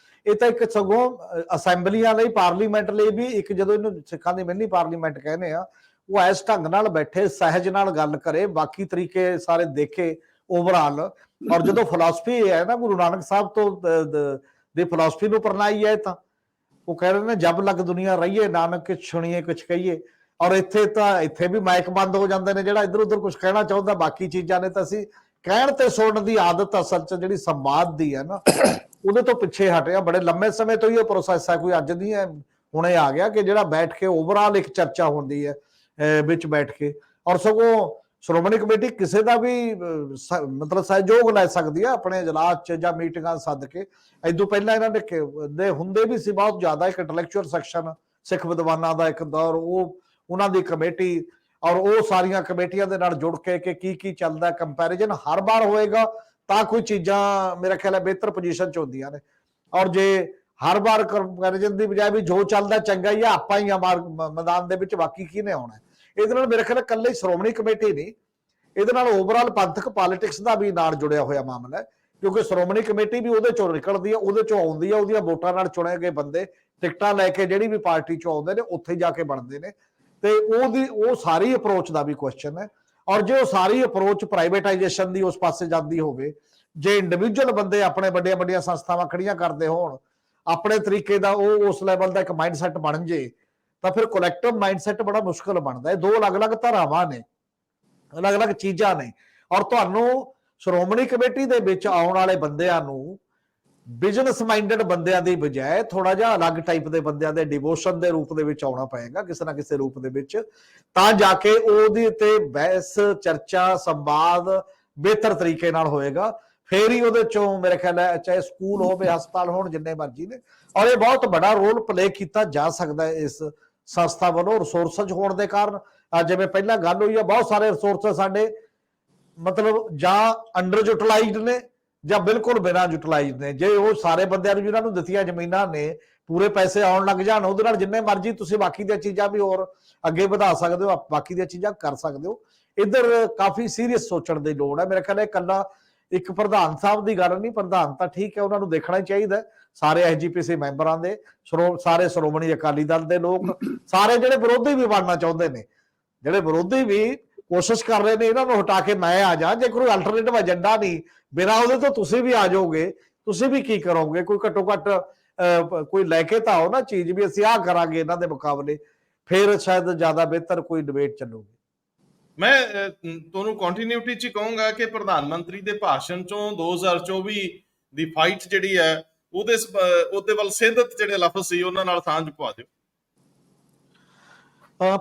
Speaker 2: ਇਹ ਤਾਂ ਇੱਕ ਸਗੋਂ ਅਸੈਂਬਲੀਆਂ ਲਈ, ਪਾਰਲੀਮੈਂਟ ਲਈ ਵੀ ਇੱਕ, ਜਦੋਂ ਇਹਨੂੰ ਸਿੱਖਾਂ ਦੀ ਮਿੰਨੀ ਪਾਰਲੀਮੈਂਟ ਕਹਿੰਦੇ ਆ, ਉਹ ਇਸ ਢੰਗ ਨਾਲ ਬੈਠੇ ਸਹਿਜ ਨਾਲ ਗੱਲ ਕਰੇ, ਬਾਕੀ ਤਰੀਕੇ ਸਾਰੇ ਦੇਖੇ ਓਵਰਆਲ। ਔਰ ਜਦੋਂ ਫਿਲਾਸਫੀ ਹੈ ਨਾ, ਗੁਰੂ ਨਾਨਕ ਸਾਹਿਬ ਤੋਂ ਦੀ ਫਿਲਾਸਫੀ ਨੂੰ ਪਰਨਾਈ ਹੈ, ਤਾਂ ਉਹ ਕਹਿ ਰਹੇ ਨੇ ਜਬ ਲਗ ਦੁਨੀਆ ਰਹੀਏ ਨਾਨਕ ਕੁਛ ਸੁਣੀਏ ਕੁਛ ਕਹੀਏ। ਔਰ ਇੱਥੇ ਵੀ ਮਾਈਕ ਬੰਦ ਹੋ ਜਾਂਦੇ ਨੇ, ਜਿਹੜਾ ਇੱਧਰ ਉੱਧਰ ਕੁਝ ਕਹਿਣਾ ਚਾਹੁੰਦਾ, ਬਾਕੀ ਚੀਜ਼ਾਂ ਨੇ ਤਾਂ ਅਸੀਂ ਕਹਿਣ ਤੇ ਸੁਣਨ ਦੀ ਆਦਤ ਅਸਲ 'ਚ ਜਿਹੜੀ ਸੰਵਾਦ ਦੀ ਹੈ ਨਾ, ਉਹਦੇ ਤੋਂ ਪਿੱਛੇ ਹਟਿਆ। ਬੜੇ ਲੰਮੇ ਸਮੇਂ ਤੋਂ ਹੀ ਇਹ ਪ੍ਰੋਸੈਸ ਹੈ, ਕੋਈ ਅੱਜ ਨਹੀਂ ਹੈ, ਹੁਣੇ ਆ ਗਿਆ ਕਿ ਜਿਹੜਾ ਬੈਠ ਕੇ ਓਵਰਆਲ ਇੱਕ ਚਰਚਾ ਹੁੰਦੀ ਹੈ ਵਿੱਚ ਬੈਠ ਕੇ। ਔਰ ਸਗੋਂ ਸ਼੍ਰੋਮਣੀ ਕਮੇਟੀ ਕਿਸੇ ਦਾ ਵੀ ਮਤਲਬ ਸਹਿਯੋਗ ਲੈ ਸਕਦੀ ਹੈ ਆਪਣੇ ਇਜਲਾਸ 'ਚ ਜਾਂ ਮੀਟਿੰਗਾਂ ਸੱਦ ਕੇ। ਇਦੋਂ ਪਹਿਲਾਂ ਇਹਨਾਂ ਦੇ ਹੁੰਦੇ ਵੀ ਸੀ ਬਹੁਤ ਜ਼ਿਆਦਾ, ਇੱਕ ਇੰਟੈਲੈਕਚੁਅਲ ਸੈਕਸ਼ਨ ਸਿੱਖ ਵਿਦਵਾਨਾਂ ਦਾ ਇੱਕ ਦੌਰ, ਉਹਨਾਂ ਦੀ ਕਮੇਟੀ, ਔਰ ਉਹ ਸਾਰੀਆਂ ਕਮੇਟੀਆਂ ਦੇ ਨਾਲ ਜੁੜ ਕੇ ਕਿ ਕੀ ਚੱਲਦਾ, ਕੰਪੈਰੀਜ਼ਨ ਹਰ ਵਾਰ ਹੋਏਗਾ ਤਾਂ ਕੋਈ ਚੀਜ਼ਾਂ ਮੇਰਾ ਖਿਆਲ ਹੈ ਬਿਹਤਰ ਪੋਜੀਸ਼ਨ 'ਚ ਹੁੰਦੀਆਂ ਨੇ। ਔਰ ਜੇ ਹਰ ਵਾਰ ਕੰਪੈਰੀਜ਼ਨ ਦੀ ਬਜਾਏ ਵੀ ਜੋ ਚੱਲਦਾ ਚੰਗਾ ਹੀ ਆ, ਆਪਾਂ ਹੀ ਆ ਮੈਦਾਨ ਦੇ ਵਿੱਚ, ਬਾਕੀ ਕਿਹਨੇ ਆਉਣਾ। ਇਹਦੇ ਨਾਲ ਮੇਰੇ ਖਿਆਲ ਇਕੱਲੇ ਸ਼੍ਰੋਮਣੀ ਕਮੇਟੀ ਨਹੀਂ, ਇਹਦੇ ਨਾਲ ਓਵਰਆਲ ਪੰਥਕ ਪੋਲਿਟਿਕਸ ਦਾ ਵੀ ਨਾਲ ਜੁੜਿਆ ਹੋਇਆ ਮਾਮਲਾ ਹੈ, ਕਿਉਂਕਿ ਸ਼੍ਰੋਮਣੀ ਕਮੇਟੀ ਵੀ ਉਹਦੇ ਚੋਂ ਨਿਕਲਦੀ ਹੈ, ਉਹਦੇ ਚੋਂ ਆਉਂਦੀ ਹੈ, ਉਹਦੀਆਂ ਵੋਟਾਂ ਨਾਲ ਚੁਣੇ ਗਏ ਬੰਦੇ ਟਿਕਟਾਂ ਲੈ ਕੇ ਜਿਹੜੀ ਵੀ ਪਾਰਟੀ ਚੋਂ ਆਉਂਦੇ ਨੇ ਉੱਥੇ ਜਾ ਕੇ ਬਣਦੇ ਨੇ। ਤੇ ਉਹ ਸਾਰੀ ਅਪਰੋਚ ਦਾ ਵੀ ਕੁਐਸਚਨ ਹੈ। ਔਰ ਜੇ ਉਹ ਸਾਰੀ ਅਪਰੋਚ ਪ੍ਰਾਈਵੇਟਾਈਜੇਸ਼ਨ ਦੀ ਉਸ ਪਾਸੇ ਜਾਂਦੀ ਹੋਵੇ, ਜੇ ਇੰਡੀਵਿਜੂਅਲ ਬੰਦੇ ਆਪਣੇ ਵੱਡੀਆਂ ਵੱਡੀਆਂ ਸੰਸਥਾਵਾਂ ਖੜੀਆਂ ਕਰਦੇ ਹੋਣ, ਆਪਣੇ ਤਰੀਕੇ ਦਾ ਉਹ ਉਸ ਲੈਵਲ ਦਾ ਇੱਕ ਮਾਈਂਡਸੈਟ ਬਣ ਜੇ, ਤਾਂ ਫਿਰ ਕਲੈਕਟਿਵ ਮਾਈਂਡਸੈਟ ਬੜਾ ਮੁਸ਼ਕਲ ਬਣਦਾ ਹੈ। 2 ਅਲੱਗ-ਅਲੱਗ ਧਾਰਾਵਾਂ ਨੇ, ਅਲੱਗ-ਅਲੱਗ ਚੀਜ਼ਾਂ ਨੇ। ਔਰ ਤੁਹਾਨੂੰ ਸ਼੍ਰੋਮਣੀ ਕਮੇਟੀ ਦੇ ਵਿੱਚ ਆਉਣ ਵਾਲੇ ਬੰਦਿਆਂ ਨੂੰ ਬਿਜ਼ਨਸ ਮਾਈਂਡਡ ਬੰਦਿਆਂ ਦੀ ਬਜਾਏ ਥੋੜਾ ਜਿਹਾ ਅਲੱਗ ਟਾਈਪ ਦੇ ਬੰਦਿਆਂ ਦੇ ਡਿਵੋਸ਼ਨ ਦੇ ਰੂਪ ਦੇ ਵਿੱਚ ਆਉਣਾ ਪਏਗਾ, ਕਿਸੇ ਨਾ ਕਿਸੇ ਰੂਪ ਦੇ ਵਿੱਚ, ਤਾਂ ਜਾ ਕੇ ਉਹਦੇ ਉੱਤੇ ਬਹਿਸ, ਚਰਚਾ, ਸੰਵਾਦ ਬਿਹਤਰ ਤਰੀਕੇ ਨਾਲ ਹੋਏਗਾ। ਫੇਰ ਹੀ ਉਹਦੇ ਚੋਂ ਮੇਰੇ ਖਿਆਲ ਹੈ, ਚਾਹੇ ਸਕੂਲ ਹੋਵੇ, ਹਸਪਤਾਲ ਹੋਣ, ਜਿੰਨੇ ਮਰਜ਼ੀ ਨੇ, ਔਰ ਇਹ ਬਹੁਤ ਵੱਡਾ ਰੋਲ ਪਲੇ ਕੀਤਾ ਜਾ ਸਕਦਾ ਹੈ ਇਸ ਸੰਸਥਾ ਵੱਲੋਂ ਰਿਸੋਰਸਸ ਹੋਣ ਦੇ ਕਾਰਨ। ਜਿਵੇਂ ਪਹਿਲਾਂ ਗੱਲ ਹੋਈ ਹੈ, ਬਹੁਤ ਸਾਰੇ ਰਿਸੋਰਸਸ ਸਾਡੇ ਮਤਲਬ ਜਾਂ ਅੰਡਰ ਯੂਟਿਲਾਈਜ਼ਡ ਨੇ ਜਾਂ ਬਿਲਕੁਲ ਬਿਨਾਂ ਯੂਟਿਲਾਈਜ਼ਡ ਨੇ। ਜੇ ਉਹ ਸਾਰੇ ਬੰਦਿਆਂ ਨੂੰ ਜਿਹਨਾਂ ਨੂੰ ਦਿੱਤੀਆਂ ਜ਼ਮੀਨਾਂ ਨੇ ਪੂਰੇ ਪੈਸੇ ਆਉਣ ਲੱਗ ਜਾਣ, ਉਹਦੇ ਨਾਲ ਜਿੰਨੇ ਮਰਜ਼ੀ ਤੁਸੀਂ ਬਾਕੀ ਦੀਆਂ ਚੀਜ਼ਾਂ ਵੀ ਹੋਰ ਅੱਗੇ ਵਧਾ ਸਕਦੇ ਹੋ, ਬਾਕੀ ਦੀਆਂ ਚੀਜ਼ਾਂ ਕਰ ਸਕਦੇ ਹੋ। ਇੱਧਰ ਕਾਫੀ ਸੀਰੀਅਸ ਸੋਚਣ ਦੀ ਲੋੜ ਹੈ। ਮੇਰੇ ਖਿਆਲ ਇਕੱਲਾ ਇੱਕ ਪ੍ਰਧਾਨ ਸਾਹਿਬ ਦੀ ਗੱਲ ਨਹੀਂ, ਪ੍ਰਧਾਨ ਤਾਂ ਠੀਕ ਹੈ, ਉਹਨਾਂ ਨੂੰ ਦੇਖਣਾ ਹੀ ਚਾਹੀਦਾ, ਸਾਰੇ ਐਸਜੀਪੀਸੀ ਮੈਂਬਰਾਂ ਦੇ, ਸਾਰੇ ਸ਼੍ਰੋਮਣੀ ਅਕਾਲੀ ਦਲ ਦੇ ਲੋਕ, ਸਾਰੇ ਜਿਹੜੇ ਵਿਰੋਧੀ ਵੀ ਬਣਨਾ ਚਾਹੁੰਦੇ ਨੇ, ਜਿਹੜੇ ਵਿਰੋਧੀ ਵੀ ਕੋਸ਼ਿਸ਼ ਕਰ ਰਹੇ ਨੇ ਇਹਨਾਂ ਨੂੰ ਹਟਾ ਕੇ ਮੈਂ ਆ ਜਾ। ਜੇ ਕੋਈ ਅਲਟਰਨੇਟਿਵ ਏਜੰਡਾ ਨਹੀਂ, ਬਿਨਾਂ ਉਹਦੇ ਤੋਂ ਤੁਸੀਂ ਵੀ ਆ ਜਾਓਗੇ, ਤੁਸੀਂ ਵੀ ਕੀ ਕਰੋਗੇ? ਕੋਈ ਘੱਟੋ ਘੱਟ ਕੋਈ ਲੈ ਕੇ ਤਾਂ ਆਓ ਨਾ ਚੀਜ਼ ਵੀ ਅਸੀਂ ਆਹ ਕਰਾਂਗੇ ਇਹਨਾਂ ਦੇ ਮੁਕਾਬਲੇ, ਫਿਰ ਸ਼ਾਇਦ ਜ਼ਿਆਦਾ ਬਿਹਤਰ ਕੋਈ ਡਿਬੇਟ ਚੱਲੂਗੀ।
Speaker 1: ਮੈਂ ਤੁਹਾਨੂੰ ਕੰਟੀਨਿਊਟੀ 'ਚ ਕਹੂੰਗਾ ਕਿ ਪ੍ਰਧਾਨ ਮੰਤਰੀ ਦੇ ਭਾਸ਼ਣ ਚੋਂ 2024 ਦੀ ਫਾਈਟ ਜਿਹੜੀ ਹੈ ਉਹਦੇ ਵੱਲ ਸਿੱਧਤ ਜਿਹੜੇ ਲਫ਼ਜ਼ ਸੀ ਉਹਨਾਂ ਨਾਲ ਸਾਂਝ ਪਵਾ ਦਿਓ।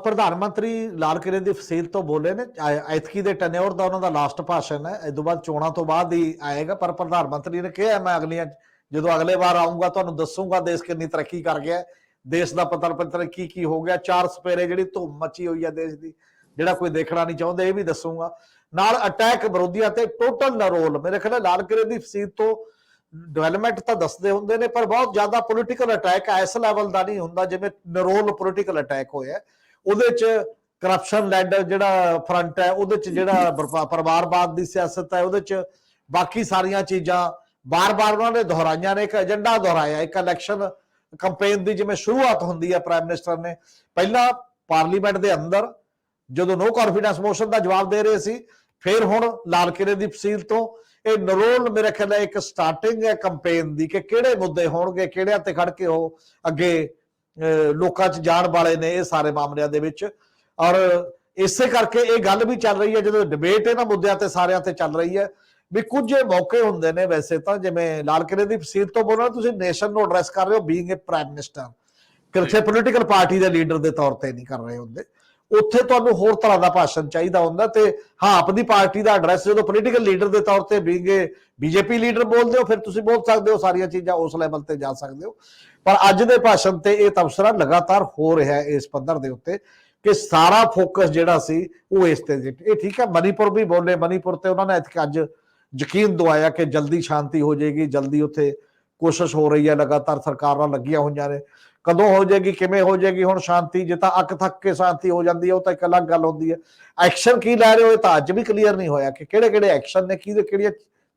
Speaker 2: ਪ੍ਰਧਾਨ ਮੰਤਰੀ ਲਾਲ ਕਿਲ੍ਹੇ ਦੀ ਫਸੀਲ ਤੋਂ ਬੋਲੇ ਨੇ, ਐਤਕੀ ਦੇ ਟੈਨਿਓਰ ਦਾ ਉਹਨਾਂ ਦਾ ਲਾਸਟ ਭਾਸ਼ਣ ਹੈ, ਇਸ ਤੋਂ ਬਾਅਦ ਚੋਣਾਂ ਤੋਂ ਬਾਅਦ ਹੀ ਆਏਗਾ। ਪਰ ਪ੍ਰਧਾਨ ਮੰਤਰੀ ਨੇ ਕਿਹਾ ਮੈਂ ਜਦੋਂ ਅਗਲੇ ਵਾਰ ਆਊਂਗਾ ਤੁਹਾਨੂੰ ਦੱਸੂਗਾ ਦੇਸ਼ ਕਿੰਨੀ ਤਰੱਕੀ ਕਰ ਗਿਆ, ਦੇਸ਼ ਦਾ ਪਤਾ ਕੀ ਹੋ ਗਿਆ, 4 ਸਪੇਰੇ ਜਿਹੜੀ ਧੁੰਮ ਮੱਚੀ ਹੋਈ ਹੈ ਦੇਸ਼ ਦੀ, ਜਿਹੜਾ ਕੋਈ ਦੇਖਣਾ ਨਹੀਂ ਚਾਹੁੰਦਾ, ਇਹ ਵੀ ਦੱਸੂਗਾ। ਨਾਲ ਅਟੈਕ ਵਿਰੋਧੀਆਂ ਤੇ ਟੋਟਲ ਰੋਲ, ਮੇਰੇ ਖਿਆਲ ਲਾਲ ਕਿਲ੍ਹੇ ਦੀ ਫਸੀਲ ਤੋਂ ਡਿਵੈਲਪਮੈਂਟ ਤਾਂ ਦੱਸਦੇ ਹੁੰਦੇ ਨੇ, ਪਰ ਬਹੁਤ ਜ਼ਿਆਦਾ ਪੋਲੀਟੀਕਲ ਅਟੈਕ ਇਸ ਲੈਵਲ ਦਾ ਨਹੀਂ ਹੁੰਦਾ ਜਿਵੇਂ ਨਰੋਲ ਪੋਲੀਟੀਕਲ ਅਟੈਕ ਹੋਇਆ। ਉਹਦੇ ਚ ਕਰਪਸ਼ਨ ਲੈਡ ਜਿਹੜਾ ਫਰੰਟ ਹੈ, ਉਹਦੇ ਚ ਜਿਹੜਾ ਪਰਿਵਾਰਵਾਦ ਦੀ ਸਿਆਸਤ ਹੈ, ਉਹਦੇ ਚ ਬਾਕੀ ਸਾਰੀਆਂ ਚੀਜ਼ਾਂ ਬਾਰ-ਬਾਰ ਉਹਨਾਂ ਨੇ ਦੁਹਰਾਈਆਂ ਨੇ। ਇੱਕ ਏਜੰਡਾ ਦੁਹਰਾਇਆ, ਇੱਕ ਇਲੈਕਸ਼ਨ ਕੰਪੇਨ ਦੀ ਜਿਵੇਂ ਸ਼ੁਰੂਆਤ ਹੁੰਦੀ ਹੈ ਪ੍ਰਾਈਮ ਮਿਨਿਸਟਰ ਨੇ ਪਹਿਲਾਂ ਪਾਰਲੀਮੈਂਟ ਦੇ ਅੰਦਰ ਜਦੋਂ ਨੋ ਕੌਨਫੀਡੈਂਸ ਮੋਸ਼ਨ ਦਾ ਜਵਾਬ ਦੇ ਰਹੇ ਸੀ, ਫਿਰ ਹੁਣ ਲਾਲ ਕਿਲੇ ਦੀ ਫਸੀਲ ਤੋਂ ਇਹ ਨਰੋਲ ਮੇਰੇ ਖਿਆਲ ਹੈ ਇੱਕ ਸਟਾਰਟਿੰਗ ਹੈ ਕੰਪੇਨ ਦੀ ਕਿ ਕਿਹੜੇ ਮੁੱਦੇ ਹੋਣਗੇ, ਕਿਹੜਿਆਂ ਤੇ ਖੜ ਕੇ ਉਹ ਅੱਗੇ ਲੋਕਾਂ 'ਚ ਜਾਣ ਵਾਲੇ ਨੇ ਇਹ ਸਾਰੇ ਮਾਮਲਿਆਂ ਦੇ ਵਿੱਚ। ਔਰ ਇਸੇ ਕਰਕੇ ਇਹ ਗੱਲ ਵੀ ਚੱਲ ਰਹੀ ਹੈ ਜਦੋਂ ਡਿਬੇਟ ਇਹਨਾਂ ਮੁੱਦਿਆਂ ਤੇ ਸਾਰਿਆਂ ਤੇ ਚੱਲ ਰਹੀ ਹੈ ਵੀ ਕੁਝ ਮੌਕੇ ਹੁੰਦੇ ਨੇ ਵੈਸੇ ਤਾਂ ਜਿਵੇਂ ਲਾਲ ਕਿਲੇ ਦੀ ਫਸੀਲ ਤੋਂ ਬੋਲਣਾ, ਤੁਸੀਂ ਨੇਸ਼ਨ ਨੂੰ ਐਡਰੈਸ ਕਰ ਰਹੇ ਹੋ ਬੀਇੰਗ ਏ ਪ੍ਰਾਈਮ ਮਿਨਿਸਟਰ, ਕਿਸੇ ਪੋਲੀਟੀਕਲ ਪਾਰਟੀ ਦੇ ਲੀਡਰ ਦੇ ਤੌਰ ਤੇ ਨਹੀਂ ਕਰ ਰਹੇ ਹੁੰਦੇ। ਉੱਥੇ ਤੁਹਾਨੂੰ ਹੋਰ ਤਰ੍ਹਾਂ ਦਾ ਭਾਸ਼ਣ ਚਾਹੀਦਾ ਹੁੰਦਾ ਤੇ ਹਾਂ ਆਪਣੀ ਪਾਰਟੀ ਦਾ ਐਡਰੈਸ ਜਦੋਂ ਪੋਲੀਟੀਕਲ ਲੀਡਰ ਦੇ ਤੌਰ ਤੇ ਬੀਇੰਗ ਏ ਬੀਜੇਪੀ ਲੀਡਰ ਬੋਲਦੇ ਹੋ ਫਿਰ ਤੁਸੀਂ ਬੋਲ ਸਕਦੇ ਹੋ ਸਾਰੀਆਂ ਚੀਜ਼ਾਂ, ਉਸ ਲੈਵਲ ਤੇ ਜਾ ਸਕਦੇ ਹੋ। ਪਰ ਅੱਜ ਦੇ ਭਾਸ਼ਣ ਤੇ ਇਹ ਤਬਸਰਾ ਲਗਾਤਾਰ ਹੋ ਰਿਹਾ ਹੈ ਇਸ ਪੱਧਰ ਦੇ ਉੱਤੇ ਕਿ ਸਾਰਾ ਫੋਕਸ ਜਿਹੜਾ ਸੀ ਉਹ ਇਸ ਤੇ। ਇਹ ਠੀਕ ਹੈ ਮਨੀਪੁਰ ਵੀ ਬੋਲੇ, ਮਨੀਪੁਰ ਤੇ ਉਹਨਾਂ ਨੇ ਅੱਜ ਯਕੀਨ ਦਵਾਇਆ ਕਿ ਜਲਦੀ ਸ਼ਾਂਤੀ ਹੋ ਜਾਏਗੀ, ਜਲਦੀ ਉੱਥੇ ਕੋਸ਼ਿਸ਼ ਹੋ ਰਹੀ ਹੈ, ਲਗਾਤਾਰ ਸਰਕਾਰਾਂ ਲੱਗੀਆਂ ਹੋਈਆਂ ਨੇ। ਕਦੋਂ ਹੋ ਜਾਏਗੀ, ਕਿਵੇਂ ਹੋ ਜਾਏਗੀ ਹੁਣ ਸ਼ਾਂਤੀ? ਜੇ ਤਾਂ ਅੱਖ ਥੱਕ ਕੇ ਸ਼ਾਂਤੀ ਹੋ ਜਾਂਦੀ ਹੈ ਉਹ ਤਾਂ ਇੱਕ ਅਲੱਗ ਗੱਲ ਹੁੰਦੀ ਹੈ। ਐਕਸ਼ਨ ਕੀ ਲੈ ਰਹੇ ਹੋ ਇਹ ਤਾਂ ਅੱਜ ਵੀ ਕਲੀਅਰ ਨਹੀਂ ਹੋਇਆ ਕਿ ਕਿਹੜੇ ਕਿਹੜੇ ਐਕਸ਼ਨ ਨੇ, ਕਿਹੜੀਆਂ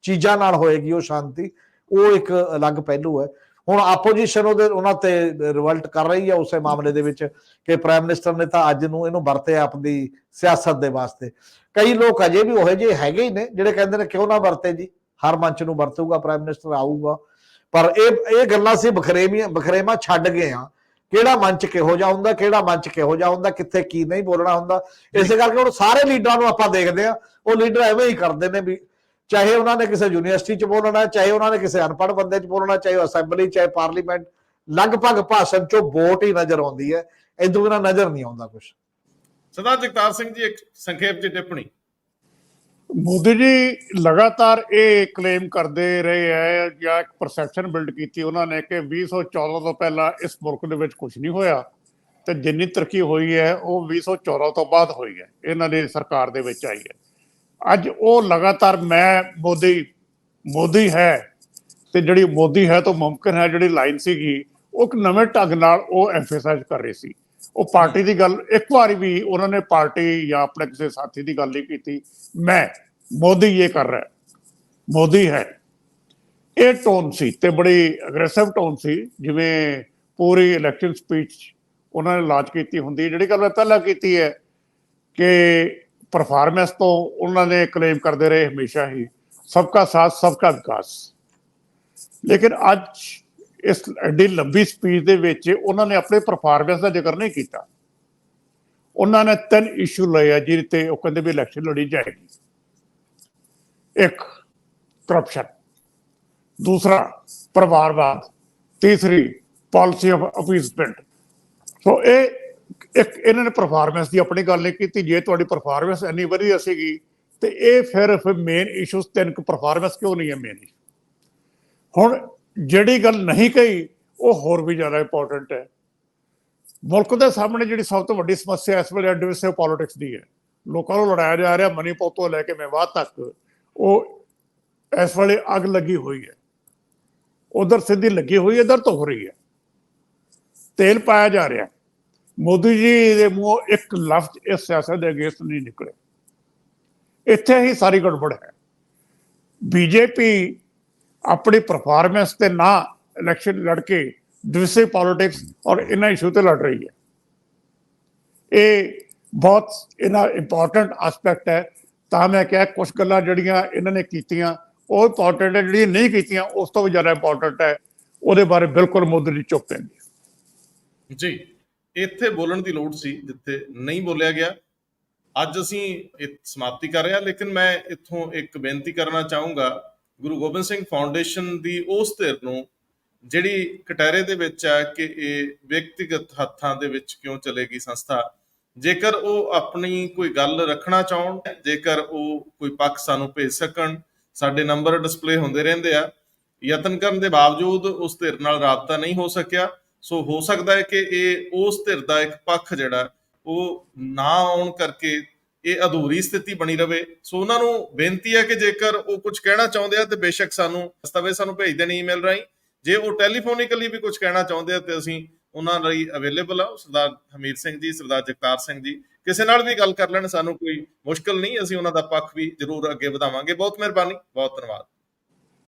Speaker 2: ਚੀਜ਼ਾਂ ਨਾਲ ਹੋਏਗੀ ਉਹ ਸ਼ਾਂਤੀ, ਉਹ ਇੱਕ ਅਲੱਗ ਪਹਿਲੂ ਹੈ। ਹੁਣ ਆਪੋਜੀਸ਼ਨ ਉਹਨਾਂ ਤੇ ਰਿਵਲਟ ਕਰ ਰਹੀ ਹੈ ਉਸੇ ਮਾਮਲੇ ਦੇ ਵਿੱਚ ਕਿ ਪ੍ਰਾਈਮ ਮਿਨਿਸਟਰ ਨੇ ਤਾਂ ਅੱਜ ਨੂੰ ਇਹਨੂੰ ਵਰਤਿਆ ਆਪਣੀ ਸਿਆਸਤ ਦੇ ਵਾਸਤੇ। ਕਈ ਲੋਕ ਅਜੇ ਵੀ ਉਹੋ ਜਿਹੇ ਹੈਗੇ ਹੀ ਨੇ ਜਿਹੜੇ ਕਹਿੰਦੇ ਨੇ ਕਿਉਂ ਨਾ ਵਰਤੇ ਜੀ, ਹਰ ਮੰਚ ਨੂੰ ਵਰਤੂਗਾ ਪ੍ਰਾਈਮ ਮਿਨਿਸਟਰ, ਆਊਗਾ। ਪਰ ਇਹ ਗੱਲਾਂ ਸੀ ਬਖਰੇਵਾਂ ਛੱਡ ਗਏ ਆ, ਕਿਹੜਾ ਮੰਚ ਕਿਹੋ ਜਿਹਾ ਹੁੰਦਾ, ਕਿਹੜਾ ਮੰਚ ਕਿਹੋ ਜਿਹਾ ਹੁੰਦਾ, ਕਿੱਥੇ ਕੀ ਨਹੀਂ ਬੋਲਣਾ ਹੁੰਦਾ। ਇਸੇ ਕਰਕੇ ਹੁਣ ਸਾਰੇ ਲੀਡਰਾਂ ਨੂੰ ਆਪਾਂ ਦੇਖਦੇ ਆ, ਉਹ ਲੀਡਰ ਐਵੇਂ ਹੀ ਕਰਦੇ ਨੇ ਵੀ ਚਾਹੇ ਉਹਨਾਂ ਨੇ ਕਿਸੇ ਯੂਨੀਵਰਸਿਟੀ 'ਚ ਬੋਲਣਾ, ਚਾਹੇ ਉਹਨਾਂ ਨੇ ਕਿਸੇ ਅਨਪੜ੍ਹ ਬੰਦੇ 'ਚ ਬੋਲਣਾ, ਚਾਹੇ ਅਸੈਂਬਲੀ, ਚਾਹੇ ਪਾਰਲੀਮੈਂਟ, ਲਗਭਗ ਭਾਸ਼ਣ 'ਚੋਂ ਵੋਟ ਹੀ ਨਜ਼ਰ ਆਉਂਦੀ ਹੈ, ਇਦੋਂ ਬਿਨਾਂ ਨਜ਼ਰ ਨਹੀਂ ਆਉਂਦਾ ਕੁਝ।
Speaker 1: ਸਰਦਾਰ ਜਗਤਾਰ ਸਿੰਘ ਜੀ, ਇੱਕ ਸੰਖੇਪ ਜਿਹੀ ਟਿੱਪਣੀ।
Speaker 3: ਮੋਦੀ ਜੀ ਲਗਾਤਾਰ ਇਹ ਕਲੇਮ ਕਰਦੇ ਰਹੇ ਹੈ ਜਾਂ ਇੱਕ ਪਰਸੈਪਸ਼ਨ ਬਿਲਡ ਕੀਤੀ ਉਹਨਾਂ ਨੇ ਕਿ 2014 ਤੋਂ ਪਹਿਲਾਂ ਇਸ ਮੁਲਕ ਦੇ ਵਿੱਚ ਕੁਝ ਨਹੀਂ ਹੋਇਆ ਤੇ ਜਿੰਨੀ ਤਰੱਕੀ ਹੋਈ ਹੈ ਉਹ 2014 ਤੋਂ ਬਾਅਦ ਹੋਈ ਹੈ, ਇਹਨਾਂ ਦੀ ਸਰਕਾਰ ਦੇ ਵਿੱਚ ਆਈ ਹੈ। ਅੱਜ ਉਹ ਲਗਾਤਾਰ ਮੈਂ ਮੋਦੀ ਹੈ ਤੇ ਜਿਹੜੀ ਮੋਦੀ ਹੈ ਤਾਂ ਮੁਮਕਿਨ ਹੈ ਜਿਹੜੀ ਲਾਈਨ ਸੀਗੀ ਉਹ ਇੱਕ ਨਵੇਂ ਢੰਗ ਨਾਲ ਉਹ ਐਮਫੇਸਾਈਜ਼ ਕਰ ਰਹੀ ਸੀ। ਉਹ ਪਾਰਟੀ ਦੀ ਗੱਲ ਇੱਕ ਵਾਰੀ ਵੀ ਉਹਨਾਂ ਨੇ ਪਾਰਟੀ ਜਾਂ ਆਪਣੇ ਕਿਸੇ ਸਾਥੀ ਦੀ ਗੱਲ ਨਹੀਂ ਕੀਤੀ। ਮੈਂ ਮੋਦੀ ਇਹ ਕਰ ਰਿਹਾ, ਮੋਦੀ ਹੈ, ਇਹ ਟੋਨ ਸੀ ਤੇ ਬੜੀ ਅਗਰੈਸਿਵ ਟੋਨ ਸੀ, ਜਿਵੇਂ ਪੂਰੀ ਇਲੈਕਸ਼ਨ ਸਪੀਚ ਉਹਨਾਂ ਨੇ ਲਾਂਚ ਕੀਤੀ ਹੁੰਦੀ। ਜਿਹੜੀ ਗੱਲ ਮੈਂ ਪਹਿਲਾਂ ਕੀਤੀ ਹੈ ਕਿ ਪਰਫਾਰਮੈਂਸ ਤੋਂ ਉਹਨਾਂ ਨੇ ਕਲੇਮ ਕਰਦੇ ਰਹੇ ਹਮੇਸ਼ਾ ਹੀ ਸਬਕਾ ਸਾਥ ਸਬਕਾ ਵਿਕਾਸ, ਲੇਕਿਨ ਅੱਜ ਇਸ ਐਡੀ ਲੰਬੀ ਸਪੀਚ ਦੇ ਵਿੱਚ ਉਹਨਾਂ ਨੇ ਆਪਣੇ ਪਰਫਾਰਮੈਂਸ ਦਾ ਜ਼ਿਕਰ ਨਹੀਂ ਕੀਤਾ। ਉਹਨਾਂ ਨੇ 3 ਇਸ਼ੂ ਲਏ ਆ ਜਿਹਦੇ ਤੇ ਉਹ ਕਹਿੰਦੇ ਵੀ ਇਲੈਕਸ਼ਨ ਲੜੀ ਜਾਏਗੀ। ਇੱਕ ਕਰਪਸ਼ਨ, ਦੂਸਰਾ ਪਰਿਵਾਰਵਾਦ, ਤੀਸਰੀ ਪਾਲਿਸੀ ਆਫ ਅਪੀਸਮੈਂਟ। ਸੋ ਇਹਨਾਂ ਨੇ ਪਰਫਾਰਮੈਂਸ ਦੀ ਆਪਣੀ ਗੱਲ ਨਹੀਂ ਕੀਤੀ। ਜੇ ਤੁਹਾਡੀ ਪਰਫਾਰਮੈਂਸ ਇੰਨੀ ਵਧੀਆ ਸੀਗੀ ਤੇ ਇਹ ਫਿਰ ਮੇਨ ਇਸ਼ੂਸ 3 ਪਰਫਾਰਮੈਂਸ ਕਿਉਂ ਨਹੀਂ ਹੈ ਮੇਨ ਇਸ਼ੂ। ਹੁਣ ਜਿਹੜੀ ਗੱਲ ਨਹੀਂ ਕਹੀ ਉਹ ਹੋਰ ਵੀ ਜ਼ਿਆਦਾ ਇੰਪੋਰਟੈਂਟ ਹੈ। ਮੁਲਕ ਦੇ ਸਾਹਮਣੇ ਜਿਹੜੀ ਸਭ ਤੋਂ ਵੱਡੀ ਸਮੱਸਿਆ ਇਸ ਵੇਲੇ ਡਿਵਿਸਿਵ ਪੋਲਿਟਿਕਸ ਦੀ ਹੈ। ਲੋਕਾਂ ਨੂੰ ਲੜਾਇਆ ਜਾ ਰਿਹਾ, ਮਨੀਪੁਰ ਤੋਂ ਲੈ ਕੇ ਮੇਵਾਤ ਤੱਕ ਉਹ ਇਸ ਵੇਲੇ ਅੱਗ ਲੱਗੀ ਹੋਈ ਹੈ। ਉਧਰ ਸਿੱਧੀ ਲੱਗੀ ਹੋਈ, ਇੱਧਰ ਤੋਂ ਹੋ ਰਹੀ ਹੈ, ਤੇਲ ਪਾਇਆ ਜਾ ਰਿਹਾ। ਮੋਦੀ ਜੀ ਦੇ ਮੂੰਹੋਂ ਇੱਕ ਲਫ਼ਜ਼ ਇਸ ਸਿਆਸਤ ਦੇ ਅਗੇਂਸਟ ਨਹੀਂ ਨਿਕਲੇ। ਇੱਥੇ ਹੀ ਸਾਰੀ ਗੜਬੜ ਹੈ। ਬੀਜੇਪੀ ਆਪਣੀ ਪਰਫਾਰਮੈਂਸ ਤੇ ਨਾ ਇਲੈਕਸ਼ਨ ਲੜ ਕੇ ਡਿਵਿਸਿਵ ਪੋਲਿਟਿਕਸ ਔਰ ਇਹਨਾਂ ਇਸ਼ੂ ਤੇ ਲੜ ਰਹੀ ਹੈ। ਇਹ ਬਹੁਤ ਇਹਨਾਂ ਇੰਪੋਰਟੈਂਟ ਐਸਪੈਕਟ ਹੈ। ਤਾਂ ਮੈਂ ਕਿਹਾ ਕੁਝ ਗੱਲਾਂ ਜਿਹੜੀਆਂ ਇਹਨਾਂ ਨੇ ਕੀਤੀਆਂ ਉਹ ਇੰਪੋਰਟੈਂਟ ਹੈ, ਜਿਹੜੀਆਂ ਨਹੀਂ ਕੀਤੀਆਂ ਉਸ ਤੋਂ ਵੀ ਜ਼ਿਆਦਾ ਇੰਪੋਰਟੈਂਟ ਹੈ। ਉਹਦੇ ਬਾਰੇ ਬਿਲਕੁਲ ਮੋਦੀ ਜੀ ਚੁੱਪ ਪੈਂਦੀ
Speaker 1: ਜੀ। ਇੱਥੇ ਬੋਲਣ ਦੀ ਲੋੜ ਸੀ ਜਿੱਥੇ ਨਹੀਂ ਬੋਲਿਆ ਗਿਆ। ਅੱਜ ਅਸੀਂ ਇਹ ਸਮਾਪਤੀ ਕਰ ਰਹੇ ਹਾਂ, ਲੇਕਿਨ ਮੈਂ ਇੱਥੋਂ ਇੱਕ ਬੇਨਤੀ ਕਰਨਾ ਚਾਹੂੰਗਾ ਗੁਰੂ ਗੋਬਿੰਦ ਸਿੰਘ ਫਾਊਂਡੇਸ਼ਨ ਦੀ ਉਸ ਧਿਰ ਨੂੰ ਜਿਹੜੀ ਕਟਹਿਰੇ ਦੇ ਵਿੱਚ ਹੈ ਕਿ ਇਹ ਵਿਅਕਤੀਗਤ ਹੱਥਾਂ ਦੇ ਵਿੱਚ ਕਿਉਂ ਚਲੇਗੀ ਸੰਸਥਾ। ਜੇਕਰ ਉਹ ਆਪਣੀ ਕੋਈ ਗੱਲ ਰੱਖਣਾ ਚਾਹਣ, ਜੇਕਰ ਉਹ ਕੋਈ ਪੱਖ ਸਾਨੂੰ ਭੇਜ ਸਕਣ, ਸਾਡੇ ਨੰਬਰ ਡਿਸਪਲੇ ਹੁੰਦੇ ਰਹਿੰਦੇ ਆ। ਯਤਨ ਕਰਨ ਦੇ ਬਾਵਜੂਦ ਉਸ ਧਿਰ ਨਾਲ ਰਾਬਤਾ ਨਹੀਂ ਹੋ ਸਕਿਆ। ਸੋ ਹੋ ਸਕਦਾ ਹੈ ਕਿ ਇਹ ਉਸ ਧਿਰ ਦਾ ਇੱਕ ਪੱਖ ਜਿਹੜਾ ਉਹ ਨਾ ਆਉਣ ਕਰਕੇ ਇਹ ਅਧੂਰੀ ਸਥਿਤੀ ਬਣੀ ਰਵੇ। ਸੋ ਉਹਨਾਂ ਨੂੰ ਬੇਨਤੀ ਹੈ ਕਿ ਜੇਕਰ ਉਹ ਕੁਝ ਕਹਿਣਾ ਚਾਹੁੰਦੇ ਆ ਤੇ ਬੇਸ਼ੱਕ ਸਾਨੂੰ ਦਸਤਾਵੇਜ਼ ਸਾਨੂੰ ਭੇਜ ਦੇਣ ਈਮੇਲ ਰਾਹੀਂ। ਜੇ ਉਹ ਟੈਲੀਫੋਨਿਕਲੀ ਵੀ ਕੁਝ ਕਹਿਣਾ ਚਾਹੁੰਦੇ ਆ ਤੇ ਅਸੀਂ ਉਹਨਾਂ ਲਈ ਅਵੇਲੇਬਲ ਆ। ਸਰਦਾਰ ਹਮੀਰ ਸਿੰਘ ਜੀ, ਸਰਦਾਰ ਜਗਤਾਰ ਸਿੰਘ ਜੀ, ਕਿਸੇ ਨਾਲ ਵੀ ਗੱਲ ਕਰ ਲੈਣ, ਸਾਨੂੰ ਕੋਈ ਮੁਸ਼ਕਲ ਨਹੀਂ। ਅਸੀਂ ਉਹਨਾਂ ਦਾ ਪੱਖ ਵੀ ਜ਼ਰੂਰ ਅੱਗੇ ਵਧਾਵਾਂਗੇ। ਬਹੁਤ ਮਿਹਰਬਾਨੀ, ਬਹੁਤ ਧੰਨਵਾਦ।